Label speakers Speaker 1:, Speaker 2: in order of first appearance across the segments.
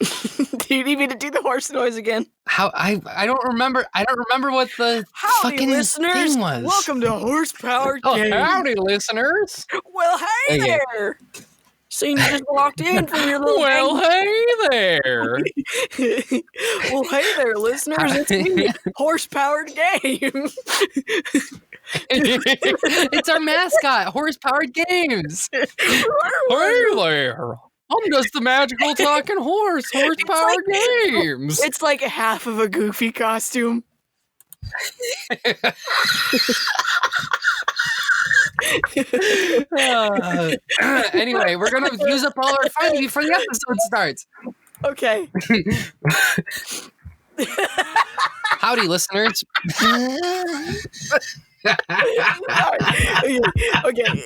Speaker 1: Do you need me to do the horse noise again?
Speaker 2: How I don't remember what the
Speaker 1: Howdy,
Speaker 2: fucking
Speaker 1: listeners.
Speaker 2: thing was.
Speaker 1: Welcome to Horsepower
Speaker 2: Oh,
Speaker 1: Games.
Speaker 2: howdy, listeners.
Speaker 1: Well, hey
Speaker 2: Okay.
Speaker 1: there. Seen you just walked in from your little
Speaker 2: Well, hey there.
Speaker 1: Well, hey there, listeners. It's me, Horsepowered Game.
Speaker 2: It's our mascot, Horse-Powered Games. Hey there. I'm just the magical talking horse, Horsepowered Games.
Speaker 1: It's like half of a Goofy costume.
Speaker 2: Anyway, we're going to use up all our fun before the episode starts.
Speaker 1: Okay.
Speaker 2: Howdy, listeners.
Speaker 1: Okay.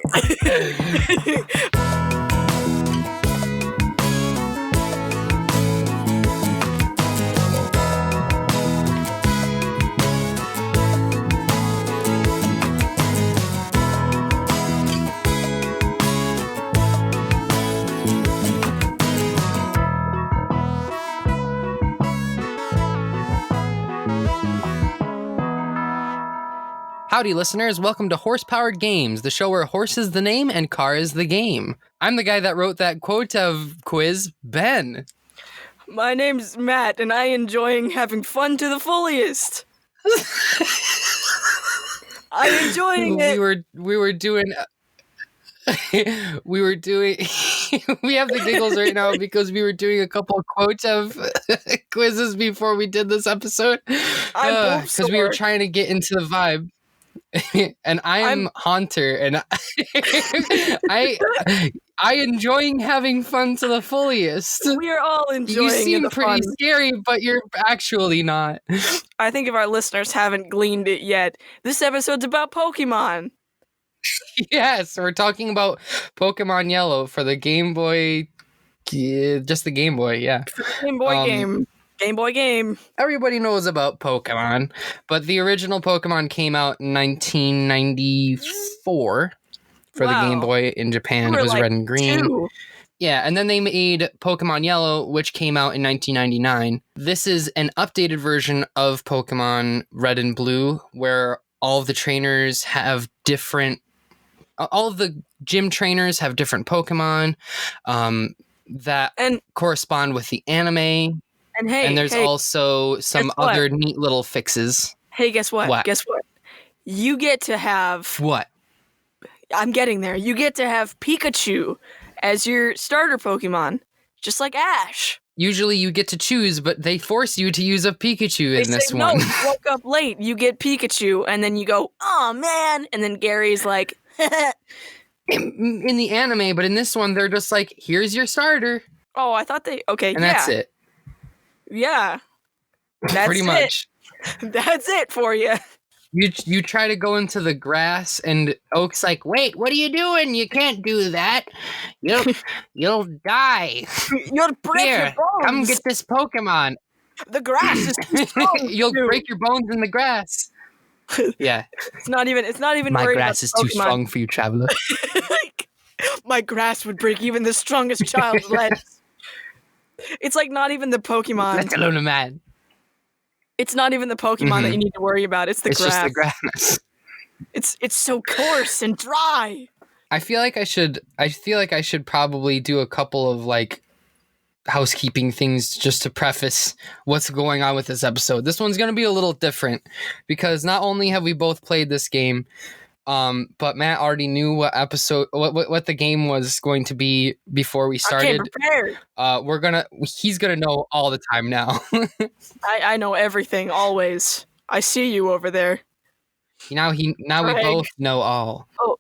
Speaker 2: Howdy, listeners. Welcome to Horse-Powered Games, the show where horse is the name and car is the game. I'm the guy that wrote that quote of quiz, Ben.
Speaker 1: My name's Matt, and I enjoying having fun to the fullest. I'm enjoying it.
Speaker 2: We were doing we have the giggles right now because we were doing a couple of quotes of quizzes before we did this episode. Because we were trying to get into the vibe. And I'm Haunter, and I enjoying having fun to the fullest.
Speaker 1: We are all enjoying.
Speaker 2: You seem pretty
Speaker 1: fun.
Speaker 2: scary, but you're actually not.
Speaker 1: I think if our listeners haven't gleaned it yet, this episode's about Pokemon.
Speaker 2: Yes, we're talking about Pokemon Yellow for the Game Boy, just the Game Boy, yeah.
Speaker 1: Game Boy game. Game Boy game.
Speaker 2: Everybody knows about Pokemon, but the original Pokemon came out in 1994 for the Game Boy in Japan. It was red and green.
Speaker 1: 2.
Speaker 2: Yeah, and then they made Pokemon Yellow, which came out in 1999. This is an updated version of Pokemon Red and Blue, where all of the trainers have different... All of the gym trainers have different Pokemon that correspond with the anime. And there's also some other neat little fixes.
Speaker 1: Hey, guess what? Guess what? You get to have...
Speaker 2: What?
Speaker 1: I'm getting there. You get to have Pikachu as your starter Pokemon, just like Ash.
Speaker 2: Usually you get to choose, but they force you to use a Pikachu in this one.
Speaker 1: No, you woke up late, you get Pikachu, and then you go, oh man, and then Gary's like...
Speaker 2: in the anime, but in this one, they're just like, here's your starter.
Speaker 1: Oh, I thought they... Okay,
Speaker 2: and that's it.
Speaker 1: Yeah. That's
Speaker 2: pretty much.
Speaker 1: That's it for you.
Speaker 2: You try to go into the grass, and Oak's like, wait, what are you doing? You can't do that. You'll die.
Speaker 1: You'll break your bones.
Speaker 2: Come get this Pokemon.
Speaker 1: The grass is too strong.
Speaker 2: You'll break your bones in the grass. Yeah.
Speaker 1: It's not even
Speaker 2: My grass is too strong for you, traveler.
Speaker 1: My grass would break even the strongest child's legs. It's like not even the Pokemon.
Speaker 2: Let alone a man.
Speaker 1: It's not even the Pokemon that you need to worry about. It's the grass.
Speaker 2: It's just the grass.
Speaker 1: It's so coarse and dry.
Speaker 2: I feel like I should probably do a couple of like housekeeping things just to preface what's going on with this episode. This one's going to be a little different because not only have we both played this game, but Matt already knew what the game was going to be before we started.
Speaker 1: I came prepared.
Speaker 2: He's gonna know all the time now.
Speaker 1: I know everything always. I see you over there.
Speaker 2: Now we both know all.
Speaker 1: Oh!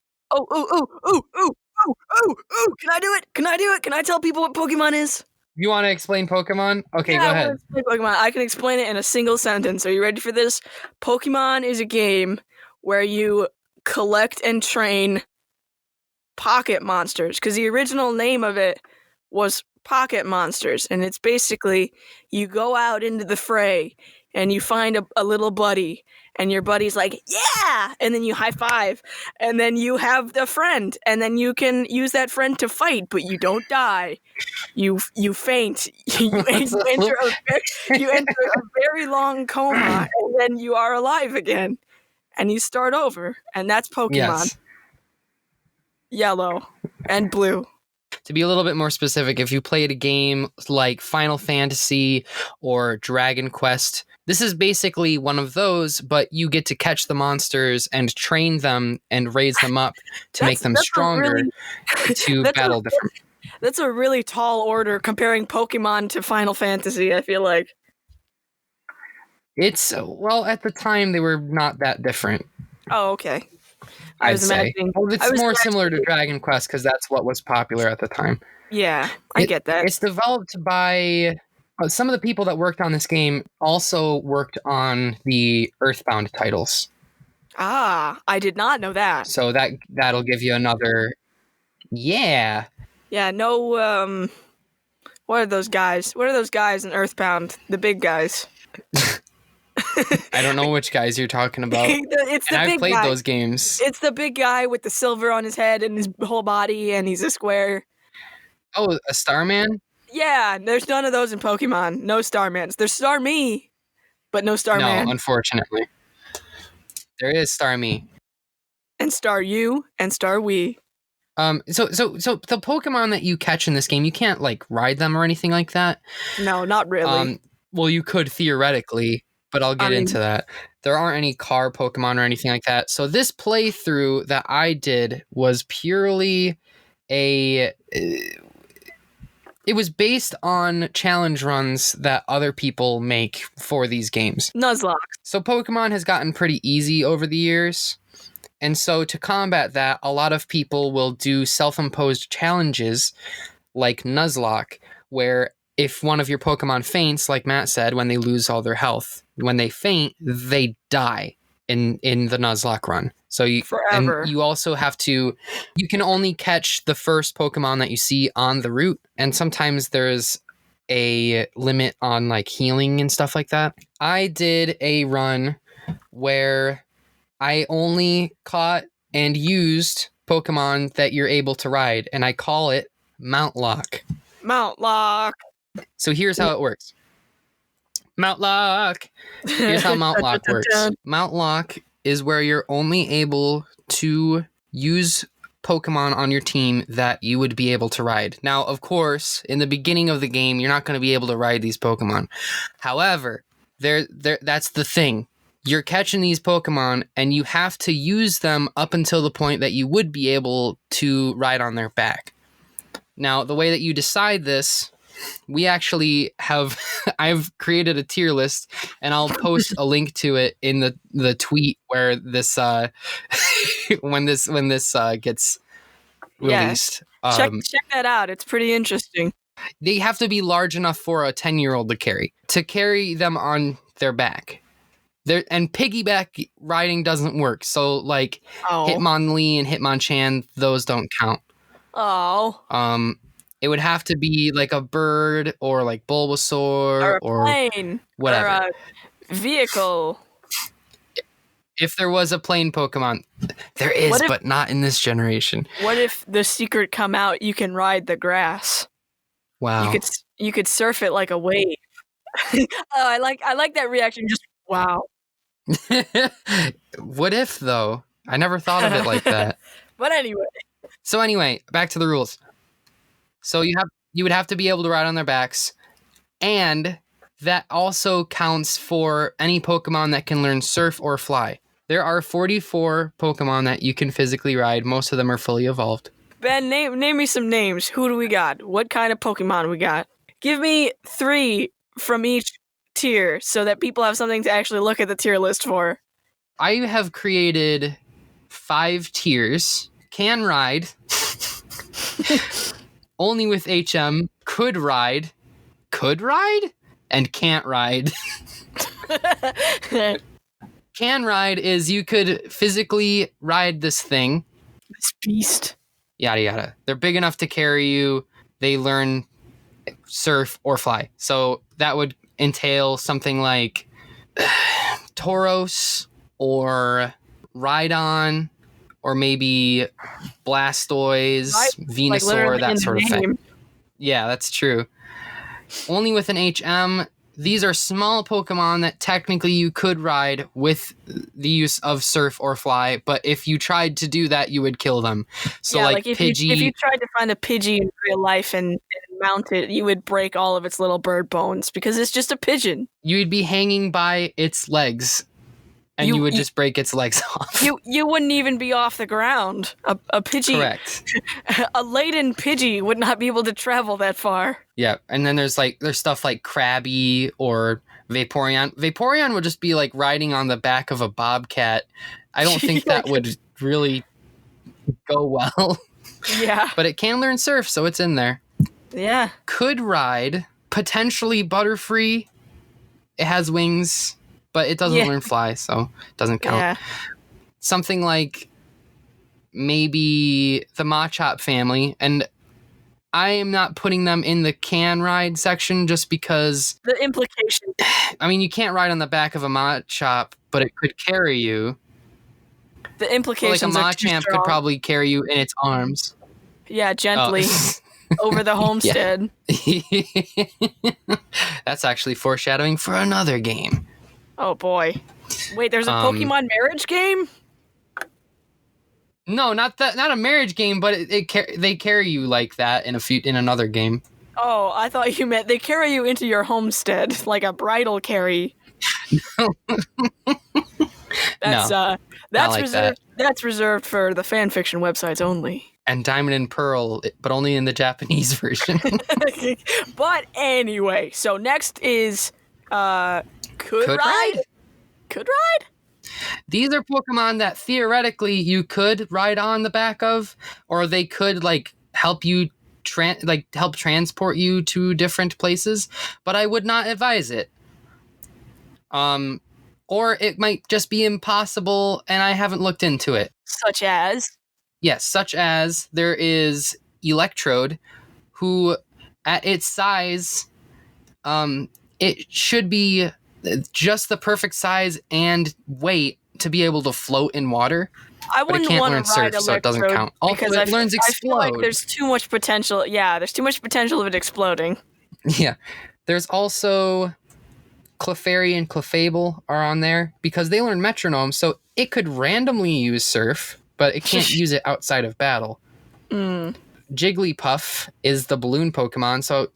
Speaker 1: Can I do it? Can I tell people what Pokemon is?
Speaker 2: You want to explain Pokemon? Okay, go ahead.
Speaker 1: Pokemon. I can explain it in a single sentence. Are you ready for this? Pokemon is a game where you collect and train pocket monsters, because the original name of it was pocket monsters, and it's basically you go out into the fray and you find a little buddy, and your buddy's like, yeah, and then you high five, and then you have the friend, and then you can use that friend to fight, but you don't die. You faint. You enter a very long coma, and then you are alive again, and you start over, and that's Pokemon.
Speaker 2: Yes.
Speaker 1: Yellow and blue.
Speaker 2: To be a little bit more specific, if you played a game like Final Fantasy or Dragon Quest, this is basically one of those, but you get to catch the monsters and train them and raise them up to make them stronger to battle different.
Speaker 1: That's a really tall order comparing Pokemon to Final Fantasy, I feel like.
Speaker 2: It's, well, at the time they were not that different.
Speaker 1: Oh, okay.
Speaker 2: I'd say. Well, it's more similar to Dragon Quest because that's what was popular at the time.
Speaker 1: Yeah, I get that.
Speaker 2: It's developed by some of the people that worked on this game also worked on the Earthbound titles.
Speaker 1: Ah, I did not know that.
Speaker 2: So that'll give you another. Yeah.
Speaker 1: Yeah. No. What are those guys? What are those guys in Earthbound? The big guys.
Speaker 2: I don't know which guys you're talking about.
Speaker 1: It's the big
Speaker 2: I've played
Speaker 1: guy.
Speaker 2: those games.
Speaker 1: It's the big guy with the silver on his head and his whole body, and he's a square.
Speaker 2: Oh, a Starman?
Speaker 1: Yeah, there's none of those in Pokemon. No Starmans. There's Starmie, but no Starman.
Speaker 2: No, unfortunately. There is Starmie.
Speaker 1: And Staryu and Starwee.
Speaker 2: So the Pokemon that you catch in this game, you can't like ride them or anything like that.
Speaker 1: No, not really.
Speaker 2: Well, you could theoretically, but I'll get into that. There aren't any car Pokemon or anything like that. So this playthrough that I did was purely it was based on challenge runs that other people make for these games.
Speaker 1: Nuzlocke.
Speaker 2: So Pokemon has gotten pretty easy over the years. And so to combat that, a lot of people will do self-imposed challenges like Nuzlocke, where if one of your Pokemon faints, like Matt said, when they lose all their health, when they faint, they die in the Nuzlocke run. So
Speaker 1: Forever.
Speaker 2: And you also have to, you can only catch the first Pokemon that you see on the route. And sometimes there's a limit on like healing and stuff like that. I did a run where I only caught and used Pokemon that you're able to ride, and I call it Mountlocke.
Speaker 1: Mountlocke.
Speaker 2: So here's how it works. Mountlocke. Here's how Mountlocke works. Mountlocke is where you're only able to use Pokemon on your team that you would be able to ride. Now, of course, in the beginning of the game, you're not going to be able to ride these Pokemon. However, that's the thing. You're catching these Pokemon, and you have to use them up until the point that you would be able to ride on their back. Now, the way that you decide this, we actually have... I've created a tier list, and I'll post a link to it in the tweet where this... when this gets released.
Speaker 1: Check that out. It's pretty interesting.
Speaker 2: They have to be large enough for a 10-year-old to carry them on their back. And piggyback riding doesn't work. So like Hitmonlee and Hitmonchan, those don't count.
Speaker 1: Oh.
Speaker 2: It would have to be like a bird or like Bulbasaur
Speaker 1: or a plane
Speaker 2: whatever.
Speaker 1: Or a vehicle.
Speaker 2: If there was a plane Pokemon, there is, but not in this generation.
Speaker 1: What if the secret come out? You can ride the grass.
Speaker 2: Wow.
Speaker 1: You could surf it like a wave. I like that reaction. Just wow.
Speaker 2: What if though? I never thought of it like that.
Speaker 1: But anyway.
Speaker 2: So anyway, back to the rules. So you would have to be able to ride on their backs, and that also counts for any Pokemon that can learn Surf or Fly. There are 44 Pokemon that you can physically ride. Most of them are fully evolved.
Speaker 1: Ben, name me some names. Who do we got? What kind of Pokemon we got? Give me 3 from each tier so that people have something to actually look at the tier list for.
Speaker 2: I have created 5 tiers. Can ride. Only with HM. Could ride. And can't ride. Can ride is you could physically ride this thing.
Speaker 1: This beast.
Speaker 2: Yada yada. They're big enough to carry you. They learn surf, or fly. So that would entail something like Tauros or Rhydon or maybe Blastoise,
Speaker 1: Like
Speaker 2: Venusaur,
Speaker 1: literally in
Speaker 2: that
Speaker 1: the
Speaker 2: sort of thing.
Speaker 1: name.
Speaker 2: Yeah, that's true. Only with an HM. These are small Pokemon that technically you could ride with the use of Surf or Fly, but if you tried to do that, you would kill them. So
Speaker 1: Yeah,
Speaker 2: like
Speaker 1: like if you
Speaker 2: Pidgey,
Speaker 1: tried to find a Pidgey in real life and mount it, you would break all of its little bird bones because it's just a pigeon.
Speaker 2: you would be hanging by its legs, and you would just break its legs off.
Speaker 1: You wouldn't even be off the ground. A Pidgey,
Speaker 2: Correct.
Speaker 1: a laden Pidgey would not be able to travel that far.
Speaker 2: Yeah, and then there's stuff like Krabby or Vaporeon. Vaporeon would just be like riding on the back of a bobcat. I don't think that would really go well.
Speaker 1: Yeah.
Speaker 2: But it can learn Surf, so it's in there.
Speaker 1: Yeah.
Speaker 2: Could ride, potentially Butterfree. It has wings, but it doesn't learn Fly, so it doesn't count.
Speaker 1: Yeah.
Speaker 2: Something like maybe the Machop family, and I am not putting them in the can ride section just because
Speaker 1: The implication.
Speaker 2: I mean, you can't ride on the back of a Machop, but it could carry you.
Speaker 1: The
Speaker 2: So like
Speaker 1: implications
Speaker 2: a
Speaker 1: are too
Speaker 2: Machamp
Speaker 1: strong.
Speaker 2: could probably carry you in its arms.
Speaker 1: Yeah, gently over the homestead.
Speaker 2: That's actually foreshadowing for another game.
Speaker 1: Oh boy. Wait, there's a Pokemon marriage game?
Speaker 2: No, not a marriage game, but they carry you like that in another game.
Speaker 1: Oh, I thought you meant they carry you into your homestead like a bridal carry. That's
Speaker 2: like
Speaker 1: reserved. That's reserved for the fan fiction websites only.
Speaker 2: And Diamond and Pearl, but only in the Japanese version.
Speaker 1: But anyway, so next is could ride? Could ride?
Speaker 2: These are Pokemon that theoretically you could ride on the back of, or they could like help you help transport you to different places, but I would not advise it. Or it might just be impossible and I haven't looked into it.
Speaker 1: Such as?
Speaker 2: Yes, such as there is Electrode, who at its size, it should be just the perfect size and weight to be able to float in water.
Speaker 1: I
Speaker 2: but it
Speaker 1: wouldn't
Speaker 2: can't
Speaker 1: want
Speaker 2: learn
Speaker 1: to ride
Speaker 2: Surf, so it doesn't
Speaker 1: Electrode
Speaker 2: count. Also,
Speaker 1: because
Speaker 2: it learns
Speaker 1: I feel like
Speaker 2: Explode.
Speaker 1: there's too much potential. Yeah, there's too much potential of it exploding.
Speaker 2: Yeah. There's also Clefairy and Clefable are on there because they learn Metronome, so it could randomly use Surf, but it can't use it outside of battle. Jigglypuff is the balloon Pokemon, so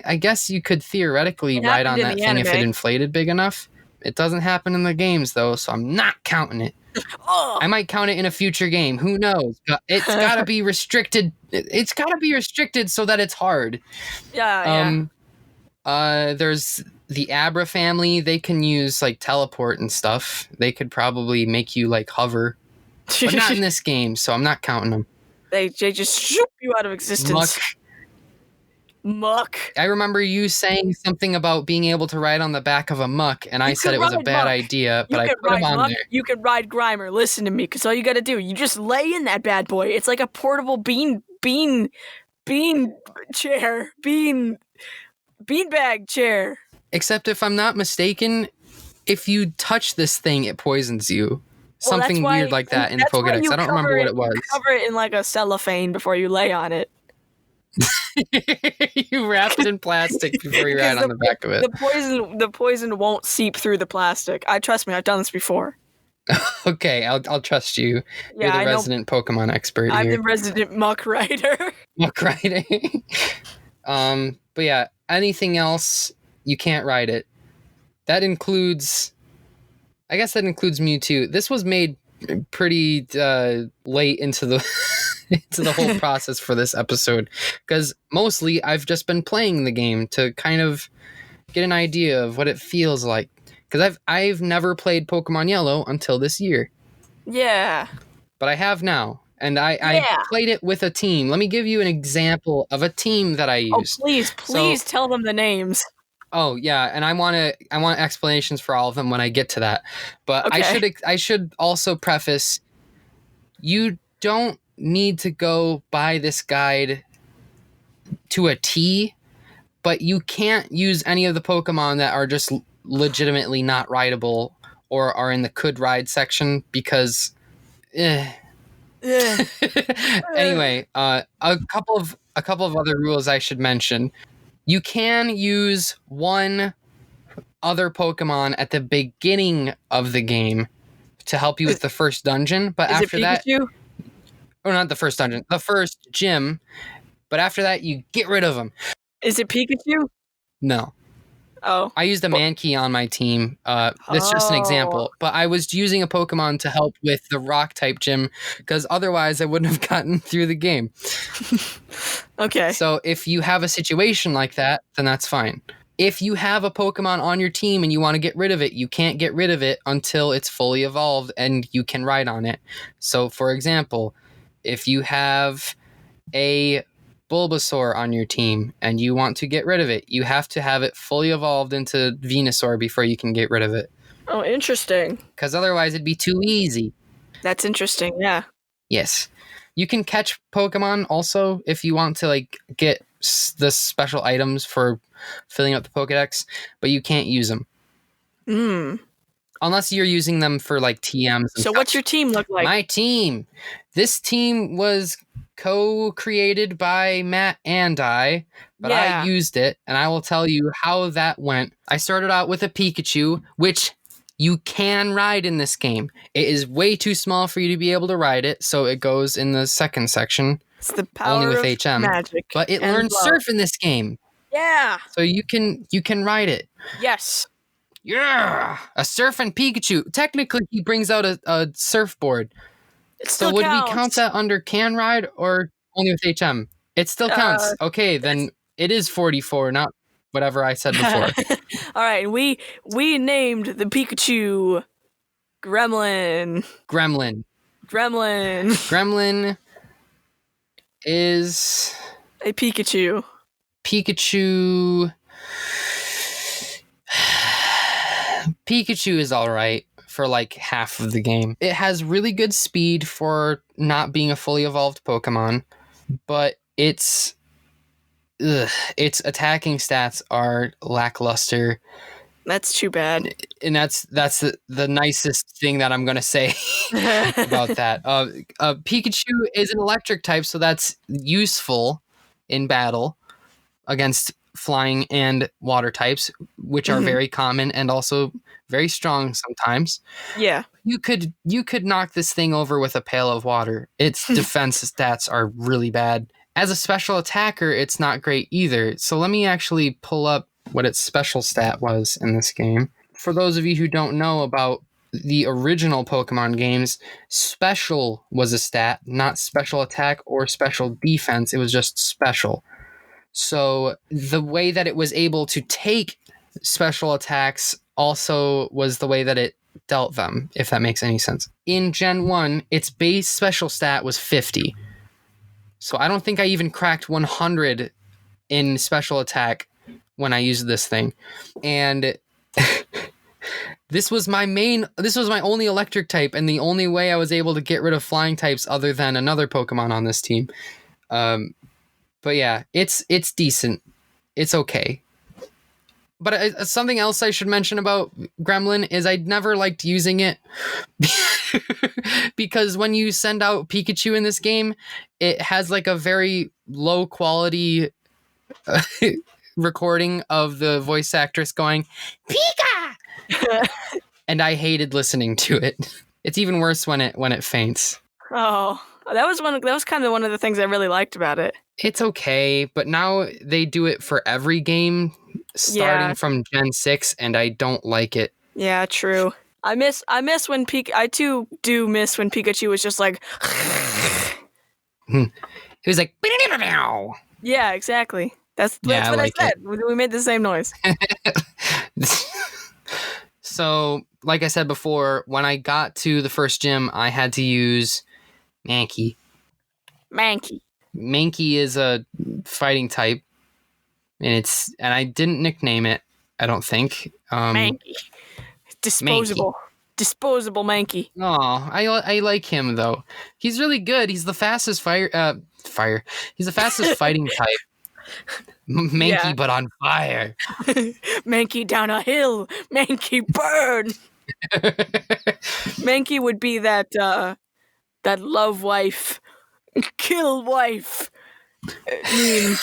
Speaker 2: I guess you could theoretically ride on that thing if it inflated big enough. It doesn't happen in the games, though, so I'm not counting it.
Speaker 1: Oh.
Speaker 2: I might count it in a future game. Who knows? But it's got to be restricted. It's got to be restricted so that it's hard.
Speaker 1: Yeah,
Speaker 2: There's the Abra family. They can use like teleport and stuff. They could probably make you like hover, but not in this game. So I'm not counting them.
Speaker 1: They just shoot you out of existence. Muck.
Speaker 2: I remember you saying something about being able to ride on the back of a Muck, and I said it was a bad idea, but I put him on there.
Speaker 1: You can ride Grimer. Listen to me, because all you got to do, you just lay in that bad boy. It's like a portable beanbag chair.
Speaker 2: Except if I'm not mistaken, if you touch this thing, it poisons you. Something weird like that in Pokedex. I don't remember what it was.
Speaker 1: Cover it in like a cellophane before you lay on it.
Speaker 2: You wrap it in plastic before you ride on the back of it.
Speaker 1: The poison won't seep through the plastic. Trust me, I've done this before.
Speaker 2: Okay, I'll trust you. You're the resident Pokemon expert here.
Speaker 1: I'm the resident Muck Rider.
Speaker 2: Muck riding. But yeah, anything else, you can't ride it. That includes Mewtwo. This was made pretty late into the into the whole process for this episode, because mostly I've just been playing the game to kind of get an idea of what it feels like, because I've never played Pokemon Yellow until this year.
Speaker 1: Yeah.
Speaker 2: But I have now, and I played it with a team. Let me give you an example of a team that I used.
Speaker 1: Oh, please tell them the names.
Speaker 2: Oh yeah, and I want explanations for all of them when I get to that. But okay. I should also preface, you don't need to go by this guide to a T, but you can't use any of the Pokemon that are just legitimately not rideable or are in the could ride section because anyway, a couple of other rules I should mention. You can use one other Pokemon at the beginning of the game to help you with the first dungeon, but
Speaker 1: Is
Speaker 2: after
Speaker 1: it
Speaker 2: that,
Speaker 1: Pikachu?
Speaker 2: or not the first dungeon, the first gym, but after that you get rid of them.
Speaker 1: Is it Pikachu?
Speaker 2: No.
Speaker 1: Oh.
Speaker 2: I used a Mankey on my team. That's just an example. But I was using a Pokemon to help with the rock type gym because otherwise I wouldn't have gotten through the game.
Speaker 1: Okay.
Speaker 2: So if you have a situation like that, then that's fine. If you have a Pokemon on your team and you want to get rid of it, you can't get rid of it until it's fully evolved and you can ride on it. So for example, if you have a Bulbasaur on your team and you want to get rid of it, you have to have it fully evolved into Venusaur before you can get rid of it.
Speaker 1: Oh, interesting.
Speaker 2: Because otherwise it'd be too easy.
Speaker 1: That's interesting, yeah.
Speaker 2: Yes. You can catch Pokemon also if you want to like get the special items for filling up the Pokedex, but you can't use them. Unless you're using them for like TMs and
Speaker 1: So what's your team look like?
Speaker 2: My team. This team was co-created by Matt and I, but I used it, and I will tell you how that went. I started out with a Pikachu, which you can ride in this game. It is way too small for you to be able to ride it, so it goes in the second section.
Speaker 1: It's the power
Speaker 2: only with
Speaker 1: of
Speaker 2: HM.
Speaker 1: magic.
Speaker 2: But it learns
Speaker 1: love.
Speaker 2: Surf in this game.
Speaker 1: Yeah.
Speaker 2: So you can ride it.
Speaker 1: Yes.
Speaker 2: Yeah, a Surfing Pikachu. Technically, he brings out a surfboard.
Speaker 1: It still
Speaker 2: So would
Speaker 1: counts.
Speaker 2: we count that under can ride or only with HM? It still counts. Okay, then it is 44, not whatever I said before.
Speaker 1: All right, we named the Pikachu Gremlin.
Speaker 2: Gremlin. Gremlin is
Speaker 1: a Pikachu.
Speaker 2: Pikachu is all right for like half of the game. It has really good speed for not being a fully evolved Pokemon, but its attacking stats are lackluster.
Speaker 1: That's too bad.
Speaker 2: And that's the nicest thing that I'm going to say about that. Pikachu is an electric type, so that's useful in battle against flying and water types, which are very common and also very strong sometimes.
Speaker 1: Yeah.
Speaker 2: You could knock this thing over with a pail of water. Its defense stats are really bad. As a special attacker, it's not great either. So let me actually pull up what its special stat was in this game. For those of you who don't know about the original Pokemon games, special was a stat, not special attack or special defense. It was just special. So the way that it was able to take special attacks also was the way that it dealt them, if that makes any sense. In Gen 1, its base special stat was 50. So I don't think I even cracked 100 in special attack when I used this thing. And this was my only electric type and the only way I was able to get rid of flying types other than another Pokemon on this team. But yeah, it's decent. It's okay. But something else I should mention about Gremlin is I never liked using it because when you send out Pikachu in this game, it has like a very low quality recording of the voice actress going, Pika! And I hated listening to it. It's even worse when it faints.
Speaker 1: Oh, that was kind of one of the things I really liked about it.
Speaker 2: It's okay, but now they do it for every game starting from Gen 6, and I don't like it.
Speaker 1: Yeah, true. I miss when I too do miss when Pikachu was just like
Speaker 2: It was like
Speaker 1: yeah, exactly. That's what I said. We made the same noise.
Speaker 2: So, like I said before, when I got to the first gym, I had to use Mankey. Mankey is a fighting type, and I didn't nickname it, I don't think.
Speaker 1: Mankey. Disposable Mankey.
Speaker 2: Oh, I like him though. He's really good. He's the fastest He's the fastest fighting type. Mankey,
Speaker 1: Yeah.
Speaker 2: but on fire.
Speaker 1: Mankey down a hill. Mankey burn. Mankey would be that love wife, kill wife meme.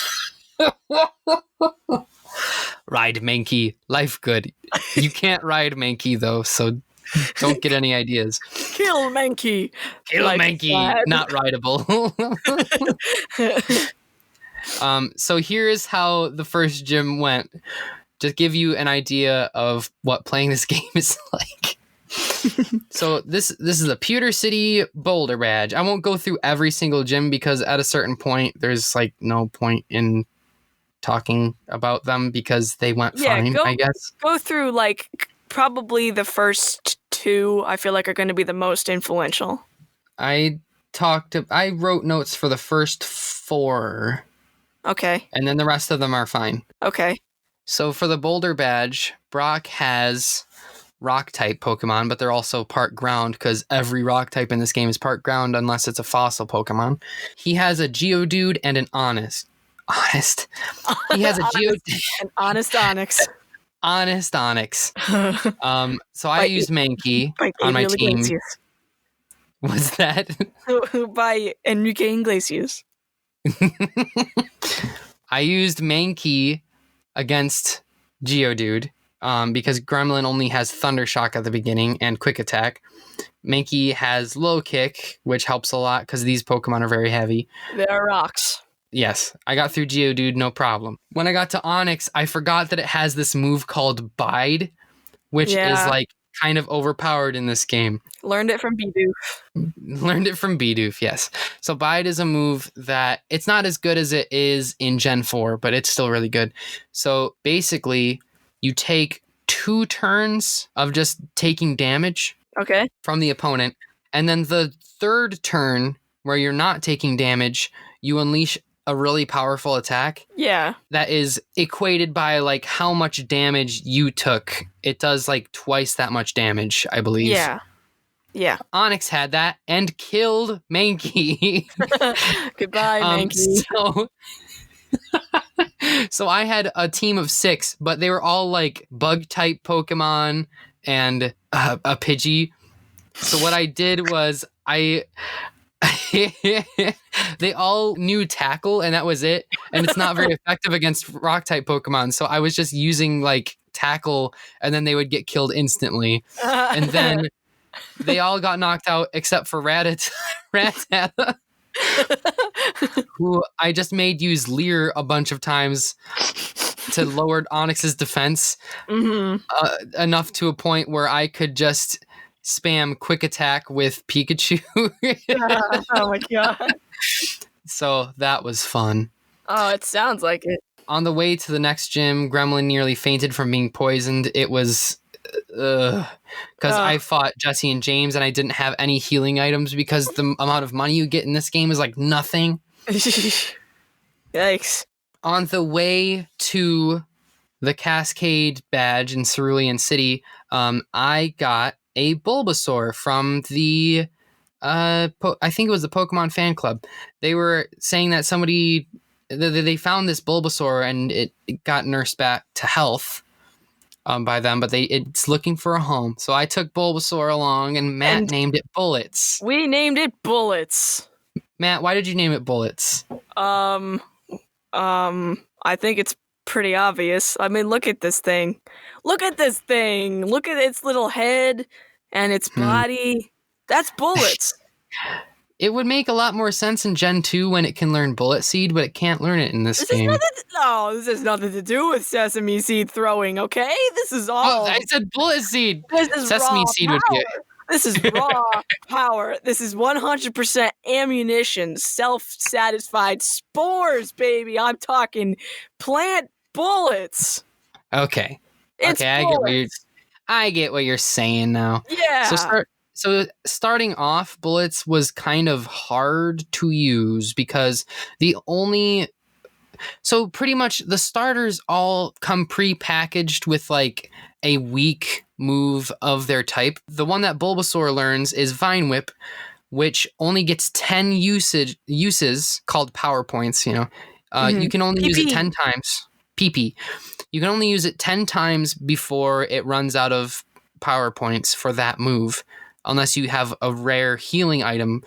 Speaker 2: Ride Mankey. Life good. You can't ride Mankey, though, so don't get any ideas.
Speaker 1: Kill Mankey.
Speaker 2: Kill
Speaker 1: Life
Speaker 2: Mankey.
Speaker 1: sad.
Speaker 2: Not rideable. So here's how the first gym went. Just give you an idea of what playing this game is like. So this is a Pewter City Boulder Badge. I won't go through every single gym because at a certain point there's like no point in talking about them because they went fine, I guess.
Speaker 1: Go through like probably the first two. I feel like are going to be the most influential.
Speaker 2: I wrote notes for the first 4.
Speaker 1: Okay.
Speaker 2: And then the rest of them are fine.
Speaker 1: Okay.
Speaker 2: So for the Boulder Badge, Brock has rock type Pokemon, but they're also part ground because every rock type in this game is part ground unless it's a fossil Pokemon. He has a Geodude and an Honest. He has a Geodude.
Speaker 1: An honest Onyx.
Speaker 2: Honest Onyx. So I used Mankey on my
Speaker 1: Gabriel
Speaker 2: team.
Speaker 1: Iglesias.
Speaker 2: Was that?
Speaker 1: By Enrique Iglesias.
Speaker 2: I used Mankey against Geodude because Gremlin only has Thunder Shock at the beginning and Quick Attack. Mankey has Low Kick, which helps a lot because these Pokemon are very heavy.
Speaker 1: They're rocks.
Speaker 2: Yes, I got through Geodude, no problem. When I got to Onyx, I forgot that it has this move called Bide, which is like kind of overpowered in this game.
Speaker 1: Learned it from Bidoof.
Speaker 2: Yes. So Bide is a move that it's not as good as it is in Gen 4, but it's still really good. So basically, you take 2 turns of just taking damage from the opponent, and then the 3rd turn where you're not taking damage, you unleash a really powerful attack.
Speaker 1: Yeah.
Speaker 2: That is equated by like how much damage you took. It does like twice that much damage, I believe.
Speaker 1: Yeah. Yeah.
Speaker 2: Onyx had that and killed Mankey.
Speaker 1: Goodbye, Mankey.
Speaker 2: So I had a team of 6, but they were all like bug type Pokemon and a Pidgey. So what I did was they all knew Tackle and that was it, and it's not very effective against rock type Pokemon, so I was just using like Tackle and then they would get killed instantly. And then they all got knocked out except for Rattata, who I just made use Leer a bunch of times to lower Onyx's defense enough to a point where I could just spam Quick Attack with Pikachu.
Speaker 1: Oh my god.
Speaker 2: So that was fun.
Speaker 1: Oh, it sounds like it.
Speaker 2: On the way to the next gym, Gremlin nearly fainted from being poisoned. It was because I fought Jesse and James and I didn't have any healing items because the amount of money you get in this game is like nothing.
Speaker 1: Yikes.
Speaker 2: On the way to the Cascade badge in Cerulean City, I got a Bulbasaur from the I think it was the Pokemon fan club. They were saying that they found this Bulbasaur and it got nursed back to health by them, but it's looking for a home. So I took Bulbasaur along and Matt named it Bullets.
Speaker 1: We named it Bullets.
Speaker 2: Matt, why did you name it Bullets?
Speaker 1: I think it's pretty obvious. I mean, look at this thing. Look at its little head and its body. That's Bullets.
Speaker 2: It would make a lot more sense in Gen 2 when it can learn Bullet Seed, but it can't learn it in this game.
Speaker 1: This has nothing to do with Sesame Seed throwing, okay? This is all...
Speaker 2: Oh, I said Bullet Seed!
Speaker 1: This is
Speaker 2: Sesame
Speaker 1: raw
Speaker 2: Seed
Speaker 1: power.
Speaker 2: would be...
Speaker 1: This is raw power. This is 100% ammunition, self-satisfied spores, baby. I'm talking plant bullets.
Speaker 2: Okay.
Speaker 1: It's
Speaker 2: bullets. I get what you're saying now.
Speaker 1: Yeah.
Speaker 2: So starting off, Bullets was kind of hard to use because so pretty much the starters all come pre-packaged with like a weak move of their type. The one that Bulbasaur learns is Vine Whip, which only gets 10 uses called power points, You can only use it
Speaker 1: PP.
Speaker 2: 10 times. PP. You can only use it 10 times before it runs out of power points for that move, unless you have a rare healing item.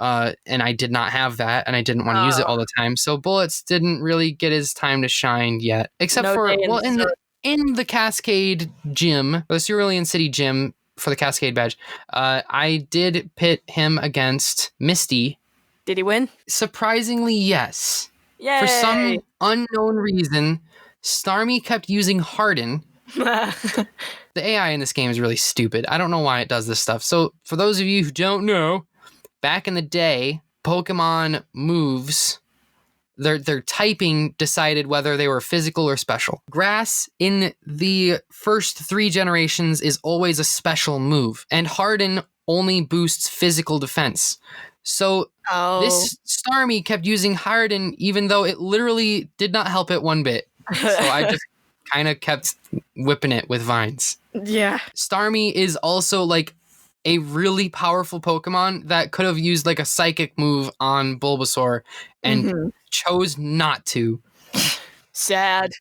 Speaker 2: And I did not have that, and I didn't want to use it all the time. So Bullets didn't really get his time to shine yet, except
Speaker 1: No
Speaker 2: for
Speaker 1: day in the sun.
Speaker 2: in the Cascade gym, the Cerulean City gym for the Cascade badge. I did pit him against Misty.
Speaker 1: Did he win?
Speaker 2: Surprisingly, yes.
Speaker 1: Yay!
Speaker 2: For some unknown reason, Starmie kept using Harden. The AI in this game is really stupid. I don't know why it does this stuff. So for those of you who don't know, back in the day, Pokemon moves, their typing decided whether they were physical or special. Grass in the first 3 generations is always a special move, and Harden only boosts physical defense. So this Starmie kept using Harden even though it literally did not help it one bit. So I just kind of kept whipping it with vines.
Speaker 1: Yeah.
Speaker 2: Starmie is also like a really powerful Pokemon that could have used like a psychic move on Bulbasaur and chose not to.
Speaker 1: Sad.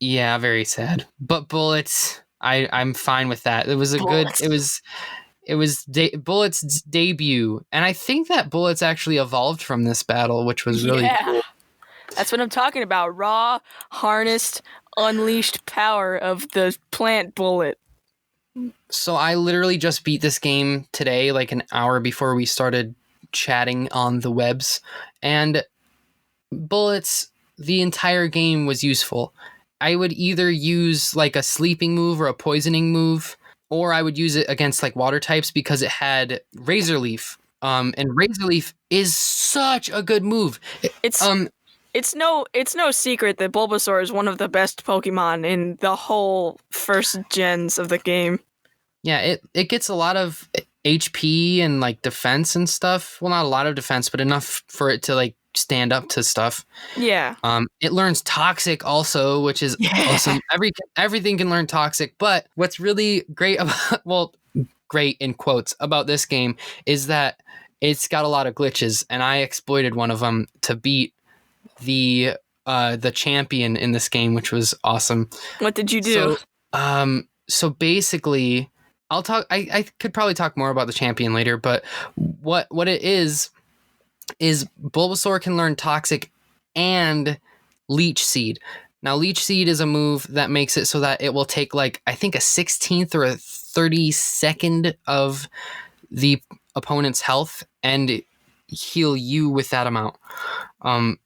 Speaker 2: Yeah, very sad. But Bullets, I'm fine with that. It was a
Speaker 1: Bullets.
Speaker 2: good. It was Bullets' debut, and I think that Bullets actually evolved from this battle, which was really cool.
Speaker 1: That's what I'm talking about. Raw, harnessed, unleashed power of the plant Bullet.
Speaker 2: So I literally just beat this game today, like an hour before we started chatting on the webs, and Bullets, the entire game was useful. I would either use like a sleeping move or a poisoning move, or I would use it against like water types because it had Razor Leaf. And Razor Leaf is such a good move.
Speaker 1: It's no secret that Bulbasaur is one of the best Pokemon in the whole first gens of the game.
Speaker 2: Yeah, it gets a lot of HP and like defense and stuff. Well, not a lot of defense, but enough for it to like stand up to stuff.
Speaker 1: Yeah.
Speaker 2: It learns Toxic also, which is awesome. Everything can learn Toxic, but what's really great about, well, great in quotes about this game is that it's got a lot of glitches, and I exploited one of them to beat the champion in this game, which was awesome.
Speaker 1: What did you do?
Speaker 2: So basically, I'll talk. I could probably talk more about the champion later, but what it is Bulbasaur can learn Toxic and Leech Seed. Now, Leech Seed is a move that makes it so that it will take like, I think, a 16th or a 32nd of the opponent's health and heal you with that amount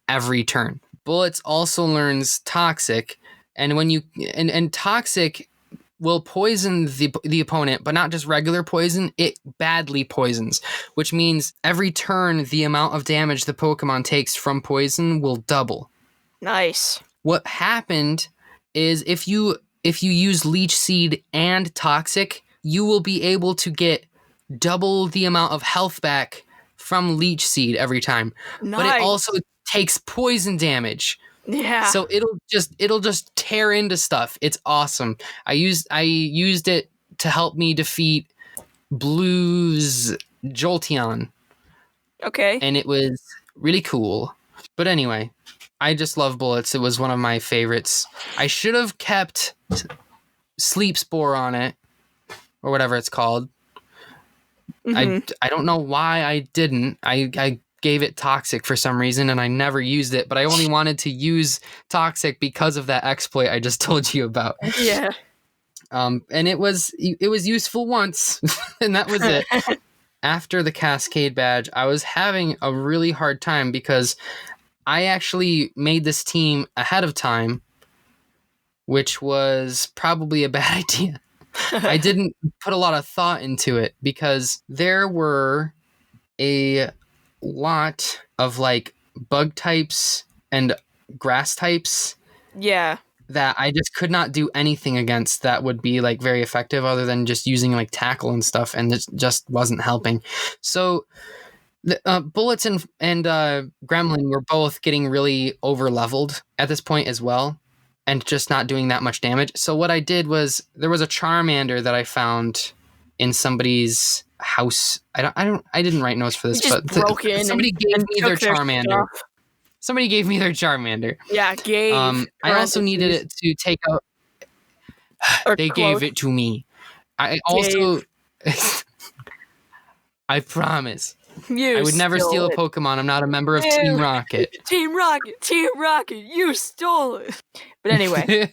Speaker 2: every turn. Bullets also learns Toxic, and when you and Toxic will poison the opponent, but not just regular poison, it badly poisons, which means every turn the amount of damage the Pokemon takes from poison will double.
Speaker 1: Nice.
Speaker 2: What happened is if you use Leech Seed and Toxic, you will be able to get double the amount of health back from Leech Seed every time.
Speaker 1: Nice.
Speaker 2: But it also takes poison damage.
Speaker 1: Yeah.
Speaker 2: So it'll just tear into stuff. It's awesome. I used it to help me defeat Blue's Jolteon.
Speaker 1: Okay.
Speaker 2: And it was really cool. But anyway, I just love Bullets. It was one of my favorites. I should have kept Sleep Spore on it, or whatever it's called. I don't know why I didn't. I gave it Toxic for some reason, and I never used it, but I only wanted to use Toxic because of that exploit I just told you about.
Speaker 1: Yeah.
Speaker 2: And it was useful once, and that was it. After the Cascade badge, I was having a really hard time because I actually made this team ahead of time, which was probably a bad idea. I didn't put a lot of thought into it because there were a lot of like bug types and grass types.
Speaker 1: Yeah.
Speaker 2: That I just could not do anything against that would be like very effective other than just using like tackle and stuff, and it just wasn't helping. So the Bullets and Gremlin were both getting really over leveled at this point as well, and just not doing that much damage. So what I did was there was a Charmander that I found in somebody's house. I didn't write notes for this, but somebody gave me their Charmander. Somebody gave me their Charmander.
Speaker 1: Yeah, gave.
Speaker 2: I also needed it to take out. They gave it to me. I also. I promise. I would never steal a Pokemon. I'm not a member of Team Rocket.
Speaker 1: Team Rocket, you stole it. But anyway.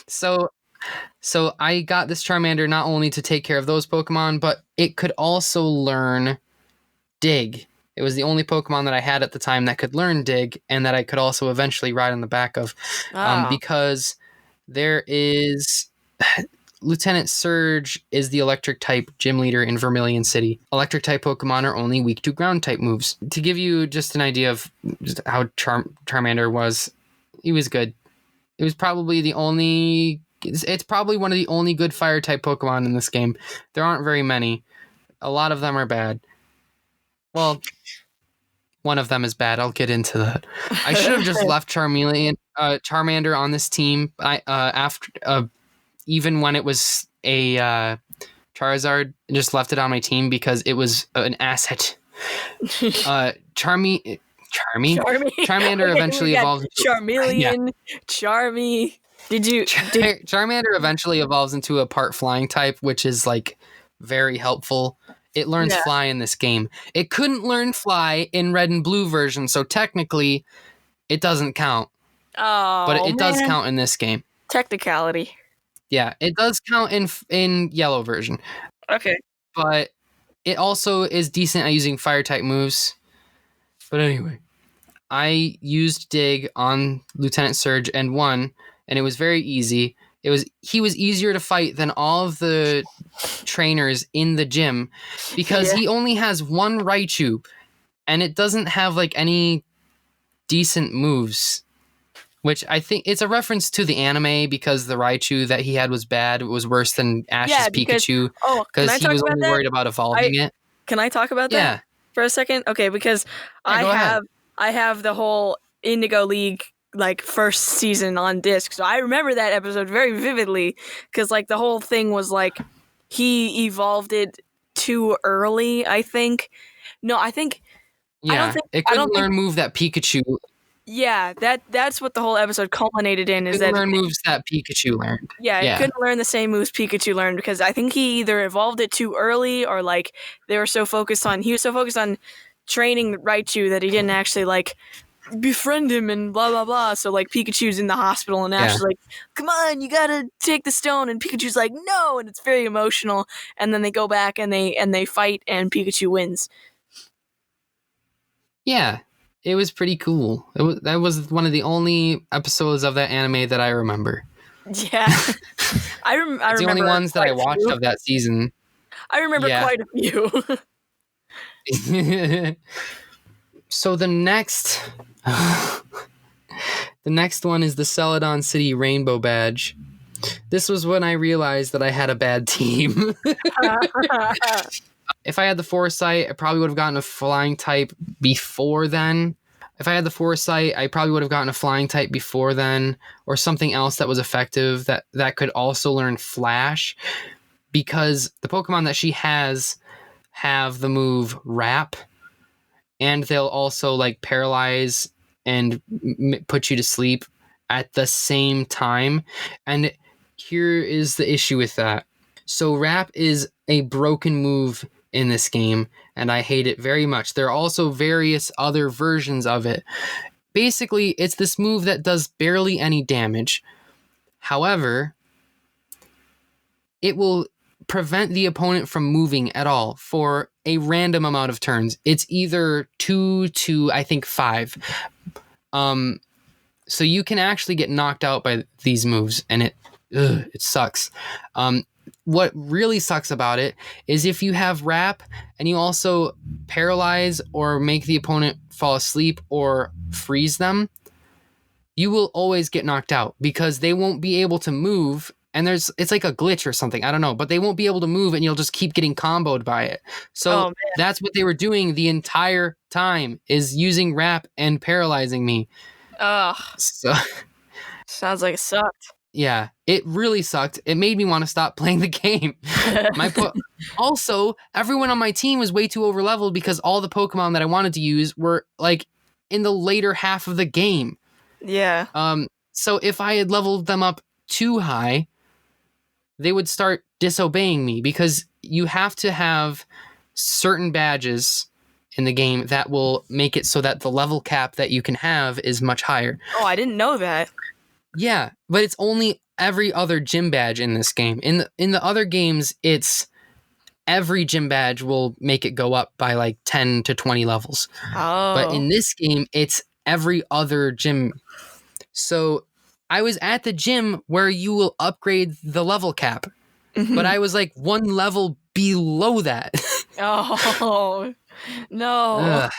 Speaker 2: So I got this Charmander not only to take care of those Pokemon, but it could also learn Dig. It was the only Pokemon that I had at the time that could learn Dig, and that I could also eventually ride on the back of. Because there is... Lieutenant Surge is the electric type gym leader in Vermilion City. Electric type Pokemon are only weak to ground type moves. To give you just an idea of just how Charmander was, he was good. It was probably the only... It's probably one of the only good fire type Pokemon in this game. There aren't very many. A lot of them are bad. Well, one of them is bad. I'll get into that. I should have just left Charmander on this team. Even when it was a Charizard, just left it on my team because it was an asset. Charmander eventually evolved.
Speaker 1: Charmeleon, Charmy.
Speaker 2: Charmander eventually evolves into a part flying type, which is like very helpful. It learns fly in this game. It couldn't learn fly in Red and Blue version, so technically it doesn't count.
Speaker 1: Oh,
Speaker 2: but it does count in this game.
Speaker 1: Technicality.
Speaker 2: Yeah, it does count in Yellow version.
Speaker 1: Okay.
Speaker 2: But it also is decent at using fire type moves. But anyway, I used Dig on Lieutenant Surge and won, and it was very easy. He was easier to fight than all of the trainers in the gym because he only has one Raichu, and it doesn't have like any decent moves. Which I think it's a reference to the anime because the Raichu that he had was bad. It was worse than Ash's Pikachu because he was only worried about evolving it.
Speaker 1: Can I talk about that for a second? Okay, because I have the whole Indigo League like first season on disc, so I remember that episode very vividly because like the whole thing was like he evolved it too early. I think. No, I think.
Speaker 2: Yeah, it couldn't learn move that Pikachu.
Speaker 1: Yeah, that's what the whole episode culminated in. Is
Speaker 2: that learn moves that Pikachu learned?
Speaker 1: Yeah, it couldn't learn the same moves Pikachu learned because I think he either evolved it too early or like he was so focused on training Raichu that he didn't actually like befriend him and blah blah blah. So like Pikachu's in the hospital and Ash is like, "Come on, you gotta take the stone," and Pikachu's like, "No," and it's very emotional. And then they go back and they fight and Pikachu wins.
Speaker 2: Yeah. It was pretty cool. That was one of the only episodes of that anime that I remember.
Speaker 1: Yeah. I remember
Speaker 2: the only ones that I watched of that season.
Speaker 1: I remember quite a
Speaker 2: few. So the next one is the Celadon City Rainbow Badge. This was when I realized that I had a bad team. If I had the foresight, I probably would have gotten a flying type before then. If I had the foresight, I probably would have gotten a flying type before then, or something else that was effective that could also learn Flash, because the Pokemon that she has have the move Wrap, and they'll also like paralyze and put you to sleep at the same time. And here is the issue with that. So Wrap is a broken move in this game, and I hate it very much. There are also various other versions of it. Basically, it's this move that does barely any damage. However, it will prevent the opponent from moving at all for a random amount of turns. It's either 2 to, I think, 5. So you can actually get knocked out by these moves, and it sucks. What really sucks about it is if you have Wrap and you also paralyze or make the opponent fall asleep or freeze them, you will always get knocked out because they won't be able to move. And it's like a glitch or something. I don't know, but they won't be able to move and you'll just keep getting comboed by it. So that's what they were doing the entire time, is using Wrap and paralyzing me.
Speaker 1: Ugh.
Speaker 2: So,
Speaker 1: sounds like it sucked.
Speaker 2: Yeah, it really sucked. It made me want to stop playing the game. Also, everyone on my team was way too overleveled because all the Pokemon that I wanted to use were like in the later half of the game.
Speaker 1: Yeah.
Speaker 2: So if I had leveled them up too high, they would start disobeying me, because you have to have certain badges in the game that will make it so that the level cap that you can have is much higher.
Speaker 1: Oh, I didn't know that.
Speaker 2: Yeah, but it's only every other gym badge in this game. In the other games, it's every gym badge will make it go up by like 10 to 20 levels. But in this game, it's every other gym. So I was at the gym where you will upgrade the level cap, but I was like one level below that.
Speaker 1: Oh, no.
Speaker 2: Ugh.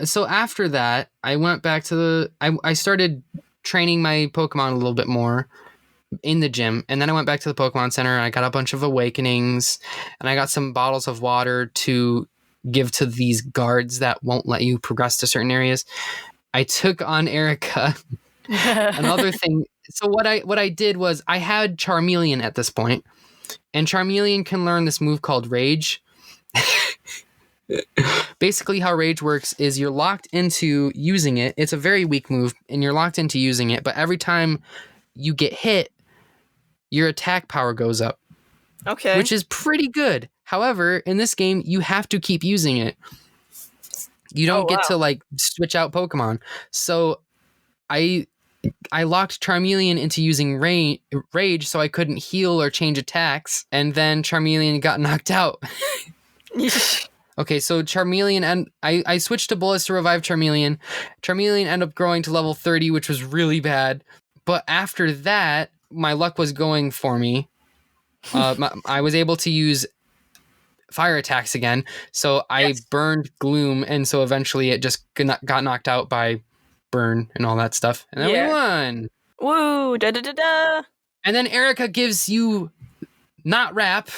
Speaker 2: So after that, I went back to I started training my Pokemon a little bit more in the gym, and then I went back to the Pokemon Center and I got a bunch of awakenings, and I got some bottles of water to give to these guards that won't let you progress to certain areas. I took on Erica. Another thing, so what I did was I had Charmeleon at this point, and Charmeleon can learn this move called Rage. Basically how Rage works is you're locked into using it. It's a very weak move, and you're locked into using it, but every time you get hit, your attack power goes up.
Speaker 1: Okay.
Speaker 2: Which is pretty good. However, in this game, you have to keep using it. You don't get to like switch out Pokemon. So I locked Charmeleon into using Rage so I couldn't heal or change attacks, and then Charmeleon got knocked out. Okay, so Charmeleon, and I switched to Bullets to revive Charmeleon. Charmeleon ended up growing to level 30, which was really bad. But after that, my luck was going for me. I was able to use fire attacks again, so I burned Gloom, and so eventually it just got knocked out by Burn and all that stuff, and then we won.
Speaker 1: Woo! Da da da da!
Speaker 2: And then Erica gives you not Rap,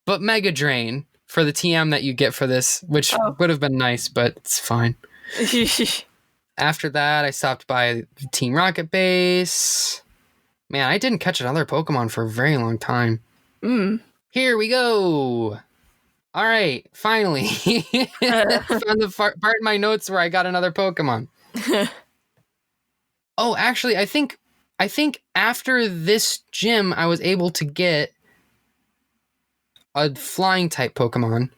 Speaker 2: but Mega Drain for the TM that you get for this, which would have been nice, but it's fine. After that, I stopped by Team Rocket Base. Man, I didn't catch another Pokemon for a very long time. Here we go. All right, finally. Found the part in my notes where I got another Pokemon. Oh, actually, I think after this gym, I was able to get a flying type Pokemon.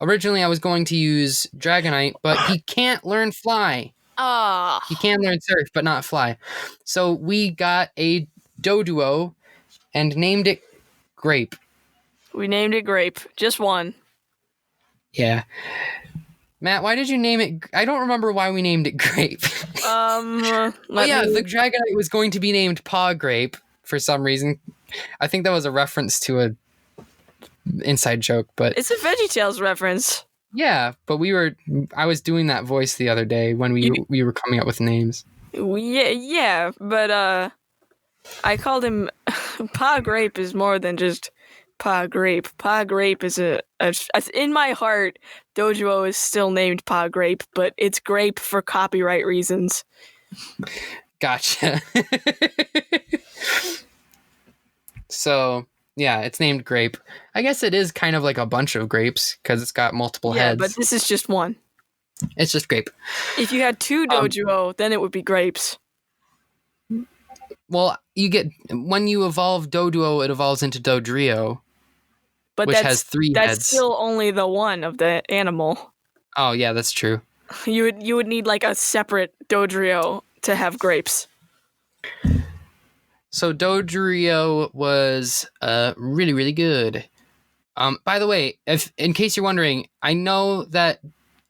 Speaker 2: Originally, I was going to use Dragonite, but he can't learn Fly. He can learn Surf, but not Fly. So we got a Doduo and named it Grape.
Speaker 1: We named it Grape. Just one.
Speaker 2: Yeah. Matt, why did you name it? I don't remember why we named it Grape. The Dragonite was going to be named Paw Grape for some reason. I think that was a reference to a inside joke, but
Speaker 1: it's a VeggieTales reference.
Speaker 2: Yeah, but I was doing that voice the other day when we were coming up with names.
Speaker 1: Yeah, but I called him Pa Grape is more than just Pa Grape. Pa Grape is in my heart, Doduo is still named Pa Grape, but it's Grape for copyright reasons.
Speaker 2: Gotcha. So, yeah, it's named Grape. I guess it is kind of like a bunch of grapes because it's got multiple heads.
Speaker 1: Yeah, but this is just one.
Speaker 2: It's just Grape.
Speaker 1: If you had two Doduo, then it would be grapes.
Speaker 2: Well, when you evolve Doduo, it evolves into Dodrio, which has 3 heads.
Speaker 1: That's still only the one of the animal.
Speaker 2: Oh, yeah, that's true.
Speaker 1: You would need like a separate Dodrio to have grapes.
Speaker 2: So Dodrio was really, really good. By the way, in case you're wondering, I know that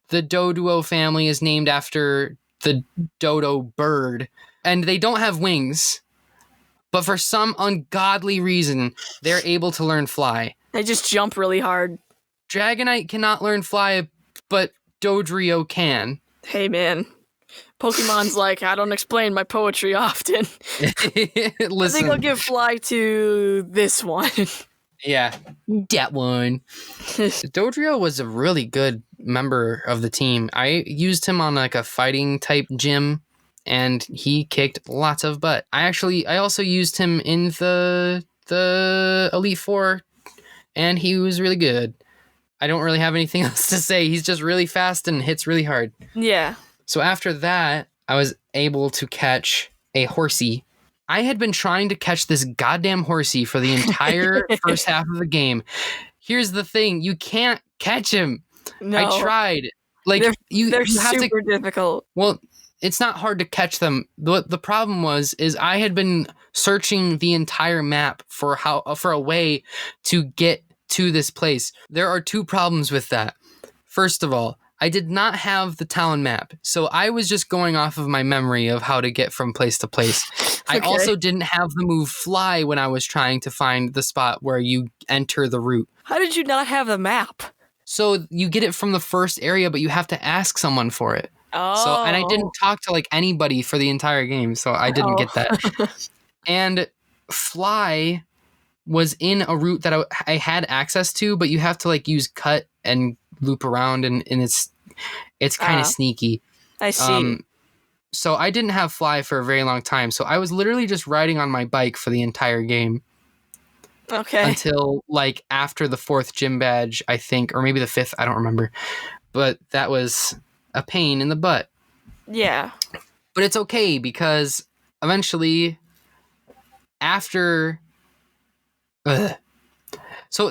Speaker 2: the Doduo family is named after the dodo bird, and they don't have wings, but for some ungodly reason, they're able to learn Fly.
Speaker 1: They just jump really hard.
Speaker 2: Dragonite cannot learn Fly, but Dodrio can.
Speaker 1: Hey, man. Pokemon's like, I don't explain my poetry often.
Speaker 2: Listen.
Speaker 1: I think I'll give Fly to this one.
Speaker 2: Yeah, that one. Dodrio was a really good member of the team. I used him on like a fighting type gym, and he kicked lots of butt. I also used him in the Elite Four, and he was really good. I don't really have anything else to say. He's just really fast and hits really hard.
Speaker 1: Yeah.
Speaker 2: So after that, I was able to catch a horsey. I had been trying to catch this goddamn horsey for the entire first half of the game. Here's the thing. You can't catch him.
Speaker 1: No.
Speaker 2: I tried. Like
Speaker 1: they're
Speaker 2: you have
Speaker 1: super
Speaker 2: to.
Speaker 1: difficult.
Speaker 2: Well, it's not hard to catch them. The problem is I had been searching the entire map for a way to get to this place. There are two problems with that. First of all, I did not have the town map, so I was just going off of my memory of how to get from place to place. I also didn't have the move fly when I was trying to find the spot where you enter the route.
Speaker 1: How did you not have the map?
Speaker 2: So you get it from the first area, but you have to ask someone for it.
Speaker 1: Oh.
Speaker 2: And I didn't talk to like anybody for the entire game, so I didn't get that. And fly was in a route that I had access to, but you have to like use cut and loop around, and it's kind of sneaky.
Speaker 1: I see.
Speaker 2: So I didn't have fly for a very long time, so I was literally just riding on my bike for the entire game.
Speaker 1: Okay.
Speaker 2: Until like after the 4th gym badge, I think, or maybe the 5th, I don't remember. But that was a pain in the butt.
Speaker 1: Yeah.
Speaker 2: But it's okay because eventually after So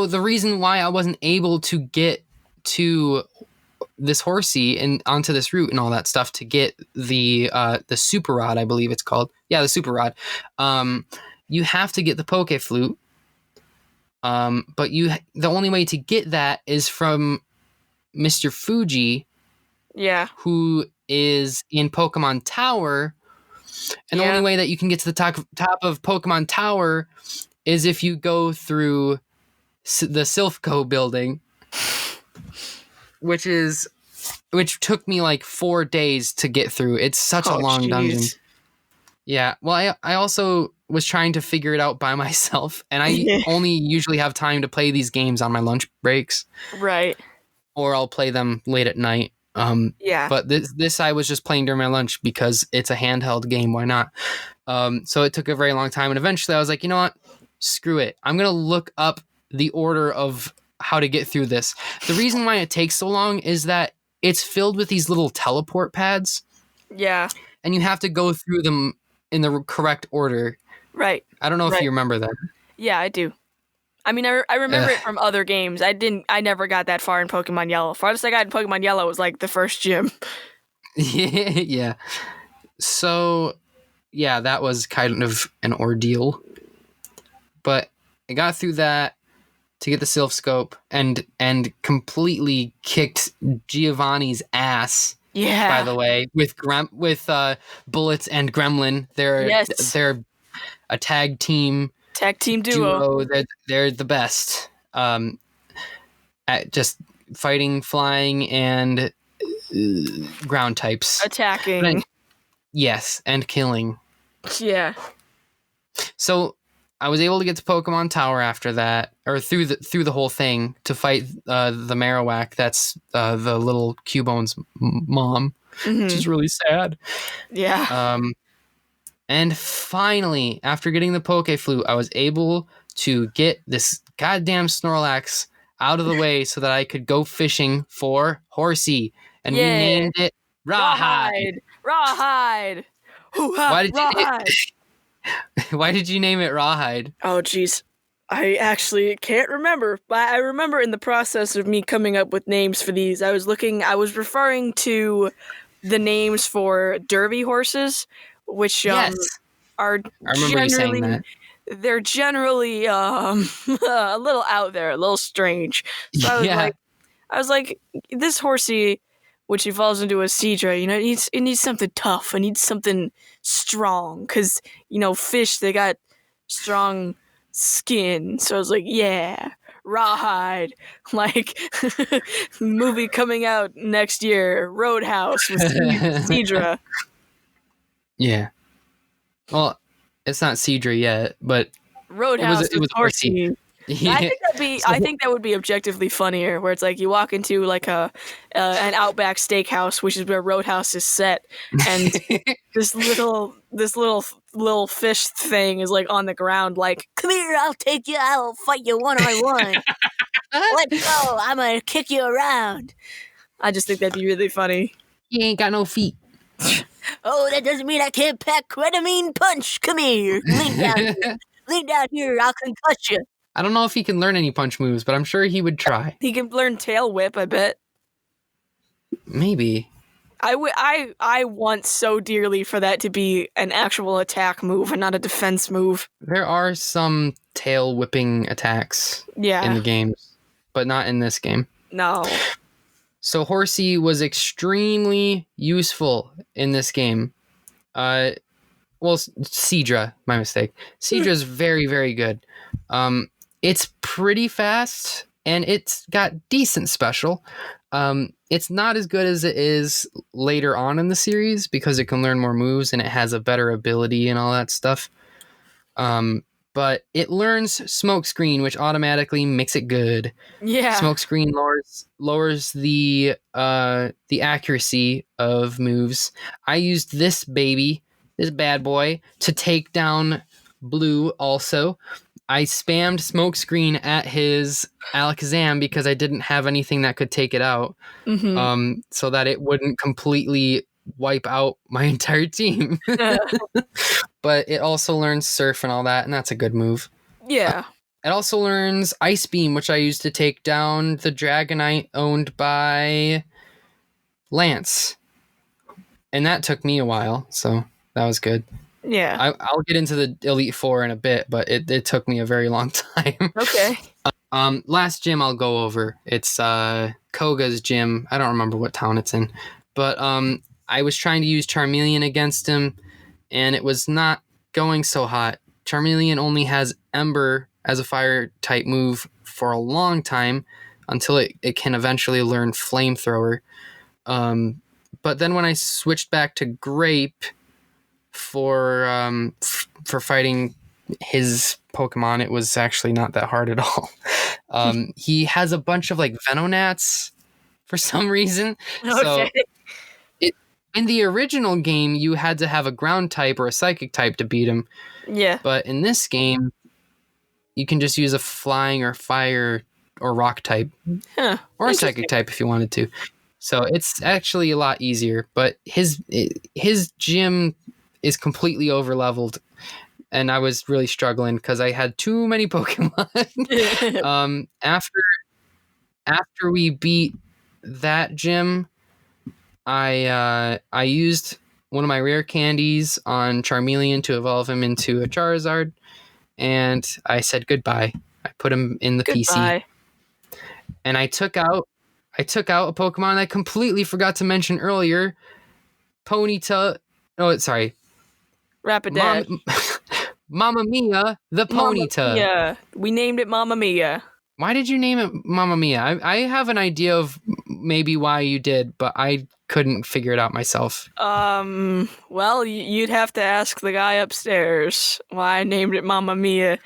Speaker 2: the reason why I wasn't able to get to this horsey and onto this route and all that stuff to get the super rod, I believe it's called. Yeah, the super rod. You have to get the Poke Flute. But the only way to get that is from Mr. Fuji.
Speaker 1: Yeah.
Speaker 2: Who is in Pokemon Tower. And the only way that you can get to the top of Pokemon Tower is if you go through the Silphco building, which took me like 4 days to get through. It's such a long dungeon. Yeah. Well, I also was trying to figure it out by myself, and I only usually have time to play these games on my lunch breaks.
Speaker 1: Right.
Speaker 2: Or I'll play them late at night. But this I was just playing during my lunch because it's a handheld game. Why not? So it took a very long time, and eventually I was like, you know what? Screw it. I'm gonna look up the order of how to get through this. The reason why it takes so long is that it's filled with these little teleport pads.
Speaker 1: Yeah. And
Speaker 2: you have to go through them in the correct order.
Speaker 1: Right.
Speaker 2: I don't know if you remember that.
Speaker 1: Yeah, I do. I mean, I remember it from other games. I never got that far in Pokemon Yellow. Farthest I got in Pokemon Yellow was like the first gym.
Speaker 2: Yeah. So, yeah, that was kind of an ordeal. But I got through that to get the Sylph Scope and completely kicked Giovanni's ass.
Speaker 1: Yeah.
Speaker 2: By the way, with Bullets and Gremlin, they're a tag team.
Speaker 1: Tag team duo.
Speaker 2: They're the best. At just fighting, flying, and ground types.
Speaker 1: Attacking.
Speaker 2: Yes, and killing.
Speaker 1: Yeah.
Speaker 2: So I was able to get to Pokemon Tower after that, or through the whole thing to fight the Marowak. That's the little Cubone's mom, which is really sad.
Speaker 1: Yeah.
Speaker 2: And finally, after getting the Poke Flute, I was able to get this goddamn Snorlax out of the way so that I could go fishing for Horsey, and we named it Rawhide.
Speaker 1: Rawhide.
Speaker 2: Why did you name it Rawhide?
Speaker 1: Oh, jeez. I actually can't remember, but I remember in the process of me coming up with names for these, I was referring to the names for derby horses, which are generally, they're generally a little out there, a little strange. So I was like, this horsey, which evolves into a Seadra, it needs something tough. It needs something strong, because fish, they got strong skin. So I was like, yeah, Rawhide, like movie coming out next year, Roadhouse with Seadra.
Speaker 2: Yeah. Well, it's not Seadra yet, but
Speaker 1: Roadhouse
Speaker 2: it was Horsey.
Speaker 1: Yeah. I think that would be objectively funnier, where it's like you walk into like an Outback Steakhouse, which is where Roadhouse is set, and this little fish thing is like on the ground, like, come here, I'll take you, I'll fight you one on one. Let's go. I'm gonna kick you around. I just think that'd be really funny.
Speaker 2: He ain't got no feet.
Speaker 1: Oh, that doesn't mean I can't pack quite a mean punch. Come here. Lean down here. Lean down here. I'll concuss you.
Speaker 2: I don't know if he can learn any punch moves, but I'm sure he would try.
Speaker 1: He can learn tail whip, I bet.
Speaker 2: Maybe.
Speaker 1: I want so dearly for that to be an actual attack move and not a defense move.
Speaker 2: There are some tail whipping attacks in the games, but not in this game.
Speaker 1: No.
Speaker 2: So Horsey was extremely useful in this game. Seadra, my mistake. Seadra's very, very good. It's pretty fast, and it's got decent special. It's not as good as it is later on in the series because it can learn more moves and it has a better ability and all that stuff. But it learns Smokescreen, which automatically makes it good.
Speaker 1: Yeah.
Speaker 2: Smokescreen lowers the accuracy of moves. I used this bad boy, to take down Blue also. I spammed Smokescreen at his Alakazam because I didn't have anything that could take it out, so that it wouldn't completely wipe out my entire team. But it also learns Surf and all that, and that's a good move.
Speaker 1: Yeah.
Speaker 2: It also learns Ice Beam, which I used to take down the Dragonite owned by Lance. And that took me a while, so that was good.
Speaker 1: Yeah.
Speaker 2: I'll get into the Elite Four in a bit, but it took me a very long time.
Speaker 1: Okay.
Speaker 2: Last gym I'll go over. It's Koga's gym. I don't remember what town it's in. But I was trying to use Charmeleon against him, and it was not going so hot. Charmeleon only has Ember as a fire type move for a long time until it can eventually learn Flamethrower. But then when I switched back to Grape for fighting his Pokemon, it was actually not that hard at all. He has a bunch of like Venonats for some reason.
Speaker 1: Okay.
Speaker 2: So in the original game, you had to have a ground type or a psychic type to beat him.
Speaker 1: Yeah.
Speaker 2: But in this game, you can just use a flying or fire or rock type.
Speaker 1: Huh.
Speaker 2: Or a psychic type if you wanted to. So it's actually a lot easier. But his gym is completely overleveled. And I was really struggling because I had too many Pokemon. After we beat that gym, I used one of my rare candies on Charmeleon to evolve him into a Charizard, and I said goodbye. I put him in the PC, and I took out a Pokemon I completely forgot to mention earlier. Ponyta. Oh, sorry.
Speaker 1: Rapidash.
Speaker 2: Mamma Mia, the Ponyta.
Speaker 1: Yeah, we named it Mamma Mia.
Speaker 2: Why did you name it Mamma Mia? I have an idea of maybe why you did, but I couldn't figure it out myself.
Speaker 1: Well, you'd have to ask the guy upstairs why I named it Mamma Mia.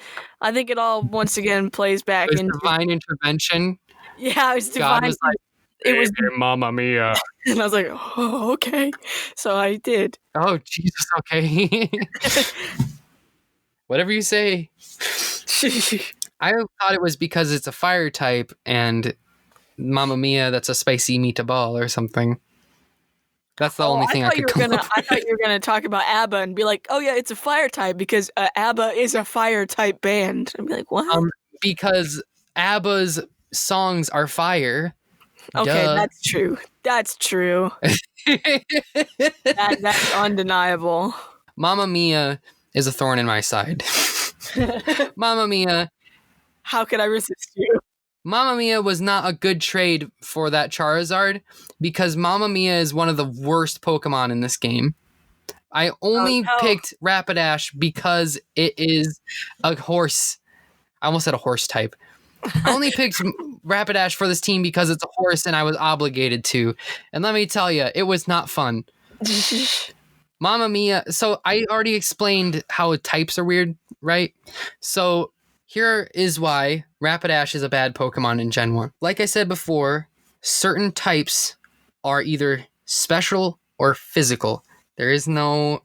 Speaker 1: I think it all once again plays back into
Speaker 2: divine intervention.
Speaker 1: Yeah, it was divine.
Speaker 2: God was like,
Speaker 1: it was
Speaker 2: Mamma Mia.
Speaker 1: And I was like, oh, okay. So I did.
Speaker 2: Oh, Jesus, okay. Whatever you say. I thought it was because it's a fire type and Mamma Mia, that's a spicy meatball or something. That's the only thing I could come up with.
Speaker 1: I thought you were going to talk about ABBA and be like, oh yeah, it's a fire type because ABBA is a fire type band. I'd be like, what?
Speaker 2: Because ABBA's songs are fire.
Speaker 1: Okay,
Speaker 2: Duh.
Speaker 1: That's true. That's true. That's undeniable.
Speaker 2: Mamma Mia is a thorn in my side. Mamma Mia.
Speaker 1: How could I resist you?
Speaker 2: Mamma Mia was not a good trade for that Charizard because Mamma Mia is one of the worst Pokemon in this game. I only picked Rapidash because it is a horse. I almost said a horse type. I only picked Rapidash for this team because it's a horse and I was obligated to. And let me tell you, it was not fun. Mamma Mia. So I already explained how types are weird, right? So here is why Rapidash is a bad Pokemon in Gen 1. Like I said before, certain types are either special or physical. There is no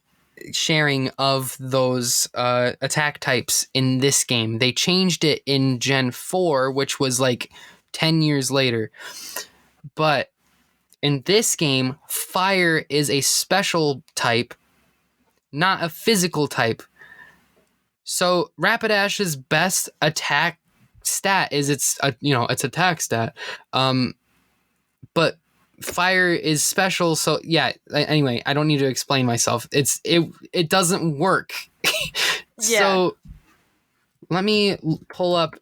Speaker 2: sharing of those attack types in this game. They changed it in Gen 4, which was like 10 years later. But in this game, fire is a special type, not a physical type. So Rapidash's best attack stat is its attack stat. But fire is special, so yeah. Anyway, I don't need to explain myself. It doesn't work.
Speaker 1: Yeah.
Speaker 2: So let me pull up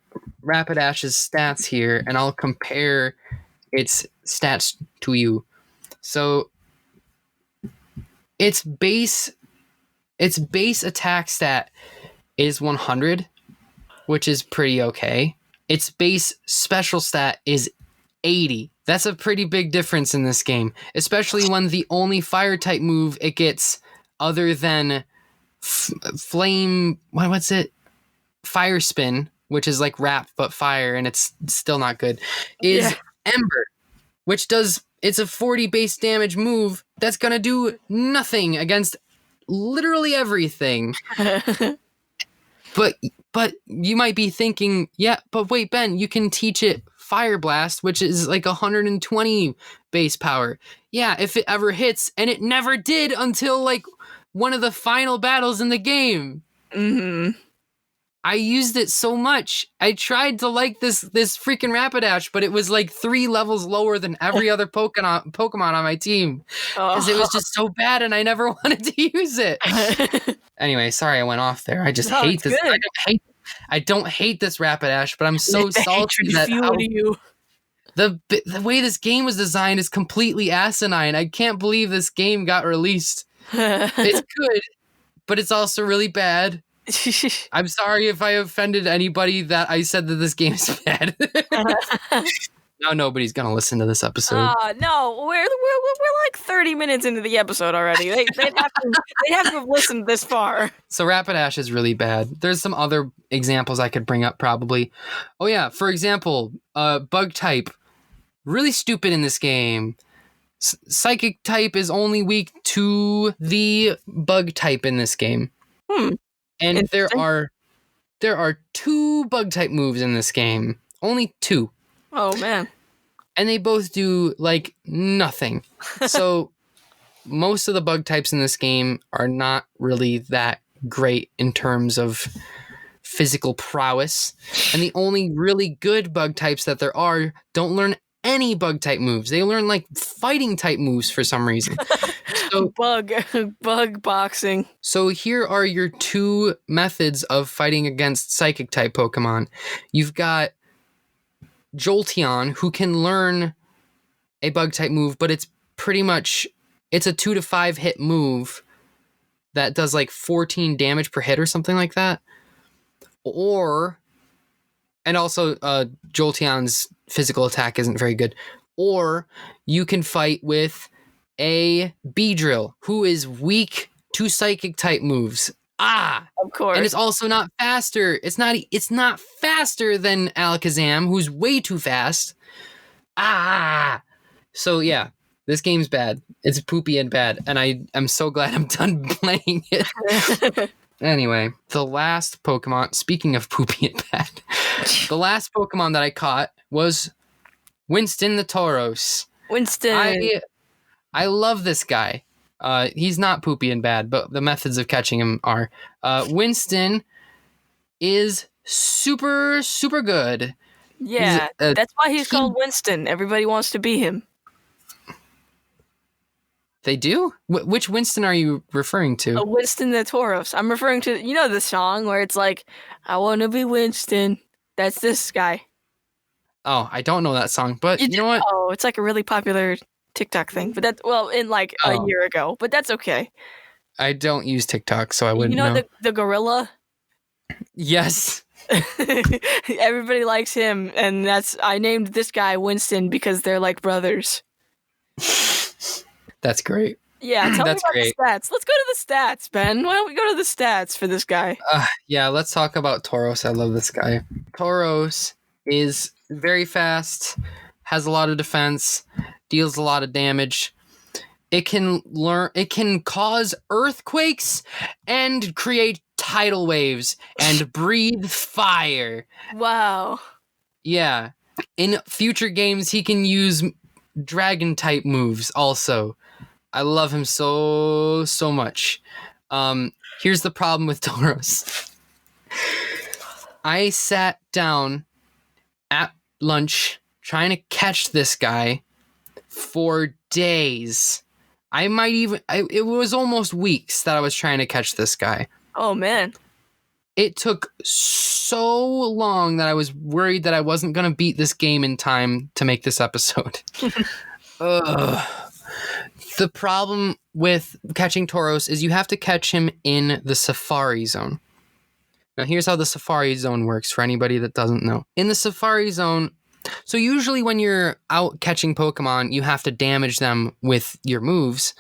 Speaker 2: Rapidash's stats here, and I'll compare its stats to you. So its base attack stat is 100, which is pretty okay. Its base special stat is 80. That's a pretty big difference in this game, especially when the only fire type move it gets other than flame, what's it? Fire spin, which is like rap but fire, and it's still not good, is Ember, which it's a 40 base damage move that's gonna do nothing against literally everything. But you might be thinking, yeah, but wait, Ben, you can teach it Fire Blast, which is like 120 base power. Yeah, if it ever hits, and it never did until like one of the final battles in the game.
Speaker 1: Mm-hmm.
Speaker 2: I used it so much. I tried to like this freaking Rapidash, but it was like 3 levels lower than every other Pokemon on my team. Because it was just so bad, and I never wanted to use it. Anyway, sorry I went off there. I just hate this. I don't hate this Rapidash, but I'm so salty that the way this game was designed is completely asinine. I can't believe this game got released. It's good, but it's also really bad. I'm sorry if I offended anybody that I said that this game is bad. Now nobody's gonna listen to this episode.
Speaker 1: No, we're like 30 minutes into the episode already. They'd have to have listened this far.
Speaker 2: So Rapidash is really bad. There's some other examples I could bring up probably. Oh yeah, for example, bug type, really stupid in this game. Psychic type is only weak to the bug type in this game. And there are 2 bug type moves in this game. Only 2.
Speaker 1: Oh man.
Speaker 2: And they both do like nothing. So most of the bug types in this game are not really that great in terms of physical prowess. And the only really good bug types that there are don't learn any bug type moves. They learn like fighting type moves for some reason. So
Speaker 1: bug boxing.
Speaker 2: So here are your 2 methods of fighting against psychic type Pokemon. You've got Jolteon, who can learn a bug type move, but it's a 2 to 5 hit move that does like 14 damage per hit or something like that. And also Jolteon's physical attack isn't very good. Or you can fight with a Beedrill, who is weak to psychic type moves.
Speaker 1: Of course.
Speaker 2: And it's also not faster. It's not faster than Alakazam, who's way too fast. So yeah, this game's bad. It's poopy and bad, and I'm so glad I'm done playing it. Anyway, the last Pokemon, speaking of poopy and bad, the last Pokemon that I caught was Winston the Tauros.
Speaker 1: Winston.
Speaker 2: I love this guy. He's not poopy and bad, but the methods of catching him are. Winston is super, super good.
Speaker 1: Yeah, that's why he's called Winston. Everybody wants to be him.
Speaker 2: They do? Which Winston are you referring to?
Speaker 1: Winston the Tauros. I'm referring to, the song where it's like, I want to be Winston. That's this guy.
Speaker 2: Oh, I don't know that song, but you know what?
Speaker 1: Oh, it's like a really popular TikTok thing, but in like a year ago, but that's okay.
Speaker 2: I don't use TikTok, so I wouldn't know.
Speaker 1: The gorilla?
Speaker 2: Yes.
Speaker 1: Everybody likes him, and I named this guy Winston because they're like brothers.
Speaker 2: That's great.
Speaker 1: Yeah, tell me about the stats. Let's go to the stats, Ben. Why don't we go to the stats for this guy?
Speaker 2: Yeah, let's talk about Tauros. I love this guy. Tauros is very fast, has a lot of defense, deals a lot of damage. It can cause earthquakes and create tidal waves and breathe fire.
Speaker 1: Wow.
Speaker 2: Yeah. In future games, he can use dragon type moves also. I love him so much. Here's the problem with Tauros. I sat down at lunch trying to catch this guy for days. It was almost weeks that I was trying to catch this guy.
Speaker 1: Oh, man.
Speaker 2: It took so long that I was worried that I wasn't going to beat this game in time to make this episode. Ugh. The problem with catching Tauros is you have to catch him in the Safari Zone. Now, here's how the Safari Zone works for anybody that doesn't know. In the Safari Zone, so usually when you're out catching Pokemon, you have to damage them with your moves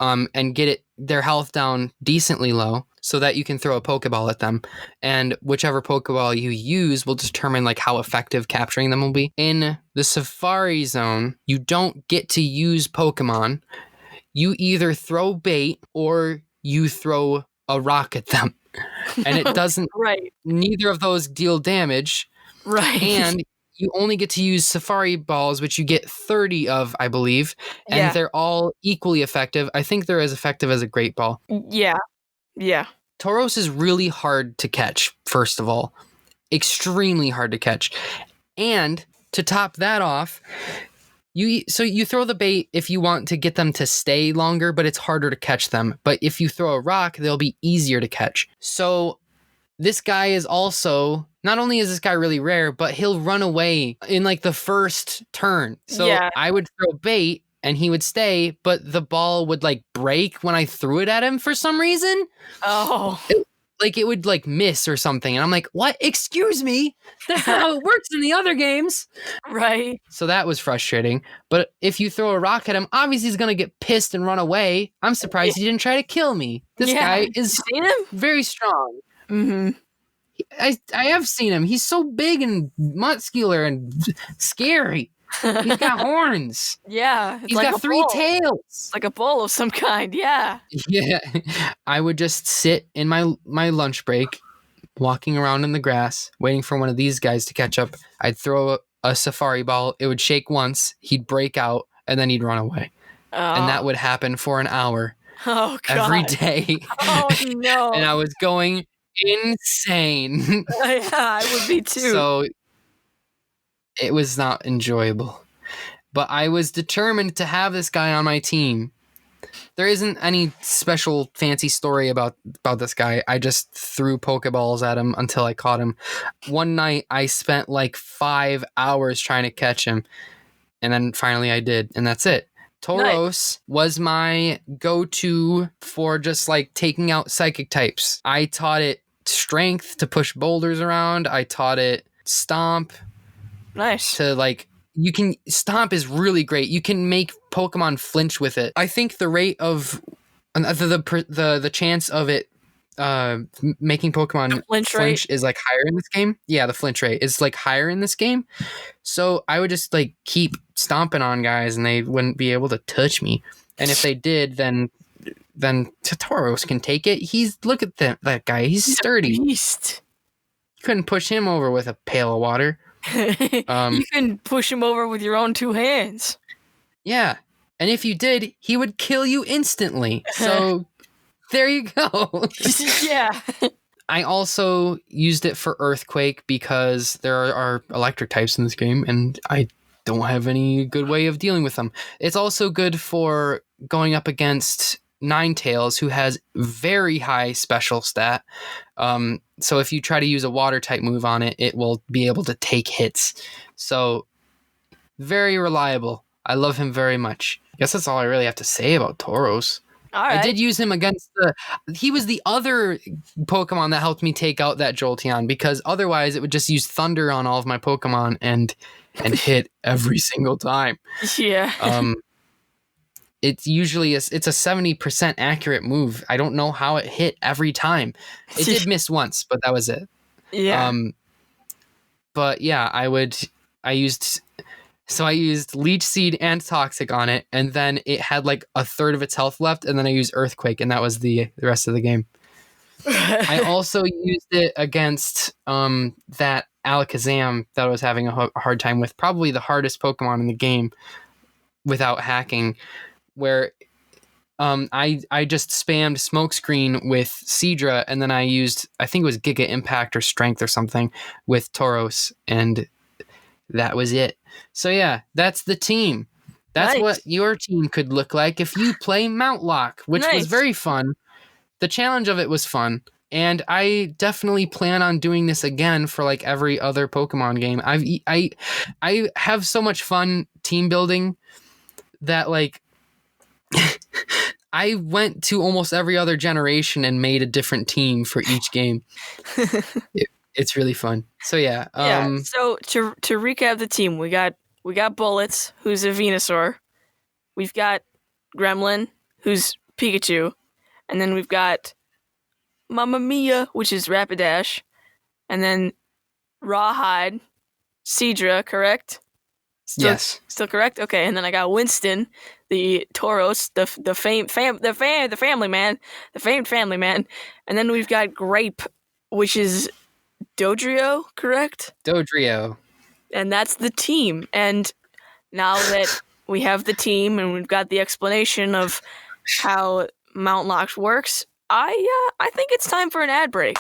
Speaker 2: and get their health down decently low so that you can throw a Pokeball at them. And whichever Pokeball you use will determine like how effective capturing them will be. In the Safari Zone, you don't get to use Pokemon. You either throw bait or you throw a rock at them. And it doesn't,
Speaker 1: Right.
Speaker 2: neither of those deal damage.
Speaker 1: Right.
Speaker 2: And you only get to use Safari Balls, which you get 30 of, I believe. And they're all equally effective. I think they're as effective as a Great Ball.
Speaker 1: Yeah. Yeah.
Speaker 2: Tauros is really hard to catch, first of all. Extremely hard to catch. And to top that off, you throw the bait if you want to get them to stay longer, but it's harder to catch them. But if you throw a rock, they'll be easier to catch. So this guy is also, not only is this guy really rare, but he'll run away in like the first turn. So I would throw bait and he would stay, but the ball would like break when I threw it at him for some reason.
Speaker 1: Oh.
Speaker 2: It would like miss or something. And I'm like, what? Excuse me? That's not how it works in the other games.
Speaker 1: Right.
Speaker 2: So that was frustrating. But if you throw a rock at him, obviously he's going to get pissed and run away. I'm surprised he didn't try to kill me. This guy is very strong.
Speaker 1: Mm-hmm.
Speaker 2: I have seen him. He's so big and muscular and scary. He's got horns.
Speaker 1: Yeah.
Speaker 2: He's got 3 tails.
Speaker 1: Like a bull of some kind. Yeah.
Speaker 2: Yeah. I would just sit in my lunch break, walking around in the grass, waiting for one of these guys to catch up. I'd throw a Safari Ball. It would shake once. He'd break out, and then he'd run away. Oh. And that would happen for an hour.
Speaker 1: Oh, God.
Speaker 2: Every day.
Speaker 1: Oh, no.
Speaker 2: And I was going insane.
Speaker 1: Yeah, I would be too.
Speaker 2: So it was not enjoyable. But I was determined to have this guy on my team. There isn't any special fancy story about this guy. I just threw Pokeballs at him until I caught him. One night I spent like 5 hours trying to catch him. And then finally I did. And that's it. Tauros was my go-to for just like taking out psychic types. I taught it strength to push boulders around. I taught it stomp.
Speaker 1: Nice.
Speaker 2: To like, stomp is really great. You can make Pokemon flinch with it. I think the rate of the chance of it making Pokemon flinch is like higher in this game. Yeah, the flinch rate is like higher in this game. So I would just like keep stomping on guys and they wouldn't be able to touch me. And if they did, then Tauros can take it. Look at that guy. He's sturdy.
Speaker 1: A beast.
Speaker 2: You couldn't push him over with a pail of water.
Speaker 1: You can push him over with your own 2 hands.
Speaker 2: Yeah. And if you did, he would kill you instantly. So there you go.
Speaker 1: Yeah.
Speaker 2: I also used it for Earthquake because there are electric types in this game and I don't have any good way of dealing with them. It's also good for going up against Ninetales, who has very high special stat. So if you try to use a water type move on it, it will be able to take hits. So very reliable. I love him very much. I guess that's all I really have to say about Tauros.
Speaker 1: All right.
Speaker 2: I did use him against he was the other Pokemon that helped me take out that Jolteon, because otherwise it would just use Thunder on all of my Pokemon and hit every single time.
Speaker 1: Yeah.
Speaker 2: It's usually it's a 70% accurate move. I don't know how it hit every time. It did miss once, but that was it.
Speaker 1: Yeah.
Speaker 2: But yeah, I used So I used Leech Seed and Toxic on it, and then it had like a third of its health left, and then I used Earthquake, and that was the rest of the game. I also used it against that Alakazam that I was having a hard time with, probably the hardest Pokemon in the game without hacking, where I just spammed Smokescreen with Seadra, and then I used, I think it was Giga Impact or Strength or something with Tauros, and that was it. So yeah, that's the team. That's
Speaker 1: Nice.
Speaker 2: what your team could look like if you play Mountlocke, which was
Speaker 1: Nice.
Speaker 2: very fun. The challenge of it was fun, and I definitely plan on doing this again for like every other Pokemon game. I have so much fun team building that like I went to almost every other generation and made a different team for each game. It's really fun. So yeah.
Speaker 1: Yeah. So to recap the team, we got Bullets, who's a Venusaur. We've got Gremlin, who's Pikachu, and then we've got Mamma Mia, which is Rapidash, and then Rawhide, Seadra, correct?
Speaker 2: Yes.
Speaker 1: Still correct? Okay, and then I got Winston, the Tauros, the famed family man, the famed family man, and then we've got Grape, which is Dodrio, correct?
Speaker 2: Dodrio.
Speaker 1: And that's the team. And now that we have the team and we've got the explanation of how Mountlocke works, I think it's time for an ad break.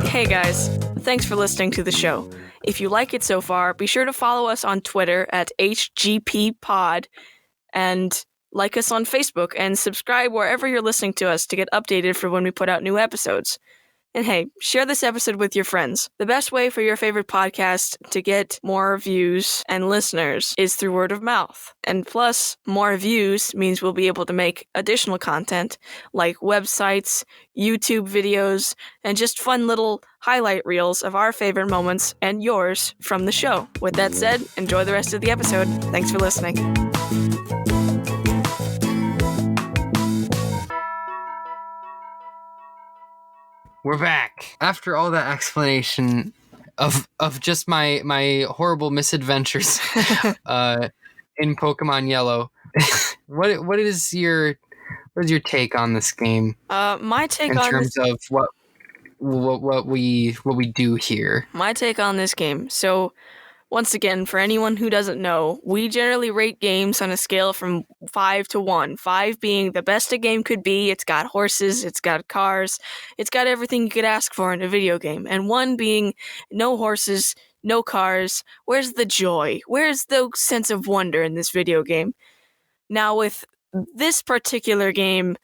Speaker 1: Hey guys, thanks for listening to the show. If you like it so far, be sure to follow us on Twitter at HGPPod and like us on Facebook and subscribe wherever you're listening to us to get updated for when we put out new episodes. And hey, share this episode with your friends. The best way for your favorite podcast to get more views and listeners is through word of mouth. And plus, more views means we'll be able to make additional content like websites, YouTube videos, and just fun little highlight reels of our favorite moments and yours from the show. With that said, enjoy the rest of the episode. Thanks for listening.
Speaker 2: We're back. After all that explanation of just my horrible misadventures in Pokemon Yellow, what is your take on this game?
Speaker 1: My take
Speaker 2: in
Speaker 1: on
Speaker 2: terms
Speaker 1: this,
Speaker 2: of what we do here.
Speaker 1: My take on this game. So, once again, for anyone who doesn't know, we generally rate games on a scale from 5 to 1. 5 being the best a game could be. It's got horses, it's got cars, it's got everything you could ask for in a video game. And 1 being no horses, no cars. Where's the joy? Where's the sense of wonder in this video game? Now, with this particular game,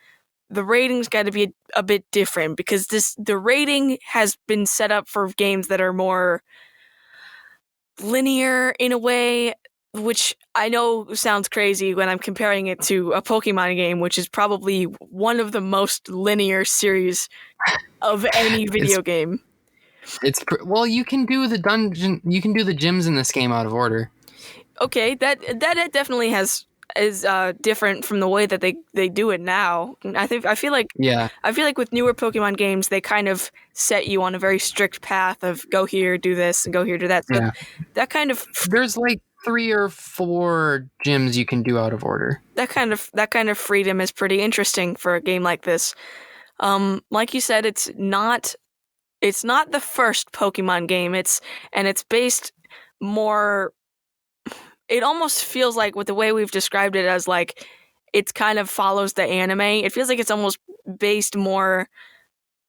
Speaker 1: the rating's got to be a bit different because the rating has been set up for games that are more linear in a way, which I know sounds crazy when I'm comparing it to a Pokemon game, which is probably one of the most linear series of any video game.
Speaker 2: Well, you can do the dungeon, you can do the gyms in this game out of order.
Speaker 1: Okay, that definitely is different from the way that they do it now. I feel like with newer Pokemon games, they kind of set you on a very strict path of go here, do this, and go here, do that. So that kind of
Speaker 2: there's like 3 or 4 gyms you can do out of order. That
Speaker 1: kind of freedom is pretty interesting for a game like this. Like you said, it's not the first Pokemon game. It's based more. It almost feels like, with the way we've described it, as like it kind of follows the anime. It feels like it's almost based more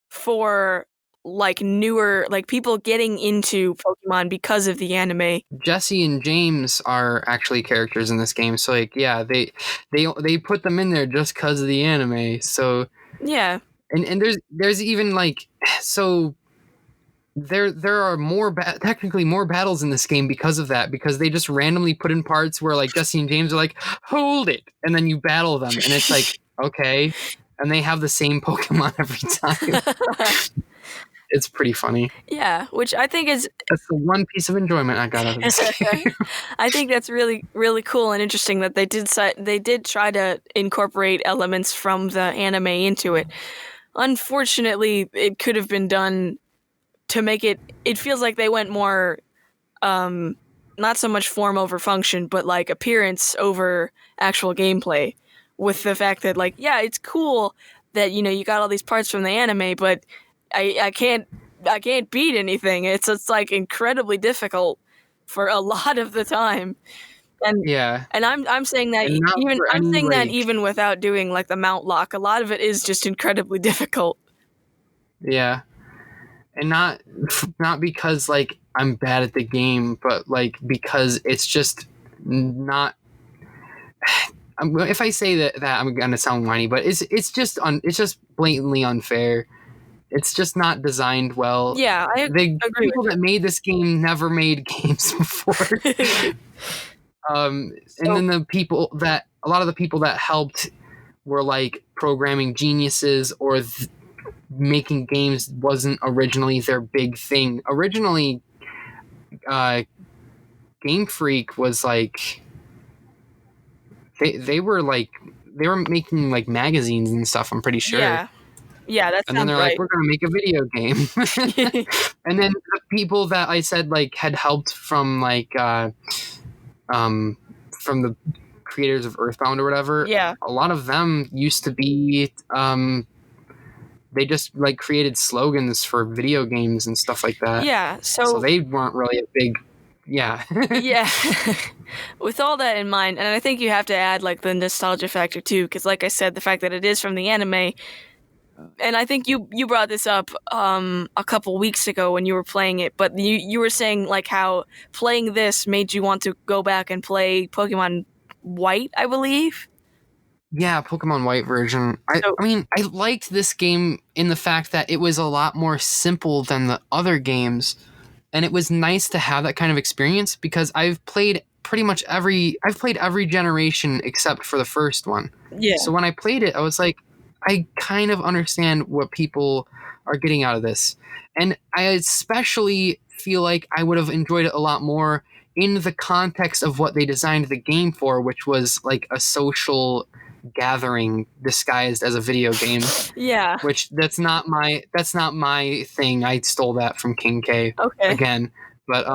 Speaker 1: for like newer, like people getting into Pokemon because of the anime. Jesse
Speaker 2: and James are actually characters in this game, so like they put them in there just because of the anime. So
Speaker 1: yeah,
Speaker 2: and there's even like so. There are technically more battles in this game because of that, because they just randomly put in parts where like Jesse and James are like, hold it, and then you battle them, and it's like, okay, and they have the same Pokemon every time. It's pretty funny.
Speaker 1: Yeah, which I think that's
Speaker 2: the one piece of enjoyment I got out of this game.
Speaker 1: I think that's really, really cool and interesting that they did try to incorporate elements from the anime into it. unfortunately, it could have been done to make it. It feels like they went more, not so much form over function, but like appearance over actual gameplay. With the fact that, like, yeah, it's cool that you got all these parts from the anime, but I can't beat anything. It's like incredibly difficult for a lot of the time. And
Speaker 2: Yeah,
Speaker 1: and I'm saying that
Speaker 2: and not
Speaker 1: even
Speaker 2: for
Speaker 1: I'm
Speaker 2: any
Speaker 1: saying that
Speaker 2: like
Speaker 1: even without doing like the Mountlocke, a lot of it is just incredibly difficult.
Speaker 2: yeah, and not because like I'm bad at the game, but like because it's just not. If I say that I'm gonna sound whiny, but it's just blatantly unfair. It's just not designed well.
Speaker 1: Yeah, I
Speaker 2: The
Speaker 1: agree
Speaker 2: people that made this game never made games before.
Speaker 1: with
Speaker 2: And
Speaker 1: so
Speaker 2: then a lot of the people that helped were like programming geniuses, or making games wasn't originally their big thing. Originally, Game Freak was like they were making like magazines and stuff. I'm pretty sure.
Speaker 1: yeah, that
Speaker 2: And then
Speaker 1: sounds
Speaker 2: they're like,
Speaker 1: right.
Speaker 2: we're gonna make a video game. And then the people that I said like had helped from like from the creators of Earthbound or whatever,
Speaker 1: Yeah,
Speaker 2: a lot of them used to be they just like created slogans for video games and stuff like that.
Speaker 1: yeah.
Speaker 2: So
Speaker 1: So
Speaker 2: they weren't really a big
Speaker 1: yeah, with all that in mind, and I think you have to add like the nostalgia factor too, because like I said, the fact that it is from the anime, and I think you brought this up a couple weeks ago when you were playing it, but you were saying like how playing this made you want to go back and play Pokemon White, I believe.
Speaker 2: Yeah, Pokemon White version.
Speaker 1: So
Speaker 2: I mean, I liked this game in the fact that it was a lot more simple than the other games, and it was nice to have that kind of experience because I've played every generation except for the first one.
Speaker 1: yeah,
Speaker 2: So when I played it, I was like, I kind of understand what people are getting out of this. And I especially feel like I would have enjoyed it a lot more in the context of what they designed the game for, which was like a social gathering disguised as a video game.
Speaker 1: yeah,
Speaker 2: Which that's not my thing. I stole that from King K
Speaker 1: okay,
Speaker 2: again. But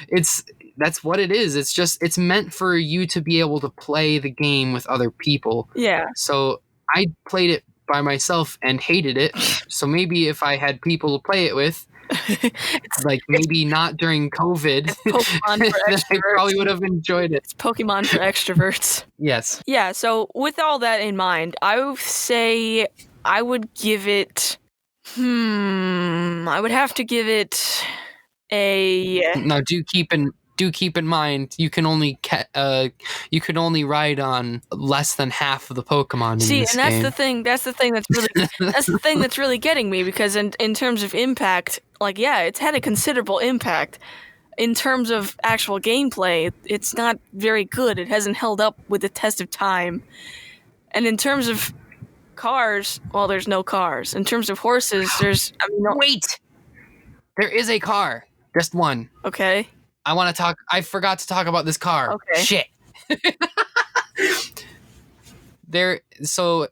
Speaker 2: it's that's what it is. It's meant for you to be able to play the game with other people.
Speaker 1: yeah.
Speaker 2: So I played it by myself and hated it. So maybe if I had people to play it with,
Speaker 1: it's
Speaker 2: like maybe not during COVID,
Speaker 1: it's Pokemon for
Speaker 2: then I probably
Speaker 1: extroverts.
Speaker 2: would have enjoyed it.
Speaker 1: It's Pokemon for extroverts.
Speaker 2: Yes.
Speaker 1: Yeah, so with all that in mind, I would say I would give it. I would have to give it a.
Speaker 2: Now do keep in mind you can only ride on less than half of the Pokemon in
Speaker 1: See,
Speaker 2: this
Speaker 1: and that's
Speaker 2: game.
Speaker 1: the thing. That's the thing that's really. That's the thing that's really getting me because in terms of impact, like yeah, it's had a considerable impact. In terms of actual gameplay, it's not very good. It hasn't held up with the test of time. And in terms of cars, well, there's no cars. In terms of horses, there's. I mean, no,
Speaker 2: Wait, there is a car, just one.
Speaker 1: okay.
Speaker 2: I forgot to talk about this car.
Speaker 1: Okay.
Speaker 2: Shit. So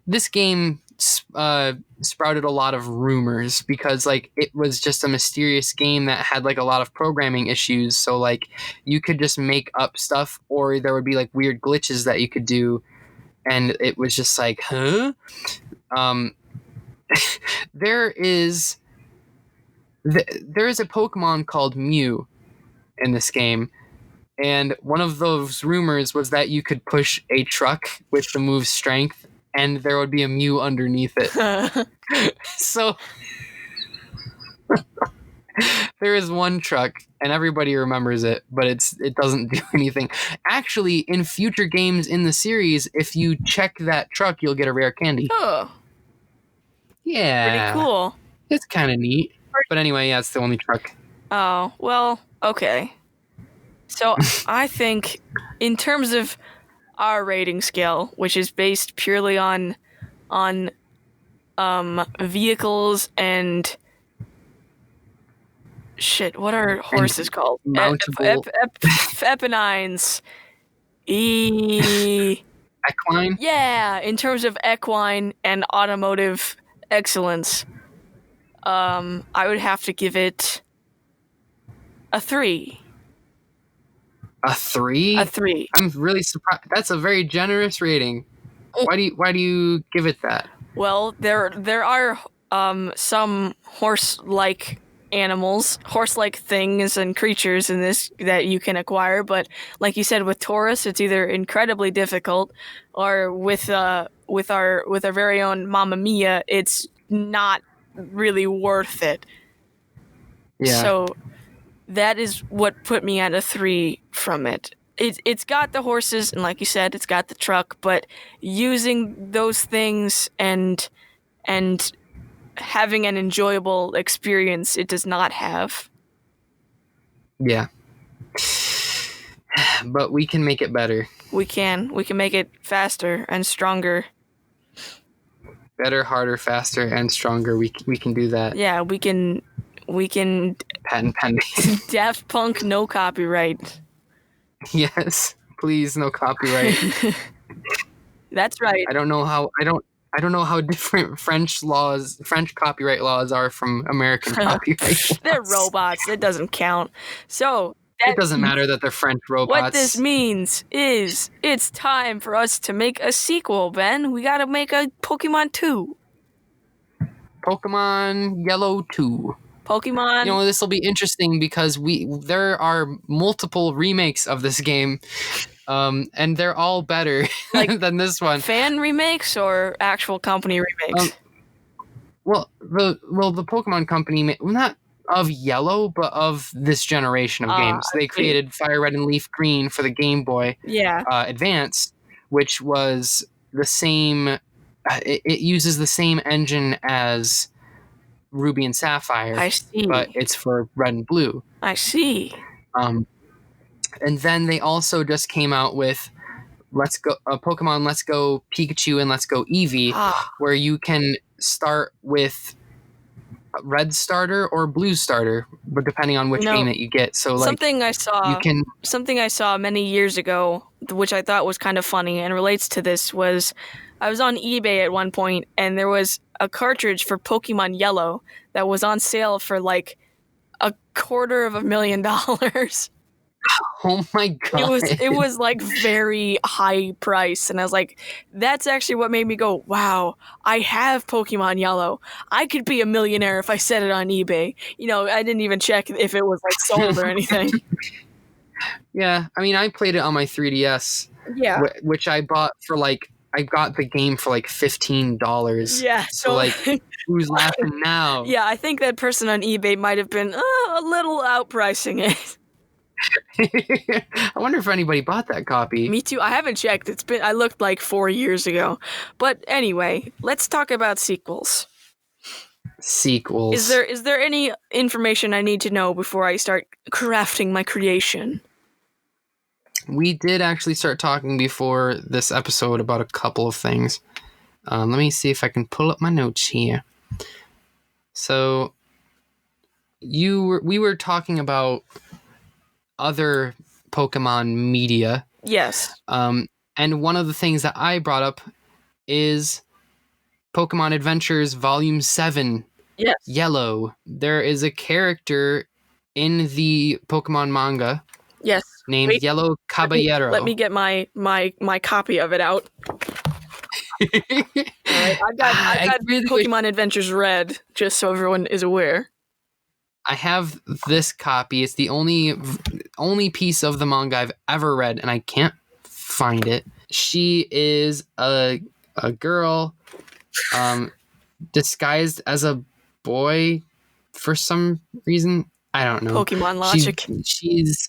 Speaker 2: this game sprouted a lot of rumors because like it was just a mysterious game that had like a lot of programming issues. So like you could just make up stuff, or there would be like weird glitches that you could do, and it was just like, huh? There is a Pokemon called Mew in this game, and one of those rumors was that you could push a truck with the move Strength, and there would be a Mew underneath it. So there is one truck, and everybody remembers it, but it doesn't do anything. Actually, in future games in the series, if you check that truck, you'll get a rare candy.
Speaker 1: Oh,
Speaker 2: Yeah,
Speaker 1: pretty cool.
Speaker 2: it's kind of neat. But anyway, yeah, it's the only truck.
Speaker 1: Oh, well, okay. So I think in terms of our rating scale, which is based purely on vehicles and shit, what are horses called?
Speaker 2: Mountable.
Speaker 1: Epinines.
Speaker 2: Equine?
Speaker 1: Yeah, in terms of equine and automotive excellence, I would have to give it a 3.
Speaker 2: A 3?
Speaker 1: A 3.
Speaker 2: I'm really surprised. That's a very generous rating. Why do you give it that?
Speaker 1: Well, there are some horse-like animals, horse-like things and creatures in this that you can acquire, but like you said, with Taurus, it's either incredibly difficult, or with our very own Mamma Mia, it's not really worth it.
Speaker 2: Yeah.
Speaker 1: So that is what put me at a 3 from it. It's got the horses, and like you said, it's got the truck, but using those things and having an enjoyable experience, it does not have.
Speaker 2: Yeah. But we can make it better.
Speaker 1: We can make it faster and stronger.
Speaker 2: Better, harder, faster, and stronger. We can do that.
Speaker 1: Yeah, we can
Speaker 2: Patent pending.
Speaker 1: Daft Punk, no copyright.
Speaker 2: Yes. Please, no copyright.
Speaker 1: That's right.
Speaker 2: I don't know how different French copyright laws are from American copyright laws.
Speaker 1: They're robots. It doesn't count. So
Speaker 2: it doesn't matter that they're French robots.
Speaker 1: What this means is it's time for us to make a sequel, Ben. We gotta make a Pokemon 2.
Speaker 2: Pokemon Yellow 2.
Speaker 1: Pokemon.
Speaker 2: You know, this will be interesting because there are multiple remakes of this game, and they're all better than this one.
Speaker 1: Fan remakes or actual company remakes?
Speaker 2: The Pokemon company, not of Yellow, but of this generation of games. They created Fire Red and Leaf Green for the Game Boy Advance, which was the same. It uses the same engine as Ruby and Sapphire.
Speaker 1: I see.
Speaker 2: But it's for Red and Blue.
Speaker 1: I see.
Speaker 2: And then they also just came out with Pokemon Let's Go Pikachu and Let's Go Eevee, where you can start with Red starter or Blue starter, but depending on which game that you get. So like
Speaker 1: something I saw many years ago, which I thought was kind of funny and relates to this, was I was on eBay at one point and there was a cartridge for Pokemon Yellow that was on sale for like $250,000.
Speaker 2: Oh my god.
Speaker 1: It was like very high price, and I was like, that's actually what made me go, wow, I have Pokemon Yellow. I could be a millionaire if I set it on eBay. You know, I didn't even check if it was like sold or anything.
Speaker 2: Yeah, I mean, I played it on my 3DS.
Speaker 1: Yeah.
Speaker 2: Which I bought for like, I got the game for like $15.
Speaker 1: Yeah.
Speaker 2: So like, who's laughing now?
Speaker 1: Yeah, I think that person on eBay might have been a little outpricing it.
Speaker 2: I wonder if anybody bought that copy.
Speaker 1: Me too. I haven't checked. I looked like 4 years ago. But anyway, let's talk about sequels.
Speaker 2: Sequels.
Speaker 1: Is there any information I need to know before I start crafting my creation?
Speaker 2: We did actually start talking before this episode about a couple of things. Let me see if I can pull up my notes here. So we were talking about other Pokemon media.
Speaker 1: Yes.
Speaker 2: And one of the things that I brought up is Pokemon Adventures Volume 7.
Speaker 1: Yes.
Speaker 2: Yellow. There is a character in the Pokemon manga.
Speaker 1: Yes.
Speaker 2: Named Yellow Caballero.
Speaker 1: Let me get my copy of it out. All right, I've got Pokemon Adventures Red, just so everyone is aware.
Speaker 2: I have this copy. It's the only piece of the manga I've ever read, and I can't find it. She is a girl disguised as a boy for some reason. I don't know.
Speaker 1: Pokemon logic.
Speaker 2: She's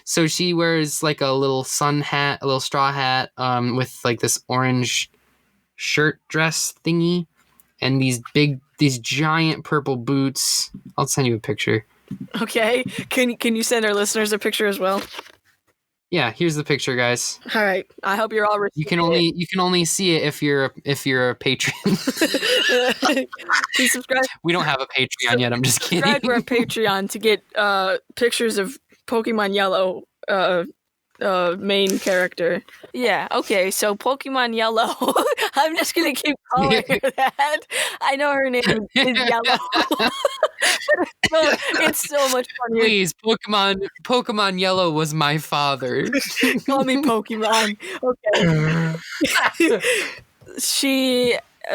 Speaker 2: so she wears like a little sun hat, a little straw hat, with like this orange shirt dress thingy, and these giant purple boots. I'll send you a picture.
Speaker 1: Okay. Can you send our listeners a picture as well?
Speaker 2: Yeah, here's the picture, guys.
Speaker 1: All right. I hope you're all.
Speaker 2: You can only see it if you're a patron.
Speaker 1: Please subscribe.
Speaker 2: We don't have a Patreon yet. I'm just kidding.
Speaker 1: Subscribe to our Patreon to get pictures of Pokemon Yellow main character. Yeah, okay, so Pokemon Yellow. I'm just gonna keep calling her that. I know her name is Yellow. It's so much funnier.
Speaker 2: Please, Pokemon Yellow was my father.
Speaker 1: Call me Pokemon.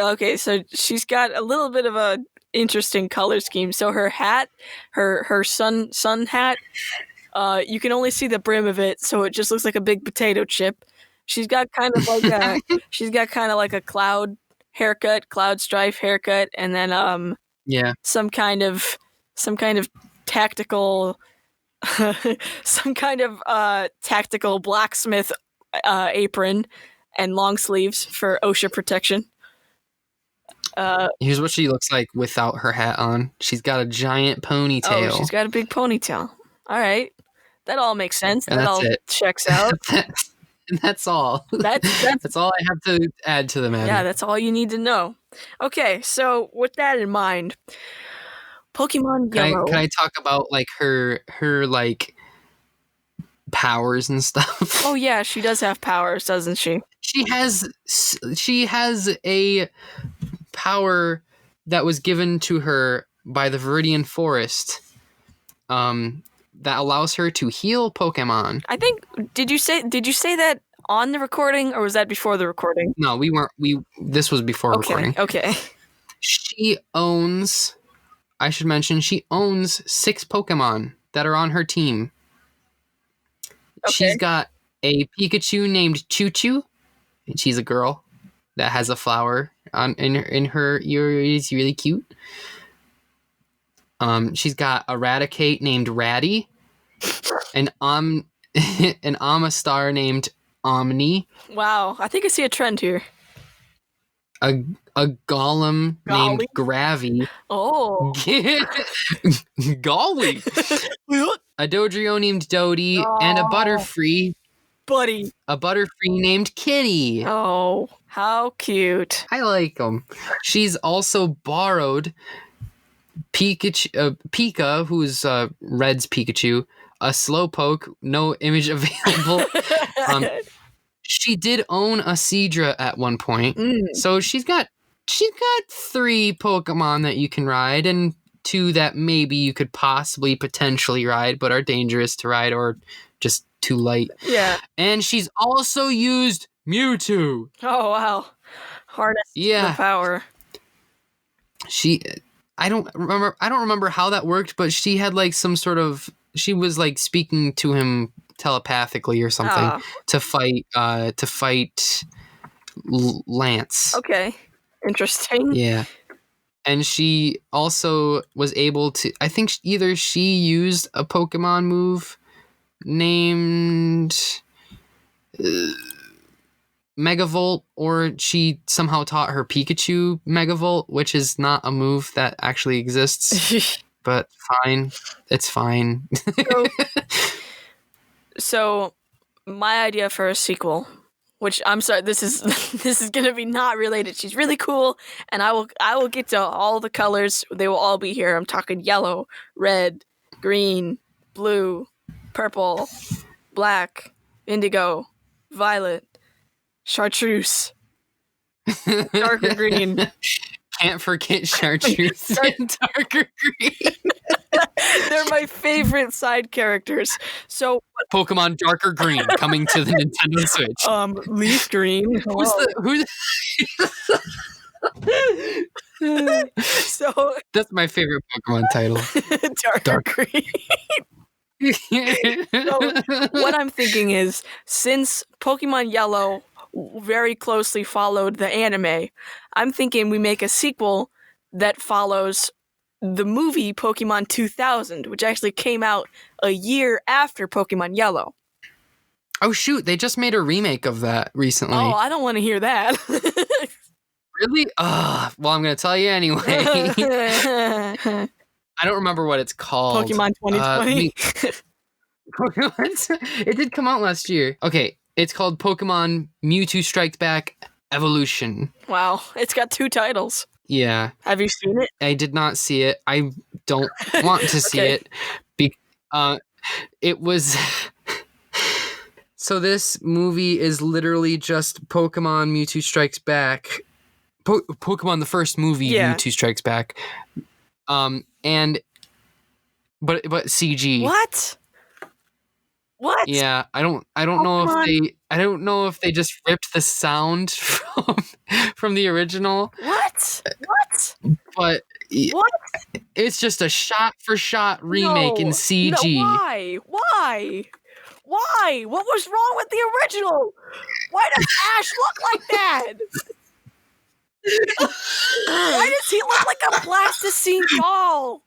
Speaker 1: Okay. So she's got a little bit of a interesting color scheme. So her hat, her sun hat, you can only see the brim of it, so it just looks like a big potato chip. She's got kind of like a cloud haircut, cloud stripe haircut, and then some kind of tactical tactical blacksmith apron and long sleeves for OSHA protection.
Speaker 2: Here's what she looks like without her hat on. She's got a giant ponytail.
Speaker 1: Oh, she's got a big ponytail. All right. That all makes sense.
Speaker 2: And
Speaker 1: that all checks out.
Speaker 2: And that's all. That's all I have to add to the matter.
Speaker 1: Yeah, that's all you need to know. Okay, so with that in mind, Pokemon Yellow.
Speaker 2: Can I talk about like her like powers and stuff?
Speaker 1: Oh yeah, she does have powers, doesn't she?
Speaker 2: She has a power that was given to her by the Viridian Forest. That allows her to heal Pokemon.
Speaker 1: I think did you say that on the recording, or was that before the recording?
Speaker 2: No, we weren't. This was before recording.
Speaker 1: Okay.
Speaker 2: I should mention she owns 6 Pokemon that are on her team. Okay. She's got a Pikachu named Choo Choo, and she's a girl that has a flower in her ear. It's really cute. She's got a Raticate named Ratty, an Amistar named Omni.
Speaker 1: Wow, I think I see a trend here.
Speaker 2: A Golem named Gravy.
Speaker 1: Oh.
Speaker 2: Golly. A Dodrio named Dodie, and a Butterfree.
Speaker 1: Buddy.
Speaker 2: A Butterfree named Kitty.
Speaker 1: Oh, how cute.
Speaker 2: I like them. She's also borrowed Pika, who's Red's Pikachu, a Slowpoke, no image available. She did own a Seadra at one point, so she's got 3 Pokemon that you can ride, and 2 that maybe you could potentially ride, but are dangerous to ride or just too light.
Speaker 1: Yeah.
Speaker 2: And she's also used Mewtwo.
Speaker 1: Oh wow, harness the power.
Speaker 2: I don't remember how that worked, but she had like she was like speaking to him telepathically or something to fight Lance.
Speaker 1: Okay. Interesting.
Speaker 2: Yeah. And she also was able to, I think either she used a Pokemon move named Megavolt, or she somehow taught her Pikachu Megavolt, which is not a move that actually exists. But fine. It's fine.
Speaker 1: So my idea for a sequel, which I'm sorry, this is gonna be not related. She's really cool, and I will get to all the colors. They will all be here. I'm talking yellow, red, green, blue, purple, black, indigo, violet, chartreuse, darker green.
Speaker 2: Can't forget chartreuse and darker green.
Speaker 1: They're my favorite side characters. So
Speaker 2: Pokemon Darker Green coming to the Nintendo Switch.
Speaker 1: Leaf Green. So
Speaker 2: that's my favorite Pokemon title.
Speaker 1: Darker Green. So what I'm thinking is, since Pokemon Yellow very closely followed the anime, I'm thinking we make a sequel that follows the movie Pokemon 2000, which actually came out a year after Pokemon Yellow.
Speaker 2: Oh shoot, they just made a remake of that recently.
Speaker 1: Oh, I don't want to hear that.
Speaker 2: Really? Well, I'm going to tell you anyway. I don't remember what it's called.
Speaker 1: Pokemon 2020.
Speaker 2: It did come out last year. Okay, it's called Pokemon Mewtwo Strikes Back Evolution.
Speaker 1: Wow, it's got 2 titles.
Speaker 2: Yeah.
Speaker 1: Have you seen it?
Speaker 2: I did not see it. I don't want to see it. It was... So this movie is literally just Pokemon Mewtwo Strikes Back. Pokemon the first movie,
Speaker 1: Yeah.
Speaker 2: Mewtwo Strikes Back. And but CG.
Speaker 1: What?
Speaker 2: Yeah, I don't know if they just ripped the sound from the original.
Speaker 1: What?
Speaker 2: But
Speaker 1: What?
Speaker 2: it's just a shot for shot remake in CG.
Speaker 1: No, why? What was wrong with the original? Why does Ash look like that? Why does he look like a plasticine doll?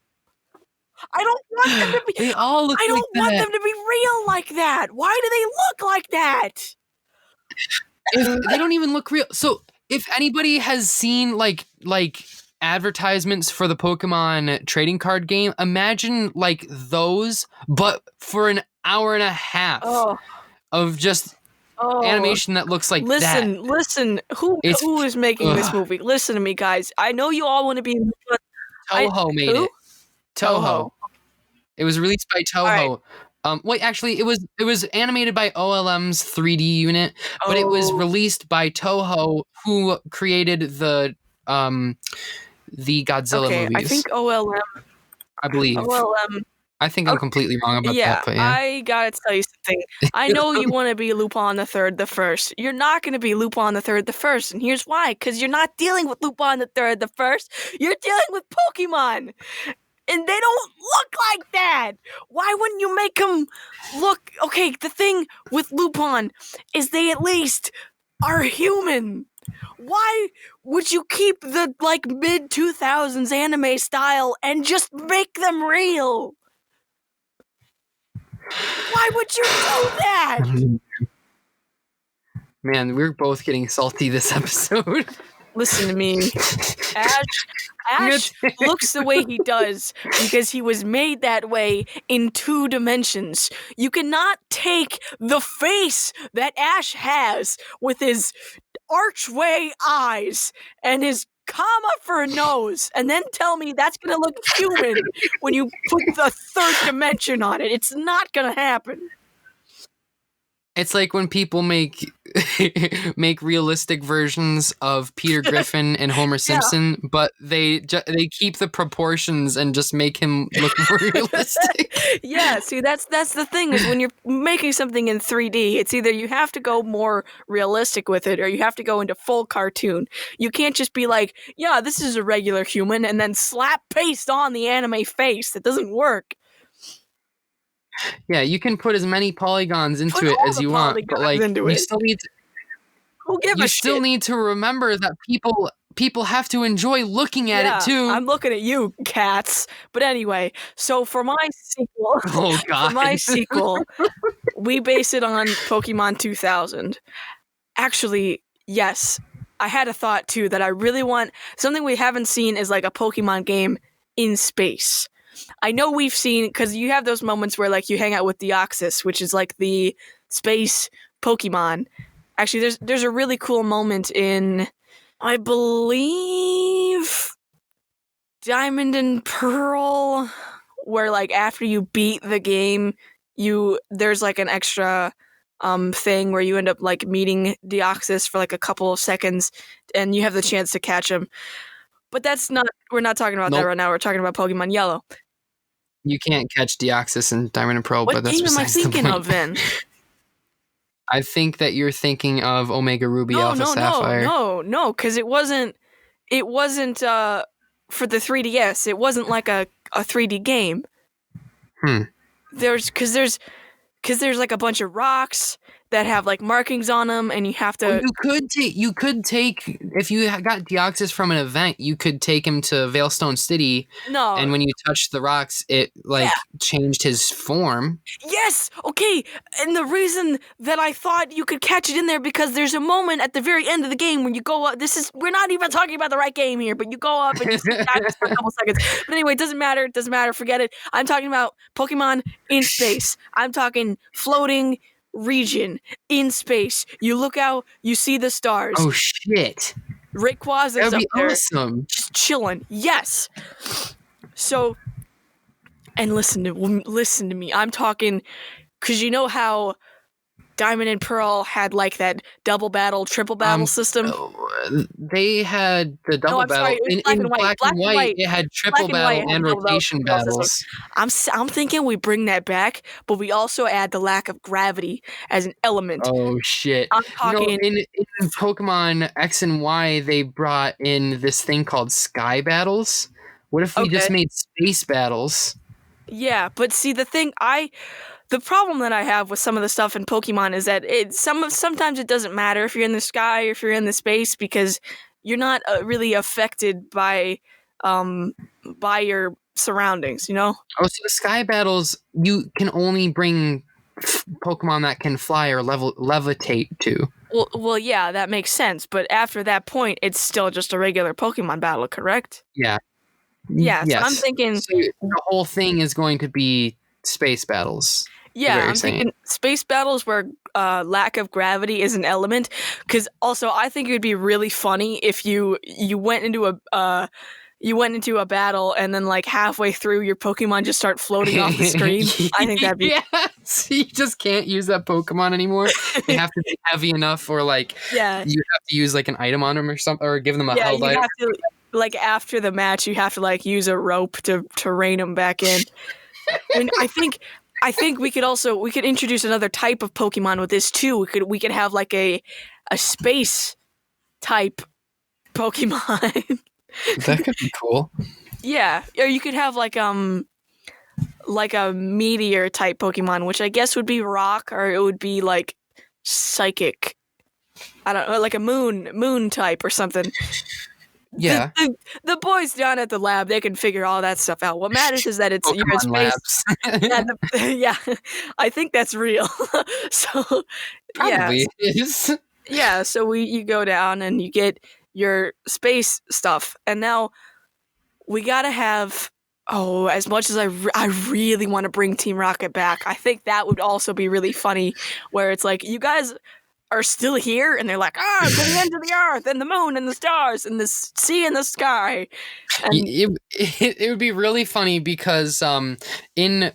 Speaker 1: I don't want them to be.
Speaker 2: They all look
Speaker 1: I don't
Speaker 2: like
Speaker 1: want
Speaker 2: that.
Speaker 1: them to be real like that. Why do they look like that?
Speaker 2: They don't even look real. So if anybody has seen like advertisements for the Pokemon trading card game, imagine like those, but for an hour and a half of just animation that looks like that.
Speaker 1: Listen. Who is making this movie? Listen to me, guys. I know you all want to be.
Speaker 2: Toho made it. Toho. It was released by Toho. Wait, actually, it was animated by OLM's 3D unit, but it was released by Toho, who created the Godzilla movies.
Speaker 1: I think OLM.
Speaker 2: I believe.
Speaker 1: OLM.
Speaker 2: I think I'm completely wrong about that, but yeah.
Speaker 1: I gotta tell you something. I know you want to be Lupin the Third the First. You're not going to be Lupin the Third the First, and here's why. Because you're not dealing with Lupin the Third the First. You're dealing with Pokemon. And they don't look like that. Why wouldn't you make them look... Okay, the thing with Lupin is they at least are human. Why would you keep the, like, mid-2000s anime style and just make them real? Why would you do that?
Speaker 2: Man, we're both getting salty this episode.
Speaker 1: Listen to me. Ash looks the way he does because he was made that way in 2 dimensions. You cannot take the face that Ash has with his archway eyes and his comma for a nose and then tell me that's going to look human when you put the 3rd dimension on it. It's not going to happen.
Speaker 2: It's like when people make realistic versions of Peter Griffin and Homer Simpson, but they keep the proportions and just make him look more realistic.
Speaker 1: Yeah, see, that's the thing is when you're making something in 3D, it's either you have to go more realistic with it or you have to go into full cartoon. You can't just be like, yeah, this is a regular human, and then slap paste on the anime face. That doesn't work.
Speaker 2: Yeah, you can put as many polygons into it as you want, but like you still need to remember that people have to enjoy looking at it too.
Speaker 1: I'm looking at you, cats. But anyway, so for my sequel, we base it on Pokemon 2000. Actually, yes, I had a thought too that I really want something we haven't seen is like a Pokemon game in space. I know we've seen, because you have those moments where like you hang out with Deoxys, which is like the space Pokemon. Actually, there's a really cool moment in, I believe, Diamond and Pearl, where like after you beat the game, there's like an extra thing where you end up like meeting Deoxys for like a couple of seconds, and you have the chance to catch him. But we're not talking about that right now. We're talking about Pokemon Yellow.
Speaker 2: You can't catch Deoxys in Diamond and Pearl, but that's
Speaker 1: game am I thinking of then?
Speaker 2: I think that you're thinking of Omega Ruby Alpha Sapphire.
Speaker 1: No, because it wasn't for the 3DS. It wasn't like a 3D game. There's like a bunch of rocks that have like markings on them, and you have to.
Speaker 2: Well, you could take if you got Deoxys from an event, you could take him to Veilstone City.
Speaker 1: No,
Speaker 2: and when you touched the rocks, it changed his form.
Speaker 1: Yes, okay, and the reason that I thought you could catch it in there because there's a moment at the very end of the game when you go up. We're not even talking about the right game here, but you go up and you see Deoxys for a couple seconds. But anyway, it doesn't matter. Forget it. I'm talking about Pokemon in space. I'm talking floating region in space. You look out, you see the stars.
Speaker 2: Oh shit!
Speaker 1: Rayquaza is up there,
Speaker 2: awesome.
Speaker 1: Just chilling. Yes. So, and listen to me. I'm talking because you know how Diamond and Pearl had like that double battle, triple battle system.
Speaker 2: They had the
Speaker 1: No,
Speaker 2: double
Speaker 1: I'm
Speaker 2: battle
Speaker 1: sorry, it was
Speaker 2: in black and white. It had
Speaker 1: Black
Speaker 2: triple
Speaker 1: and white
Speaker 2: battle
Speaker 1: had
Speaker 2: and
Speaker 1: a double battle,
Speaker 2: rotation
Speaker 1: triple battle system.
Speaker 2: battles.
Speaker 1: I'm thinking we bring that back, but we also add the lack of gravity as an element.
Speaker 2: Oh shit!
Speaker 1: I'm talking.
Speaker 2: In Pokemon X and Y, they brought in this thing called Sky Battles. What if we just made space battles?
Speaker 1: Yeah, but see the problem that I have with some of the stuff in Pokemon is that sometimes it doesn't matter if you're in the sky or if you're in the space because you're not really affected by your surroundings, you know?
Speaker 2: Oh, so the Sky Battles, you can only bring Pokemon that can fly or levitate to.
Speaker 1: Well, yeah, that makes sense. But after that point, it's still just a regular Pokemon battle, correct?
Speaker 2: Yeah.
Speaker 1: Yeah.
Speaker 2: Yes.
Speaker 1: So I'm thinking
Speaker 2: the whole thing is going to be space battles.
Speaker 1: Yeah, I'm thinking space battles where lack of gravity is an element. Because also, I think it would be really funny if you went into a battle and then like halfway through your Pokemon just start floating off the screen. I think that'd be
Speaker 2: so you just can't use that Pokemon anymore. They have to be heavy enough, or like you have to use like an item on them or something, or give them a held item. Have to,
Speaker 1: like after the match, you have to like use a rope to rein them back in. And I think we could introduce another type of Pokemon with this too. We could have like a space type Pokemon.
Speaker 2: That could be cool.
Speaker 1: Yeah, or you could have like a meteor type Pokemon, which I guess would be rock, or it would be like psychic. I don't know, like a moon type or something.
Speaker 2: Yeah.
Speaker 1: The boys down at the lab, they can figure all that stuff out. What matters is that you're in space. Yeah, I think that's real. So
Speaker 2: probably is.
Speaker 1: Yeah, so you go down and you get your space stuff, and now we gotta have. Oh, as much as I really want to bring Team Rocket back, I think that would also be really funny. Where it's like you guys are still here, and they're like, to the end of the earth, and the moon, and the stars, and the sea, and the sky. And
Speaker 2: it would be really funny because in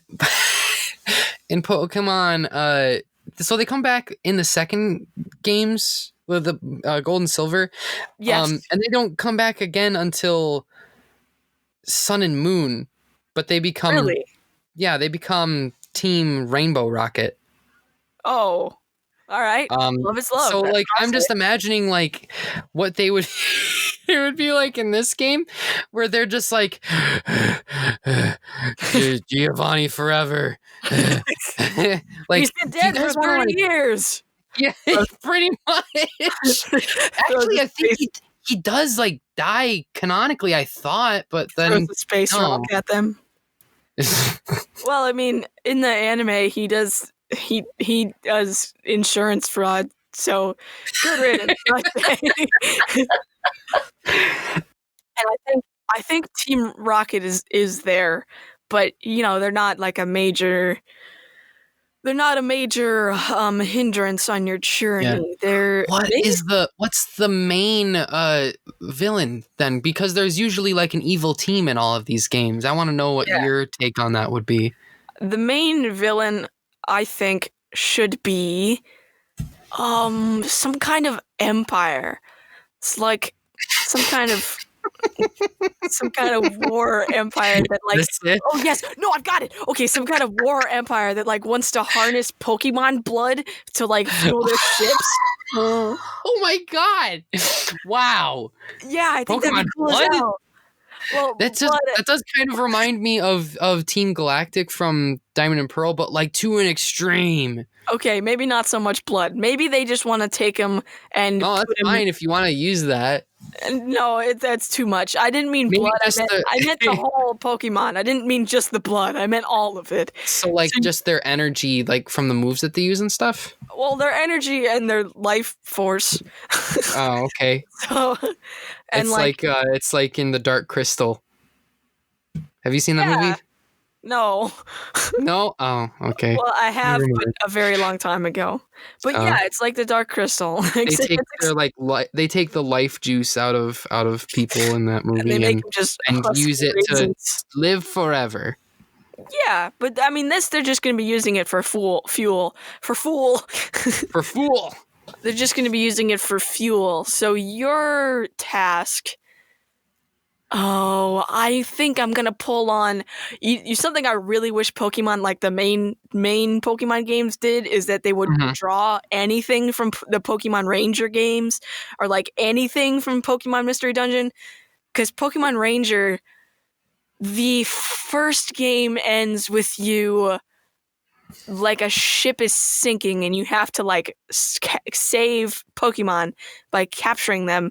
Speaker 2: Pokemon, so they come back in the second games with the Gold and Silver,
Speaker 1: yes,
Speaker 2: and they don't come back again until Sun and Moon, but they become they become Team Rainbow Rocket.
Speaker 1: Oh. All right. Love is love.
Speaker 2: So,
Speaker 1: that's
Speaker 2: like, I'm just imagining, like, what they would it would be like in this game, where they're just like, Giovanni forever. Like,
Speaker 1: he's been dead for 30 years.
Speaker 2: Yeah, pretty much. Actually, I think he does, like, die canonically, I thought, but then
Speaker 1: throws the space rock at them. Well, I mean, in the anime, he does insurance fraud, so good riddance. And I think Team Rocket is there, but you know they're not like a major hindrance on your journey.
Speaker 2: Yeah. What's the main villain then? Because there's usually like an evil team in all of these games. I want to know what your take on that would be.
Speaker 1: The main villain, I think, should be some kind of empire. It's like some kind of war empire that like oh yes, no, I've got it. Okay, some kind of war empire that like wants to harness Pokemon blood to like fuel their ships.
Speaker 2: Oh my god. Wow.
Speaker 1: Yeah, I think that'd be cool
Speaker 2: blood?
Speaker 1: as hell. Well,
Speaker 2: that does kind of remind me of Team Galactic from Diamond and Pearl, but like to an extreme.
Speaker 1: Okay, maybe not so much blood. Maybe they just want to take him and.
Speaker 2: Oh, that's fine if you want to use that.
Speaker 1: No, that's too much. I didn't mean blood. I meant the whole Pokemon. I didn't mean just the blood. I meant all of it.
Speaker 2: So, like, just their energy, like from the moves that they use and stuff.
Speaker 1: Well, their energy and their life force.
Speaker 2: Oh, okay.
Speaker 1: So, and
Speaker 2: it's like in the Dark Crystal. Have you seen that movie?
Speaker 1: No.
Speaker 2: No? Oh, okay.
Speaker 1: Well, I have, but a very long time ago. But yeah, it's like the Dark Crystal.
Speaker 2: They take they take the life juice out of people in that movie
Speaker 1: and they make them just
Speaker 2: use it to live forever.
Speaker 1: Yeah, but I mean, they're just going to be using it for fuel.
Speaker 2: For fool.
Speaker 1: They're just going to be using it for fuel. So your task. Oh, I think I'm gonna pull on you. Something I really wish Pokemon, like the main Pokemon games, did is that they would
Speaker 2: Mhm.
Speaker 1: draw anything from the Pokemon Ranger games or like anything from Pokemon Mystery Dungeon. Because Pokemon Ranger, the first game ends with you like a ship is sinking and you have to like save Pokemon by capturing them.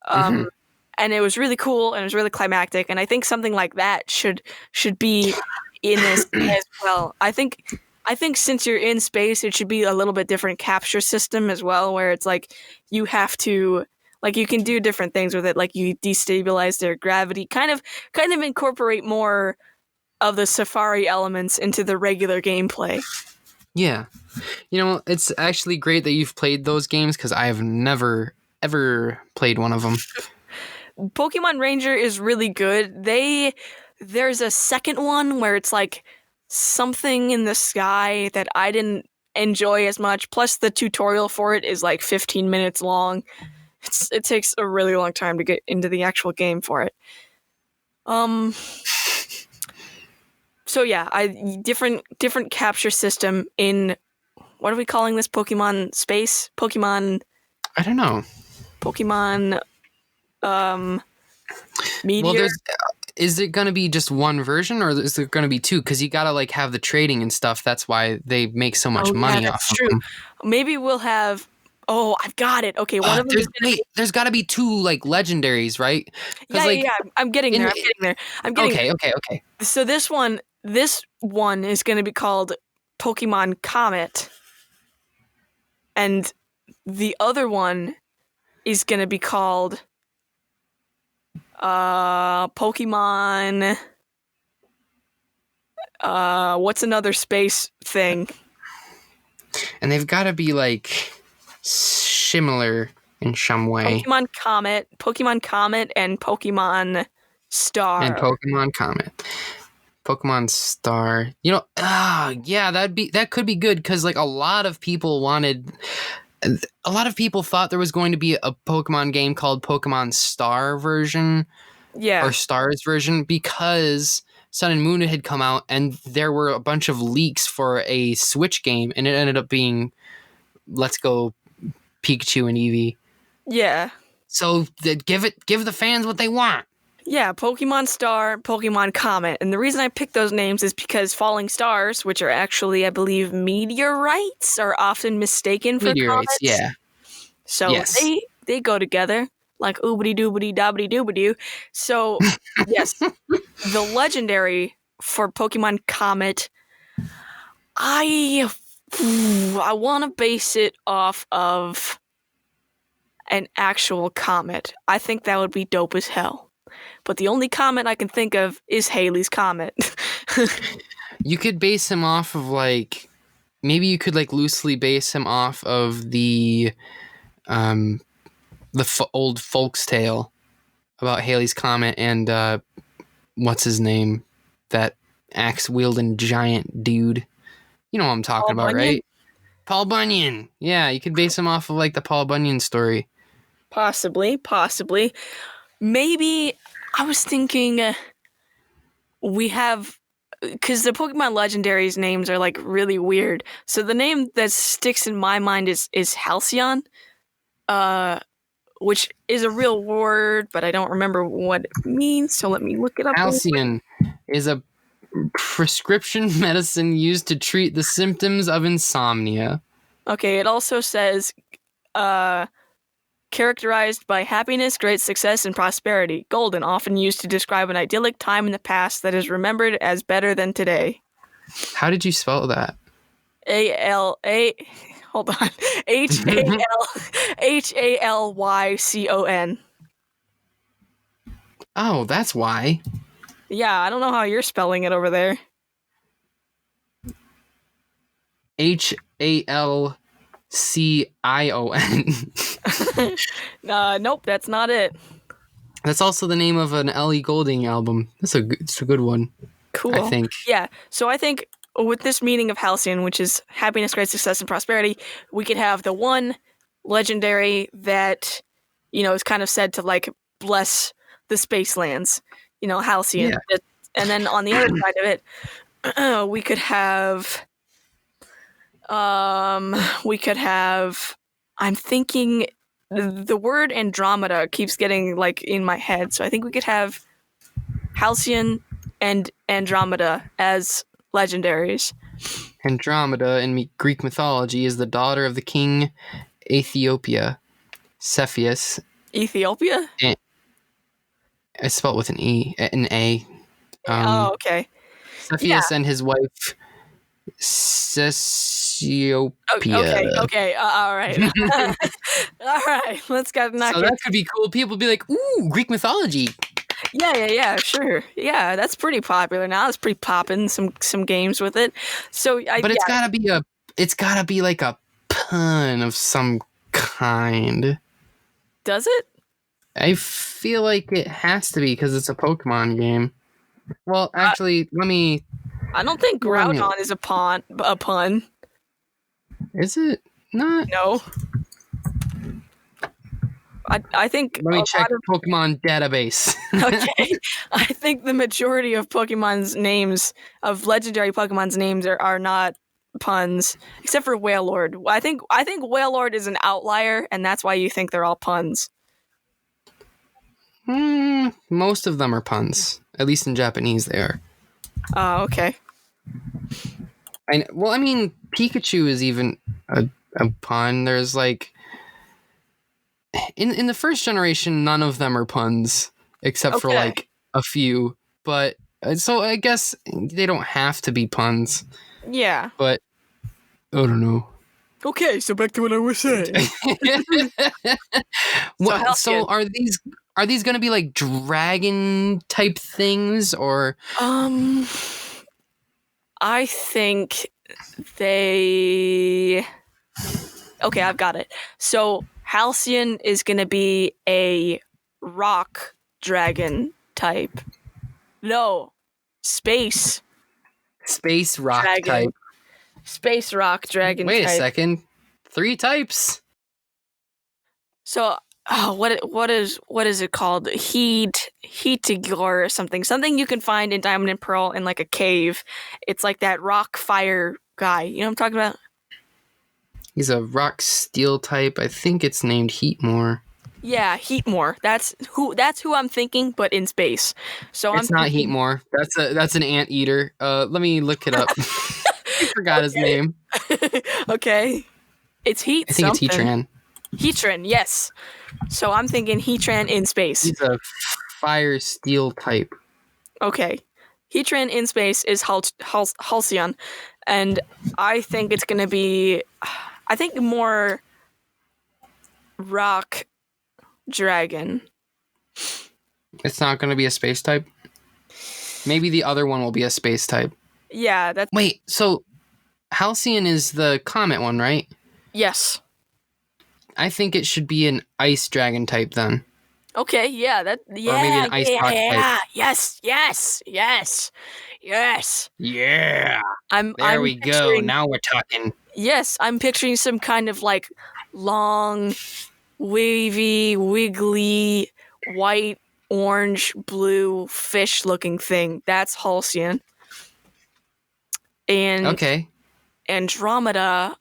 Speaker 1: Um,
Speaker 2: Mhm.
Speaker 1: and it was really cool and it was really climactic. And I think something like that should be in this as well. I think since you're in space, it should be a little bit different capture system as well, where it's like you have to like you can do different things with it, like you destabilize their gravity, kind of incorporate more of the safari elements into the regular gameplay.
Speaker 2: Yeah. It's actually great that you've played those games because I have never, ever played one of them.
Speaker 1: Pokemon Ranger is really good. There's a second one where it's like something in the sky that I didn't enjoy as much. Plus the tutorial for it is like 15 minutes long. It takes a really long time to get into the actual game for it. So yeah, I different capture system in what are we calling this Pokemon space?
Speaker 2: I don't know.
Speaker 1: Pokemon
Speaker 2: Well,
Speaker 1: Meteor.
Speaker 2: is it going to be just one version or is it going to be two? Because you got to like have the trading and stuff. That's why they make so much
Speaker 1: Oh yeah,
Speaker 2: money
Speaker 1: that's
Speaker 2: off of
Speaker 1: true.
Speaker 2: them.
Speaker 1: Maybe we'll have. Oh, I've got it. Okay, one of them is gonna be.
Speaker 2: There's got to be two like legendaries, right?
Speaker 1: Yeah,
Speaker 2: Because
Speaker 1: yeah,
Speaker 2: like
Speaker 1: yeah. I'm getting
Speaker 2: in
Speaker 1: there.
Speaker 2: the,
Speaker 1: I'm getting there. I'm getting
Speaker 2: okay,
Speaker 1: there.
Speaker 2: okay, okay.
Speaker 1: So this one is gonna be called Pokemon Comet, and the other one is gonna be called Pokemon. What's another space thing?
Speaker 2: And they've got to be like similar in some way.
Speaker 1: Pokemon Comet, and Pokemon
Speaker 2: And
Speaker 1: Star.
Speaker 2: Pokemon Comet. Pokemon Star. Yeah, that could be good because like a lot of people thought there was going to be a Pokemon game called Pokemon Star version or
Speaker 1: Yeah,
Speaker 2: Stars version because Sun and Moon had come out and there were a bunch of leaks for a Switch game and it ended up being Let's Go Pikachu and Eevee.
Speaker 1: yeah.
Speaker 2: So give the fans what they want.
Speaker 1: Yeah, Pokemon Star, Pokemon Comet. And the reason I picked those names is because falling stars, which are actually, I believe, meteorites, are often mistaken for
Speaker 2: Meteorites,
Speaker 1: comets.
Speaker 2: yeah.
Speaker 1: So
Speaker 2: Yes.
Speaker 1: they go together like oobity doobity doobity doobity doo. So, yes, the legendary for Pokemon Comet, I I want to base it off of an actual comet. I think that would be dope as hell. But the only comet I can think of is Halley's Comet.
Speaker 2: You could base him off of like maybe you could like loosely base him off of the old folks tale about Halley's Comet and what's his name, that axe wielding giant dude. You know what I'm talking
Speaker 1: Paul
Speaker 2: about,
Speaker 1: Bunyan?
Speaker 2: right? Paul Bunyan. Yeah, you could base him off of like the Paul Bunyan story.
Speaker 1: Possibly. Maybe I was thinking we have because the Pokemon legendaries names are like really weird. So the name that sticks in my mind is Halcyon, which is a real word, but I don't remember what it means. So let me look it up.
Speaker 2: Halcyon is a prescription medicine used to treat the symptoms of insomnia.
Speaker 1: Okay, it also says characterized by happiness, great success, and prosperity. Golden, often used to describe an idyllic time in the past that is remembered as better than today.
Speaker 2: How did you spell that?
Speaker 1: A-L-A... Hold on. Halcyon.
Speaker 2: Oh, that's why.
Speaker 1: Yeah, I don't know how you're spelling it over there.
Speaker 2: Halcion.
Speaker 1: Nope, that's not it.
Speaker 2: That's also the name of an Ellie Goulding album. It's a good one.
Speaker 1: Cool.
Speaker 2: I think.
Speaker 1: Yeah. So I think with this meaning of Halcyon, which is happiness, great success, and prosperity, we could have the one legendary that, is kind of said to like bless the space lands, Halcyon.
Speaker 2: Yeah.
Speaker 1: And then on the other side of it, we could have, I'm thinking the word Andromeda keeps getting like in my head. So I think we could have Halcyon and Andromeda as legendaries.
Speaker 2: Andromeda in Greek mythology is the daughter of the king Ethiopia, Cepheus.
Speaker 1: Ethiopia?
Speaker 2: And it's spelled with an E, an A.
Speaker 1: Oh, okay.
Speaker 2: Cepheus and his wife Cesiopia.
Speaker 1: Okay. All right. All right. Let's get knock
Speaker 2: So
Speaker 1: it.
Speaker 2: that could be cool. People be like, "Ooh, Greek mythology."
Speaker 1: Yeah. Sure. Yeah, that's pretty popular now. It's pretty popping. Some games with it. So,
Speaker 2: But it's gotta be like a pun of some kind.
Speaker 1: Does it?
Speaker 2: I feel like it has to be because it's a Pokemon game. Well, actually, let me.
Speaker 1: I don't think
Speaker 2: Let me-
Speaker 1: Groudon is a pun.
Speaker 2: Is it not?
Speaker 1: No. I think
Speaker 2: Let me
Speaker 1: a
Speaker 2: check
Speaker 1: lot of
Speaker 2: Pokemon database.
Speaker 1: okay. I think the majority of Pokemon's names, of legendary Pokemon's names, are not puns, except for Wailord. I think Wailord is an outlier, and that's why you think they're all puns.
Speaker 2: Most of them are puns. At least in Japanese, they are.
Speaker 1: Oh, okay.
Speaker 2: I mean, Pikachu is even a pun. There's like in the first generation, none of them are puns except for
Speaker 1: Okay.
Speaker 2: like a few. But so I guess they don't have to be puns.
Speaker 1: Yeah.
Speaker 2: But I don't know.
Speaker 1: Okay, so back to what I was saying.
Speaker 2: So are these going to be like dragon type things or?
Speaker 1: I think they. Okay, I've got it. So Halcyon is going to be a rock dragon type. No, space
Speaker 2: Rock
Speaker 1: dragon.
Speaker 2: type.
Speaker 1: Space rock dragon.
Speaker 2: Wait
Speaker 1: type.
Speaker 2: a second. 3 types.
Speaker 1: So, what is it called? Heatigor or something. Something you can find in Diamond and Pearl in like a cave. It's like that rock fire guy. You know what I'm talking about?
Speaker 2: He's a rock steel type. I think it's named Heatmore.
Speaker 1: Yeah, Heatmore. That's who I'm thinking, but in space. So
Speaker 2: It's not Heatmore. That's an anteater. Let me look it up. I forgot his name.
Speaker 1: Okay. It's Heat.
Speaker 2: I think
Speaker 1: something.
Speaker 2: it's Heatran.
Speaker 1: Heatran, yes. So I'm thinking Heatran in space.
Speaker 2: He's a fire steel type.
Speaker 1: Okay. Heatran in space is Halcyon, and I think it's going to be, I think more rock dragon.
Speaker 2: It's not going to be a space type? Maybe the other one will be a space type.
Speaker 1: Yeah, that's...
Speaker 2: Wait, so Halcyon is the Comet one, right?
Speaker 1: Yes.
Speaker 2: I think it should be an ice dragon type then.
Speaker 1: Okay, yeah, that... Yeah,
Speaker 2: or maybe an ice rock type.
Speaker 1: Yes.
Speaker 2: Yeah.
Speaker 1: I'm
Speaker 2: we go. Now we're talking.
Speaker 1: Yes, I'm picturing some kind of like long, wavy, wiggly, white, orange, blue, fish-looking thing. That's Halcyon. And
Speaker 2: Okay.
Speaker 1: Andromeda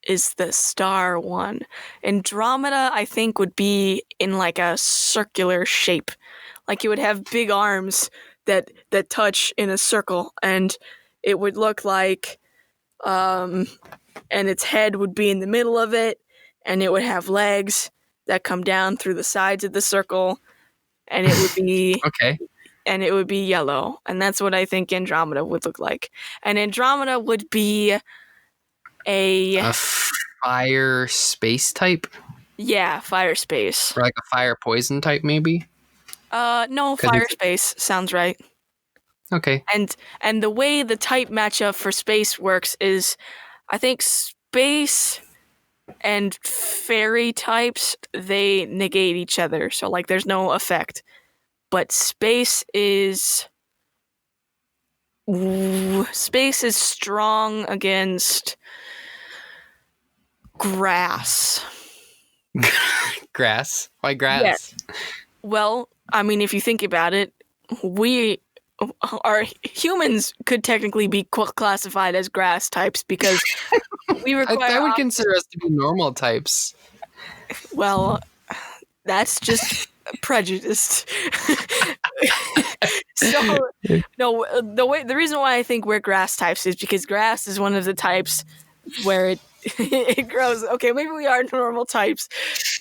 Speaker 1: is the star one. Andromeda, I think, would be in like a circular shape. Like it would have big arms that touch in a circle, and it would look like, and its head would be in the middle of it, and it would have legs that come down through the sides of the circle, and it would be
Speaker 2: Okay.
Speaker 1: and it would be yellow, and that's what I think Andromeda would look like. And Andromeda would be a
Speaker 2: fire space type?
Speaker 1: Yeah, fire space.
Speaker 2: Or like a fire poison type, maybe?
Speaker 1: No, fire space sounds right.
Speaker 2: Okay.
Speaker 1: And the way the type matchup for space works is, I think space and fairy types, they negate each other, so like there's no effect. But space is Space is strong against grass.
Speaker 2: Grass? Why
Speaker 1: Yeah.
Speaker 2: grass?
Speaker 1: Well, I mean, if you think about it, humans could technically be classified as grass types because we require.
Speaker 2: I would consider us to be normal types.
Speaker 1: Well, that's just prejudiced. So no, the reason why I think we're grass types is because grass is one of the types where it grows. Okay, maybe we are normal types.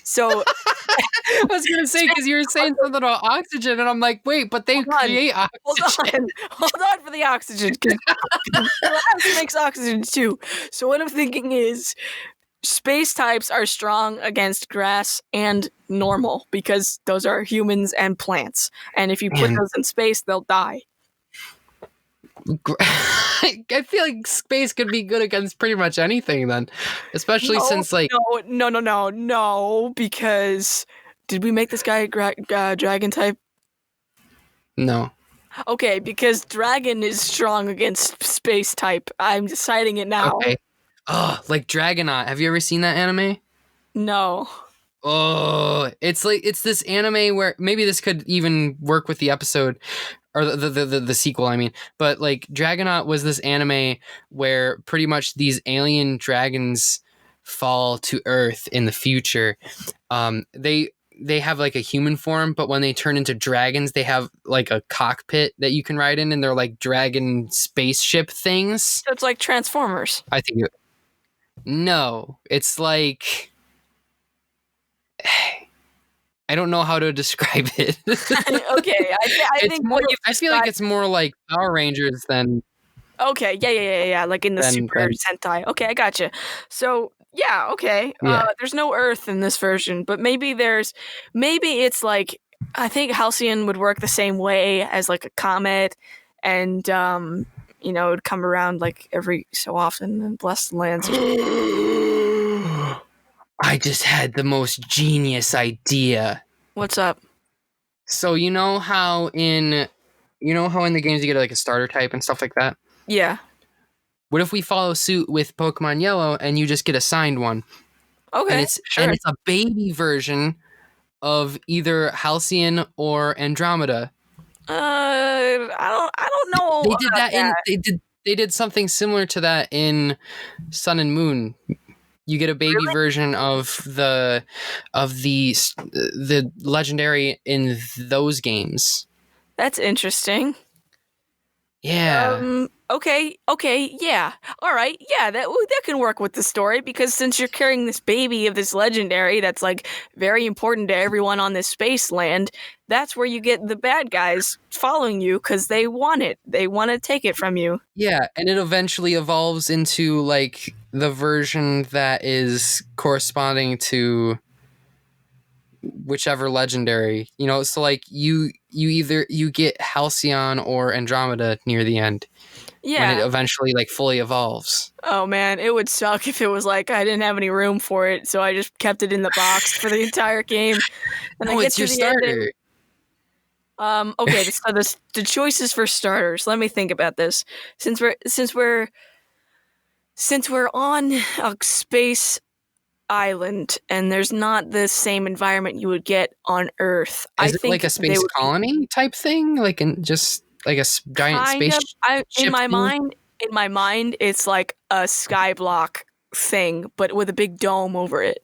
Speaker 1: So
Speaker 2: I was gonna say, because you were saying something about oxygen, and I'm like, wait, but they create oxygen.
Speaker 1: hold on for the oxygen, because grass makes oxygen too. So what I'm thinking is space types are strong against grass and normal because those are humans and plants. And if you put
Speaker 2: Man.
Speaker 1: those in space, they'll die.
Speaker 2: I feel like space could be good against pretty much anything then, especially since like
Speaker 1: No, because did we make this guy dragon type?
Speaker 2: no.
Speaker 1: Okay, because dragon is strong against space type. I'm deciding it now.
Speaker 2: Okay. Oh, like Dragonaut. Have you ever seen that anime?
Speaker 1: No.
Speaker 2: Oh, it's this anime where maybe this could even work with the episode or the sequel, I mean. But like Dragonaut was this anime where pretty much these alien dragons fall to Earth in the future. They have like a human form, but when they turn into dragons, they have like a cockpit that you can ride in, and they're like dragon spaceship things.
Speaker 1: So it's like Transformers.
Speaker 2: I think no, it's like I don't know how to describe it.
Speaker 1: Okay, I think
Speaker 2: more,
Speaker 1: what you
Speaker 2: I feel like it's more like Power Rangers than.
Speaker 1: Okay, yeah, like in the Super Sentai. Okay, I gotcha. So yeah, okay.
Speaker 2: Yeah.
Speaker 1: There's no Earth in this version, but maybe it's like I think Halcyon would work the same way as like a comet, and it would come around like every so often and bless the lands.
Speaker 2: I just had the most genius idea.
Speaker 1: What's up?
Speaker 2: So you know how in the games you get like a starter type and stuff like that?
Speaker 1: Yeah.
Speaker 2: What if we follow suit with Pokemon Yellow and you just get assigned one?
Speaker 1: Okay.
Speaker 2: And it's
Speaker 1: sure.
Speaker 2: a baby version of either Halcyon or Andromeda.
Speaker 1: I don't know.
Speaker 2: They did that. They did something similar to that in Sun and Moon. You get a baby version of the legendary in those games.
Speaker 1: That's interesting.
Speaker 2: Yeah.
Speaker 1: Okay, yeah. All right, yeah, that can work with the story, because since you're carrying this baby of this legendary that's like very important to everyone on this space land, that's where you get the bad guys following you because they want it. They want to take it from you.
Speaker 2: Yeah, and it eventually evolves into like the version that is corresponding to whichever legendary, so like you either get Halcyon or Andromeda near the end.
Speaker 1: Yeah.
Speaker 2: When it eventually like fully evolves.
Speaker 1: Oh man, it would suck if it was like I didn't have any room for it, so I just kept it in the box for the entire game. And
Speaker 2: no, it's your starter.
Speaker 1: Okay, so the choices for starters. Let me think about this. Since we're on a space island and there's not the same environment you would get on Earth.
Speaker 2: Is it like a space colony type thing? Like just like a giant spaceship?
Speaker 1: In my mind, it's like a skyblock thing, but with a big dome over it.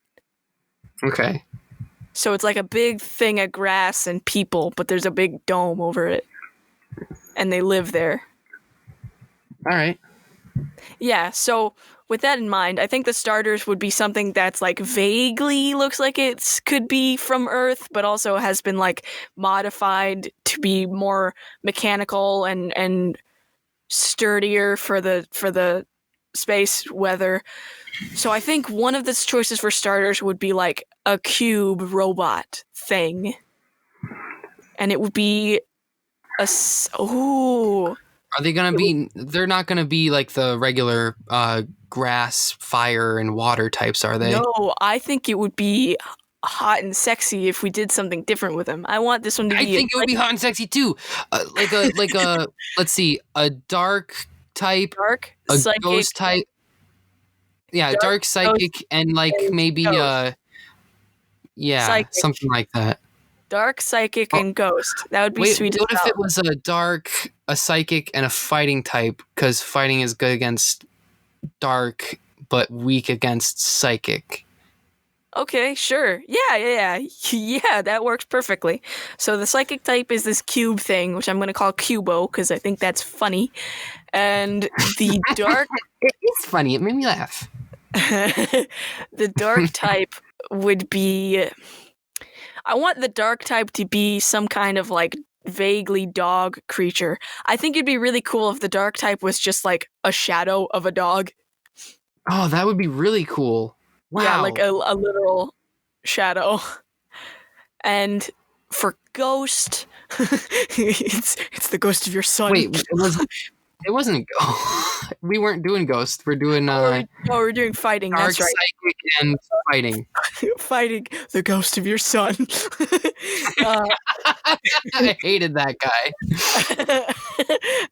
Speaker 2: Okay.
Speaker 1: So it's like a big thing of grass and people, but there's a big dome over it. And they live there.
Speaker 2: All right.
Speaker 1: Yeah, so with that in mind, I think the starters would be something that's like vaguely looks like it could be from Earth, but also has been like modified to be more mechanical and sturdier for the space weather. So I think one of the choices for starters would be like a cube robot thing, and it would be
Speaker 2: Are they gonna be? They're not gonna be like the regular grass, fire, and water types, are they?
Speaker 1: No, I think it would be hot and sexy if we did something different with him. I want this one to be.
Speaker 2: I think it would be hot and sexy too. Like a let's see, a dark type,
Speaker 1: dark,
Speaker 2: a
Speaker 1: psychic,
Speaker 2: ghost type. Yeah, dark psychic,
Speaker 1: ghost,
Speaker 2: and like
Speaker 1: and
Speaker 2: maybe
Speaker 1: ghost.
Speaker 2: yeah,
Speaker 1: Psychic.
Speaker 2: something like that.
Speaker 1: Dark, psychic, and ghost. That would be sweet.
Speaker 2: What if it was a psychic, and a fighting type? Because fighting is good against dark, but weak against psychic.
Speaker 1: Okay, sure. Yeah, that works perfectly. So the psychic type is this cube thing, which I'm going to call Cubo, because I think that's funny. And the dark...
Speaker 2: It's funny. It made me laugh.
Speaker 1: The dark type would be... I want the dark type to be some kind of, like, vaguely dog creature. I think it'd be really cool if the dark type was just, like, a shadow of a dog.
Speaker 2: Oh, that would be really cool. Wow.
Speaker 1: Yeah, like a literal shadow. And for ghost, it's the ghost of your son.
Speaker 2: Wait, it wasn't. We weren't doing ghost. We're doing
Speaker 1: we're doing fighting.
Speaker 2: dark,
Speaker 1: That's right.
Speaker 2: psychic, and fighting.
Speaker 1: Fighting the ghost of your son.
Speaker 2: I hated that guy.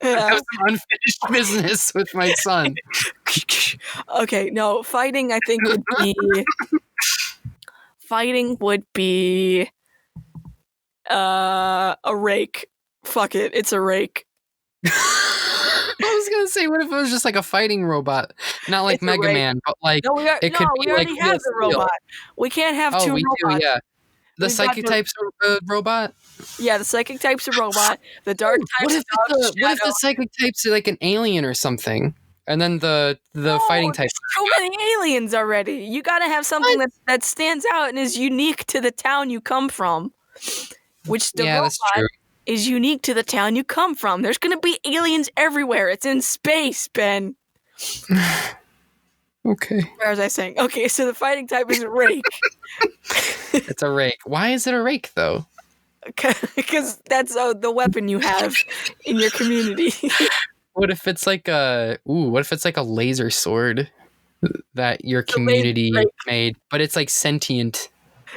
Speaker 2: I have some unfinished business with my son.
Speaker 1: Okay, no, fighting I think would be a rake. Fuck it, it's a rake.
Speaker 2: I was gonna say, what if it was just like a fighting robot, not like Mega Man, but like
Speaker 1: we already have the robot. We can't have two robots.
Speaker 2: Do, yeah. The psychic type's a robot?
Speaker 1: Yeah, the psychic type's a robot. The dark type's a dog.
Speaker 2: What if the psychic type's like an alien or something? And then the fighting type.
Speaker 1: So many aliens already. You gotta have something that stands out and is unique to the town you come from. Which the robot is unique to the town you come from. There's gonna be aliens everywhere. It's in space, Ben.
Speaker 2: Okay.
Speaker 1: Where was I saying? Okay, so the fighting type is a rake.
Speaker 2: It's a rake. Why is it a rake, though?
Speaker 1: Because that's the weapon you have in your community.
Speaker 2: What if it's like a laser sword that your community made, but it's like sentient?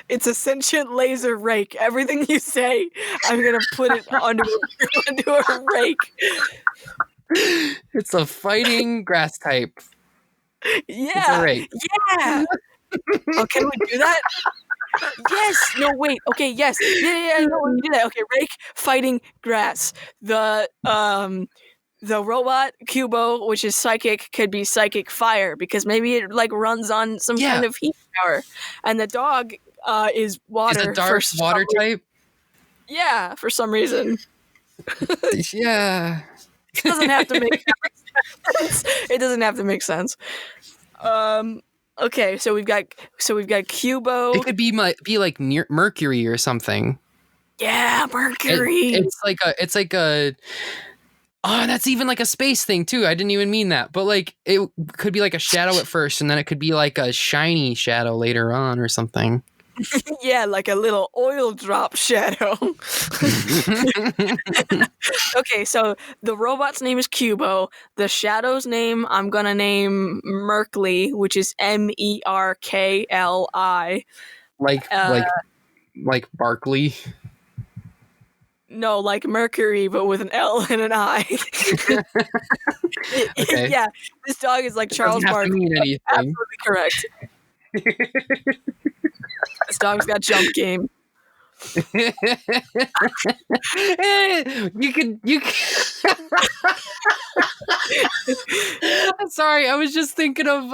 Speaker 1: It's a sentient laser rake. Everything you say, I'm gonna put it onto a rake.
Speaker 2: It's a fighting grass type.
Speaker 1: Yeah.
Speaker 2: It's a rake.
Speaker 1: Yeah. Oh, can we do that? Yes. No, wait. Okay, yes. Yeah, no, we can do that. Okay, rake, fighting, grass. The robot Cubo, which is psychic, could be psychic fire because maybe it like runs on some kind of heat power. And the dog is water.
Speaker 2: Is a dark water type?
Speaker 1: Yeah, for some reason.
Speaker 2: Yeah.
Speaker 1: It doesn't have to make sense. It doesn't have to make sense. Okay, so we've got Cubo.
Speaker 2: It could be like near Mercury or something.
Speaker 1: Yeah, Mercury.
Speaker 2: It's like a. Oh, that's even like a space thing too. I didn't even mean that, but like it could be like a shadow at first, and then it could be like a shiny shadow later on or something.
Speaker 1: Yeah, like a little oil drop shadow. Okay, so the robot's name is Cubo. The shadow's name I'm gonna name Merkly, which is Merkli.
Speaker 2: Like Barkley.
Speaker 1: No, like Mercury, but with an L and an I.
Speaker 2: Okay.
Speaker 1: Yeah, this dog is like Charles Barkley. Absolutely correct. This dog's got jump game.
Speaker 2: You could. I'm sorry, I was just thinking of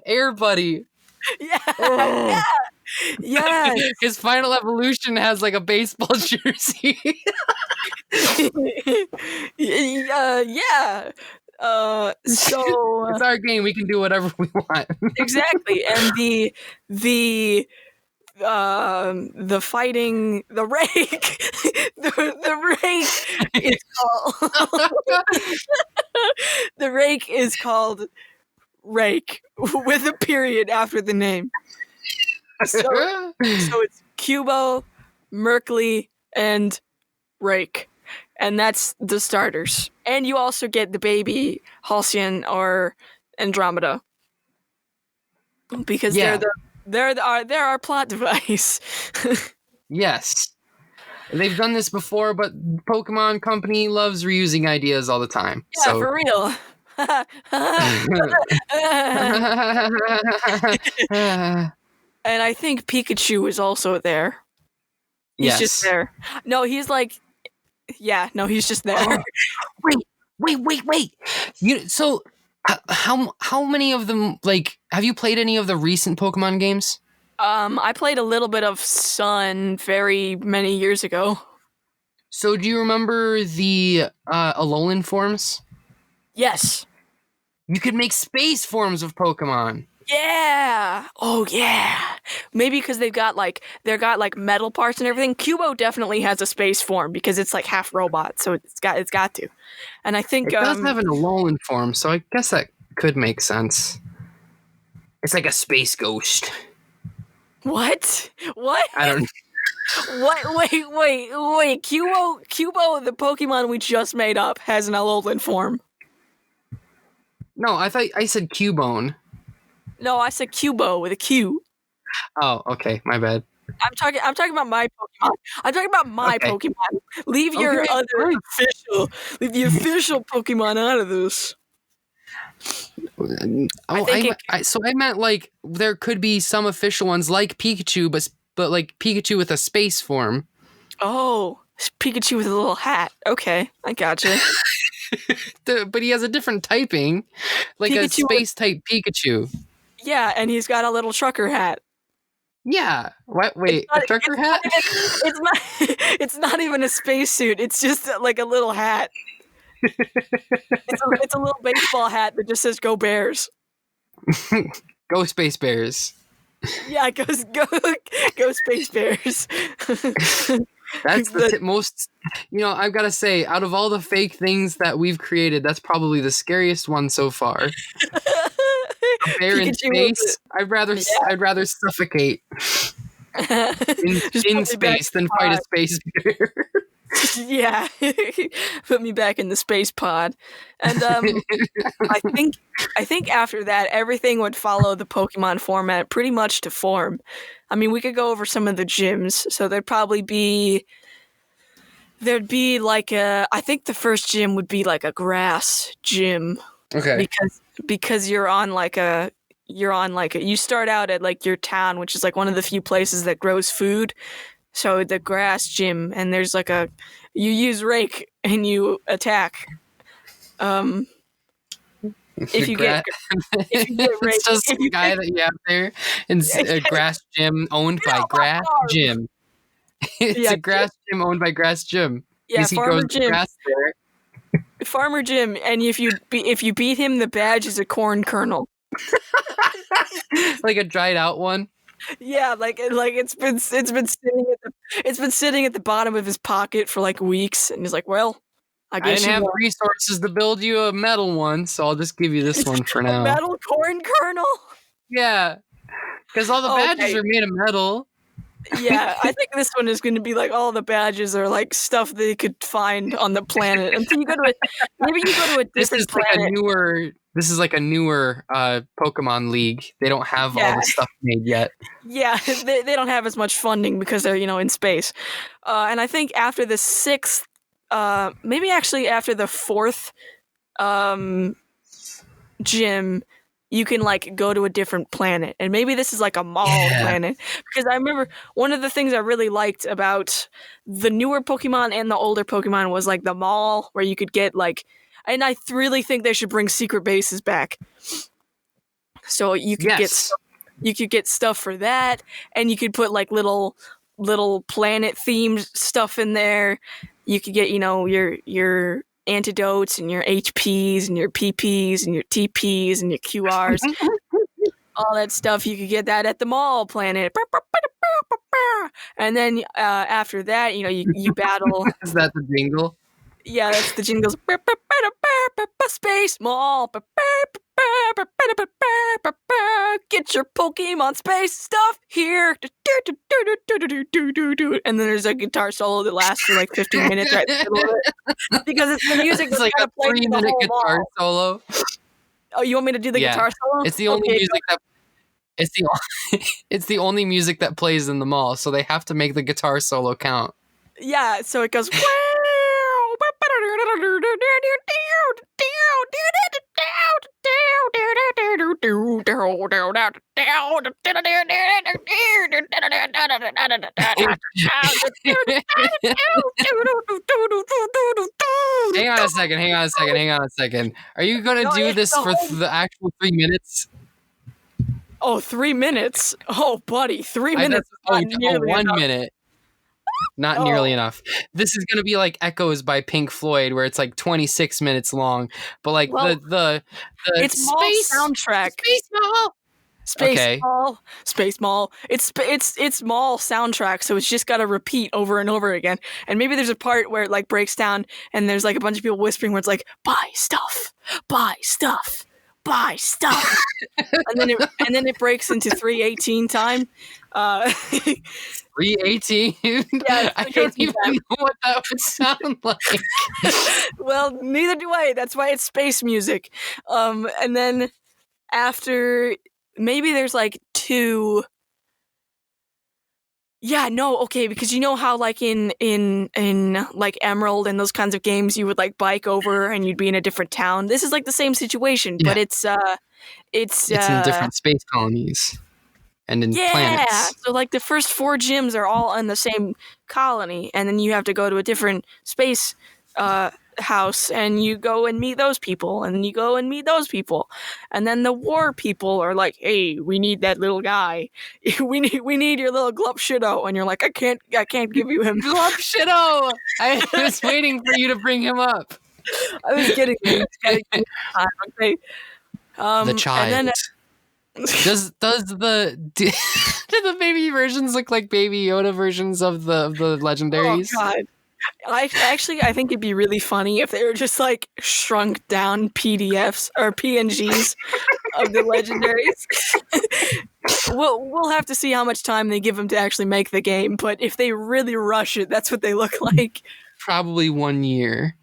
Speaker 2: Air Buddy.
Speaker 1: Yeah. Oh. Yeah.
Speaker 2: His final evolution has like a baseball jersey.
Speaker 1: Yeah. So
Speaker 2: it's our game. We can do whatever we want.
Speaker 1: Exactly. And the fighting, the rake, the rake is called the rake is called Rake with a period after the name. So it's Cubo, Merkly, and Rake. And that's the starters. And you also get the baby Halcyon or Andromeda. Because they're They're our plot device.
Speaker 2: Yes. They've done this before, but Pokemon Company loves reusing ideas all the time.
Speaker 1: Yeah,
Speaker 2: So
Speaker 1: for real. And I think Pikachu is also there. He's just
Speaker 2: yes.
Speaker 1: there. No, he's like, yeah, no, he's just there.
Speaker 2: Oh, wait. How many of them, like, have you played any of the recent Pokemon games?
Speaker 1: I played a little bit of Sun very many years ago.
Speaker 2: So do you remember the Alolan forms?
Speaker 1: Yes.
Speaker 2: You could make space forms of Pokemon.
Speaker 1: Yeah. Oh yeah. Maybe because they've got like metal parts and everything. Cubo definitely has a space form because it's like half robot, so it's got to. And I think
Speaker 2: It does have an Alolan form, so I guess that could make sense. It's like a space ghost.
Speaker 1: What?
Speaker 2: I don't.
Speaker 1: What? Wait. Cubo, the Pokemon we just made up, has an Alolan form.
Speaker 2: No, I thought I said Cubone.
Speaker 1: No, I said Cubo with a Q.
Speaker 2: Oh, okay, my bad.
Speaker 1: I'm talking about my Pokemon. I'm talking about my
Speaker 2: Okay.
Speaker 1: Pokemon. Leave your
Speaker 2: Okay,
Speaker 1: other
Speaker 2: fine.
Speaker 1: leave the official Pokemon out of this.
Speaker 2: So I meant like there could be some official ones like Pikachu, but like Pikachu with a space form.
Speaker 1: Oh, it's Pikachu with a little hat. Okay, I gotcha.
Speaker 2: But he has a different typing, like a
Speaker 1: Pikachu
Speaker 2: space type Pikachu.
Speaker 1: Yeah, and he's got a little trucker hat.
Speaker 2: Yeah. What? Wait,
Speaker 1: It's
Speaker 2: a trucker hat?
Speaker 1: It's not. It's not even a spacesuit. It's just like a little hat. It's a little baseball hat that just says "Go Bears."
Speaker 2: Go Space Bears.
Speaker 1: Yeah, go Space Bears.
Speaker 2: That's the most. I've got to say, out of all the fake things that we've created, that's probably the scariest one so far. A bear in space. I'd rather suffocate in space than fight a space bear.
Speaker 1: Yeah, put me back in the space pod, and I think after that everything would follow the Pokemon format pretty much to form. I mean, we could go over some of the gyms. So there'd be like I think the first gym would be like a grass gym.
Speaker 2: Okay.
Speaker 1: Because you start out at like your town, which is like one of the few places that grows food. So the grass gym, and there's like you use rake and you attack. If you get rake,
Speaker 2: it's just some guy that you have there in a grass gym owned by Grass Gym. It's a grass gym owned by Grass Gym.
Speaker 1: Yeah,
Speaker 2: he
Speaker 1: Farmer
Speaker 2: grows
Speaker 1: Jim.
Speaker 2: grass there.
Speaker 1: Farmer Jim, and if you beat him, the badge is a corn kernel.
Speaker 2: Like a dried out one.
Speaker 1: Yeah, like it's been sitting at the bottom of his pocket for like weeks, and he's like, "Well, I guess
Speaker 2: didn't have the resources to build you a metal one, so I'll just give you this one for now."
Speaker 1: A metal corn kernel?
Speaker 2: Yeah, because all the badges are made of metal.
Speaker 1: Yeah, I think this one is going to be like all the badges are like stuff they could find on the planet. Until you go to a different planet.
Speaker 2: This is like a newer Pokemon League. They don't have all the stuff made yet.
Speaker 1: Yeah, they don't have as much funding because they're in space. And I think after the sixth, maybe actually after the fourth gym, you can like go to a different planet, and maybe this is like a mall planet, because I remember one of the things I really liked about the newer Pokemon and the older Pokemon was like the mall where you could get like, and I really think they should bring secret bases back, so you could get stuff for that, and you could put like little planet themed stuff in there. You could get your antidotes and your HPs and your PPs and your TPs and your QRs, all that stuff. You could get that at the mall planet. And then after that, you battle.
Speaker 2: Is that the jingle?
Speaker 1: Yeah, that's the jingles. Space Mall. Get your Pokemon space stuff here. And then there's a guitar solo that lasts for like 15 minutes right in the middle of it. Because it's the music that's
Speaker 2: like a 3-minute guitar solo.
Speaker 1: Oh, you want me to do the guitar solo?
Speaker 2: It's the only music that It's the it's the only music that plays in the mall, so they have to make the guitar solo count.
Speaker 1: Yeah, so it goes.
Speaker 2: Hang on a second. Hang on a second. Hang on a second. Are you gonna
Speaker 1: No,
Speaker 2: do
Speaker 1: it's
Speaker 2: this
Speaker 1: the
Speaker 2: for
Speaker 1: whole.
Speaker 2: the actual 3 minutes?
Speaker 1: Oh, 3 minutes. Oh, buddy, 3 minutes is not nearly
Speaker 2: 1
Speaker 1: enough.
Speaker 2: minute. Not
Speaker 1: Oh.
Speaker 2: nearly enough. This is gonna be like Echoes by Pink Floyd, where it's like 26 minutes long. But like
Speaker 1: Well,
Speaker 2: the
Speaker 1: it's mall soundtrack.
Speaker 2: Space Mall. Okay.
Speaker 1: Space Mall. It's mall soundtrack, so it's just got to repeat over and over again. And maybe there's a part where it like breaks down, and there's like a bunch of people whispering where it's like, buy stuff, buy stuff, buy stuff, and then it breaks into 3:18 time.
Speaker 2: 3:18.
Speaker 1: Yeah,
Speaker 2: I don't even know what that would sound like.
Speaker 1: Well, neither do I. That's why it's space music. And then after maybe there's like 2. Yeah, no, okay, because you know how like in like Emerald and those kinds of games you would like bike over and you'd be in a different town. This is like the same situation, but it's
Speaker 2: in different space colonies and in planets.
Speaker 1: So like the first 4 gyms are all in the same colony, and then you have to go to a different space house, and you go and meet those people, and then you go and meet those people, and then the war people are like, hey, we need that little guy. we need your little Glupshido, and you're like, I can't give you him.
Speaker 2: Glupshido! I was waiting for you to bring him up.
Speaker 1: I was getting it. Okay.
Speaker 2: The child.
Speaker 1: And then,
Speaker 2: do the baby versions look like Baby Yoda versions of the legendaries?
Speaker 1: Oh God. I think it'd be really funny if they were just like shrunk down PDFs or PNGs of the legendaries. We'll have to see how much time they give them to actually make the game, but if they really rush it, that's what they look like.
Speaker 2: Probably 1 year.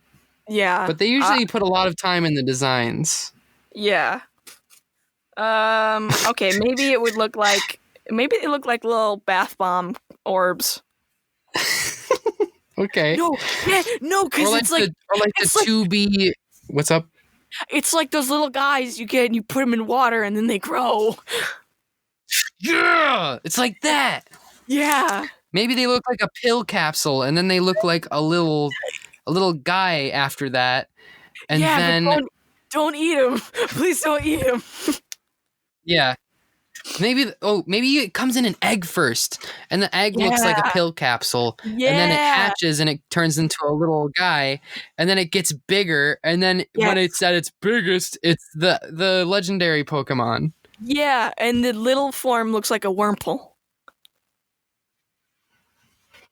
Speaker 1: Yeah.
Speaker 2: But they usually put a lot of time in the designs.
Speaker 1: Yeah. Okay, maybe they look like little bath bomb orbs.
Speaker 2: Okay.
Speaker 1: No, because it's like
Speaker 2: the 2B. What's up?
Speaker 1: It's like those little guys you get and you put them in water and then they grow.
Speaker 2: Yeah, it's like that.
Speaker 1: Yeah.
Speaker 2: Maybe they look like a pill capsule, and then they look like a little guy after that, and then
Speaker 1: but don't eat him. Please don't eat him.
Speaker 2: Yeah. Maybe it comes in an egg first, and the egg looks like a pill capsule, and then it hatches and it turns into a little guy, and then it gets bigger, and then when it's at its biggest, it's the legendary Pokemon. Yeah,
Speaker 1: and the little form looks like a Wurmple.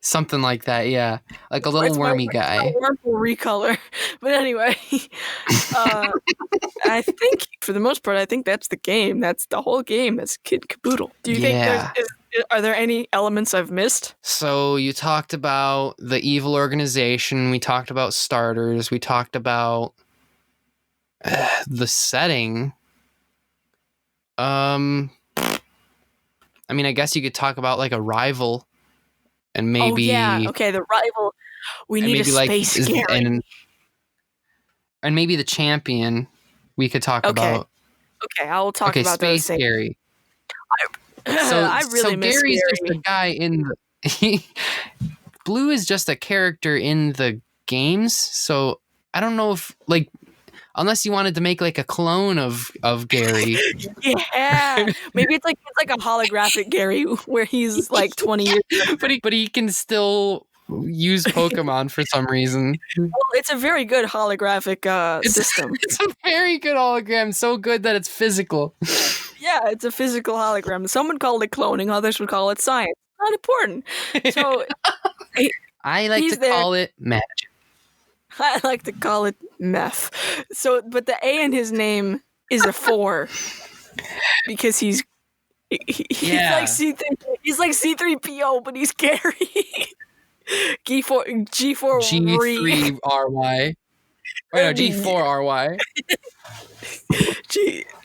Speaker 2: Something like that, yeah. Like a little wormy guy.
Speaker 1: Wurmple recolor. But anyway, I think, for the most part, I think that's the game. That's the whole game. That's Kid Caboodle. Do you think are there any elements I've missed?
Speaker 2: So you talked about the evil organization. We talked about starters. We talked about the setting. I mean, I guess you could talk about like a rival. And maybe
Speaker 1: the rival. We need a space Gary.
Speaker 2: And maybe the champion we could talk about.
Speaker 1: Okay, I will talk about
Speaker 2: Space Gary.
Speaker 1: I really miss
Speaker 2: Gary's
Speaker 1: Gary.
Speaker 2: just a guy in the Blue is just a character in the games, so I don't know if unless you wanted to make like a clone of Gary.
Speaker 1: Yeah, maybe it's like a holographic Gary where he's like 20 years old.
Speaker 2: But he can still use Pokemon for some reason.
Speaker 1: Well, it's a very good holographic system.
Speaker 2: It's a very good hologram, so good that it's physical.
Speaker 1: Yeah, it's a physical hologram. Some would call it cloning, others would call it science. Not important. So
Speaker 2: I like to call it magic.
Speaker 1: I like to call it meth. So, but the A in his name is a 4 because he's like C3. He's like C3PO, but he's Gary. G4
Speaker 2: G3RY. Oh no, G4RY.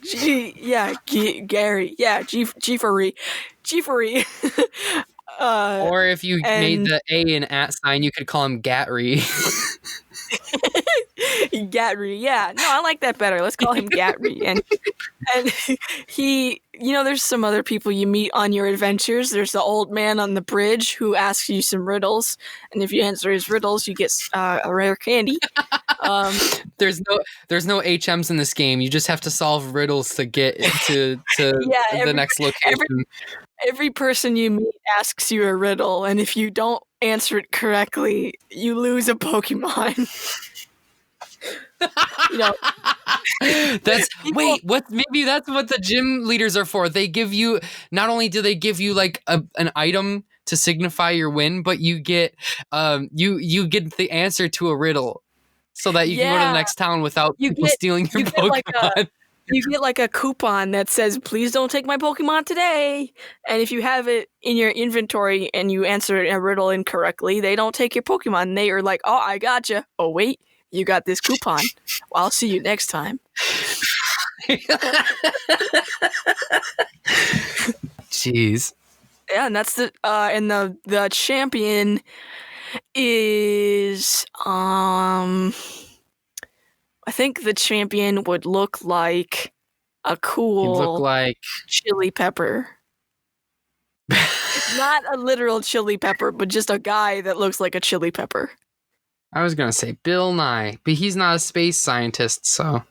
Speaker 1: Gary. Yeah, G-Furry.
Speaker 2: Or if you made
Speaker 1: and
Speaker 2: the A an @ sign, you could call him Gatry.
Speaker 1: Gatry. Yeah, no, I like that better. Let's call him Gatry. And he, there's some other people you meet on your adventures. There's the old man on the bridge who asks you some riddles, and if you answer his riddles, you get a rare candy.
Speaker 2: There's no HMs in this game. You just have to solve riddles to get to the next location.
Speaker 1: Every person you meet asks you a riddle, and if you don't answer it correctly, you lose a Pokemon.
Speaker 2: Maybe that's what the gym leaders are for. They give you, not only do they give you like an item to signify your win, but you get you get the answer to a riddle so that you can go to the next town without people stealing your Pokemon.
Speaker 1: You get like a coupon that says, "Please don't take my Pokemon today." And if you have it in your inventory and you answer a riddle incorrectly, they don't take your Pokemon. They are like, "Oh, I gotcha. Oh, wait, you got this coupon. Well, I'll see you next time."
Speaker 2: Jeez.
Speaker 1: Yeah, and that's the champion is I think the champion would look like a cool chili pepper. Not a literal chili pepper, but just a guy that looks like a chili pepper.
Speaker 2: I was going to say Bill Nye, but he's not a space scientist, so...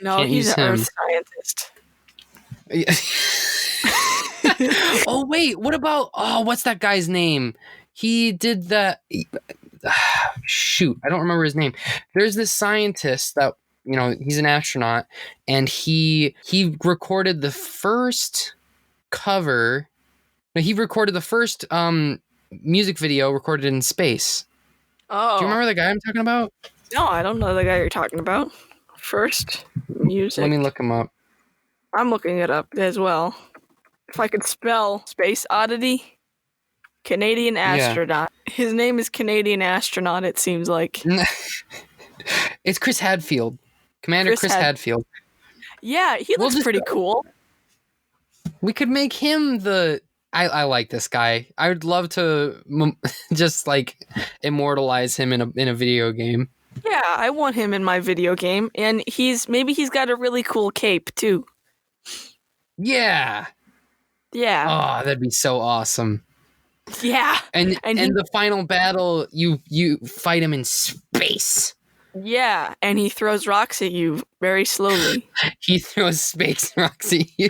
Speaker 1: No, he's an Earth scientist.
Speaker 2: Oh, wait, what about... Oh, what's that guy's name? He did that... Shoot, I don't remember his name. There's this scientist that, he's an astronaut, and he recorded the first cover... No, he recorded the first music video recorded in space.
Speaker 1: Oh.
Speaker 2: Do you remember the guy I'm talking about?
Speaker 1: No, I don't know the guy you're talking about. First music.
Speaker 2: Let me look him up.
Speaker 1: I'm looking it up as well. If I could spell Space Oddity, Canadian astronaut. Yeah. His name is Canadian Astronaut, it seems like.
Speaker 2: It's Chris Hadfield. Commander Chris Hadfield.
Speaker 1: Yeah, he looks pretty cool.
Speaker 2: We could make him the... I like this guy. I would love to just like immortalize him in a video game.
Speaker 1: Yeah, I want him in my video game, and he's got a really cool cape too.
Speaker 2: Yeah.
Speaker 1: Yeah.
Speaker 2: Oh, that'd be so awesome.
Speaker 1: Yeah.
Speaker 2: And the final battle, you fight him in space.
Speaker 1: Yeah, and he throws rocks at you very slowly.
Speaker 2: He throws space rocks at you.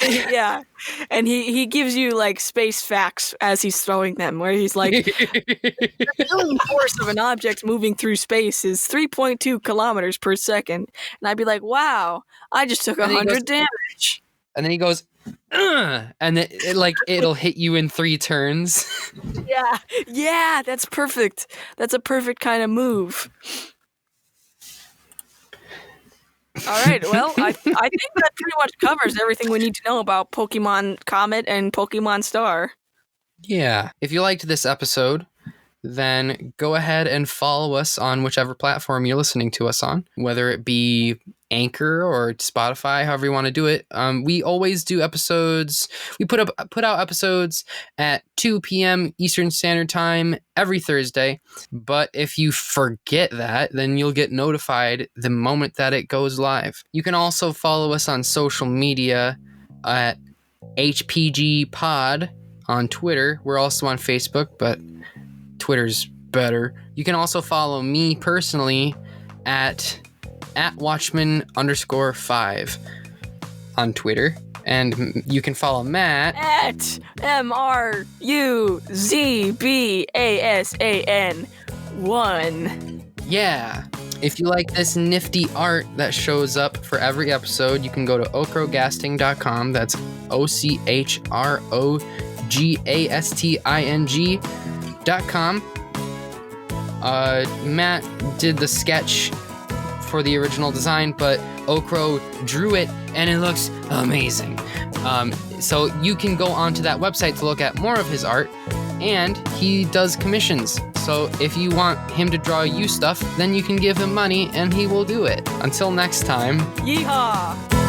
Speaker 1: Yeah, and he gives you like space facts as he's throwing them, where he's like, the feeling force of an object moving through space is 3.2 kilometers per second. And I'd be like, wow, I just took 100 damage.
Speaker 2: And then he goes, and it'll hit you in 3 turns.
Speaker 1: Yeah, that's perfect. That's a perfect kind of move. All right, well, I think that pretty much covers everything we need to know about Pokemon Comet and Pokemon Star.
Speaker 2: Yeah, if you liked this episode, then go ahead and follow us on whichever platform you're listening to us on, whether it be Anchor or Spotify, however you want to do it. We always do episodes. We put out episodes at 2 p.m. Eastern Standard Time every Thursday. But if you forget that, then you'll get notified the moment that it goes live. You can also follow us on social media at HPG Pod on Twitter. We're also on Facebook, but Twitter's better. You can also follow me personally at Watchman_5 on Twitter. And you can follow Matt
Speaker 1: at MRUZBASAN1.
Speaker 2: Yeah. If you like this nifty art that shows up for every episode, you can go to ocrogasting.com. That's OCHROGASTING.com. Matt did the sketch for the original design, but Okro drew it and it looks amazing. So you can go onto that website to look at more of his art, And he does commissions. So if you want him to draw you stuff, then you can give him money and he will do it. Until next time.
Speaker 1: Yeehaw!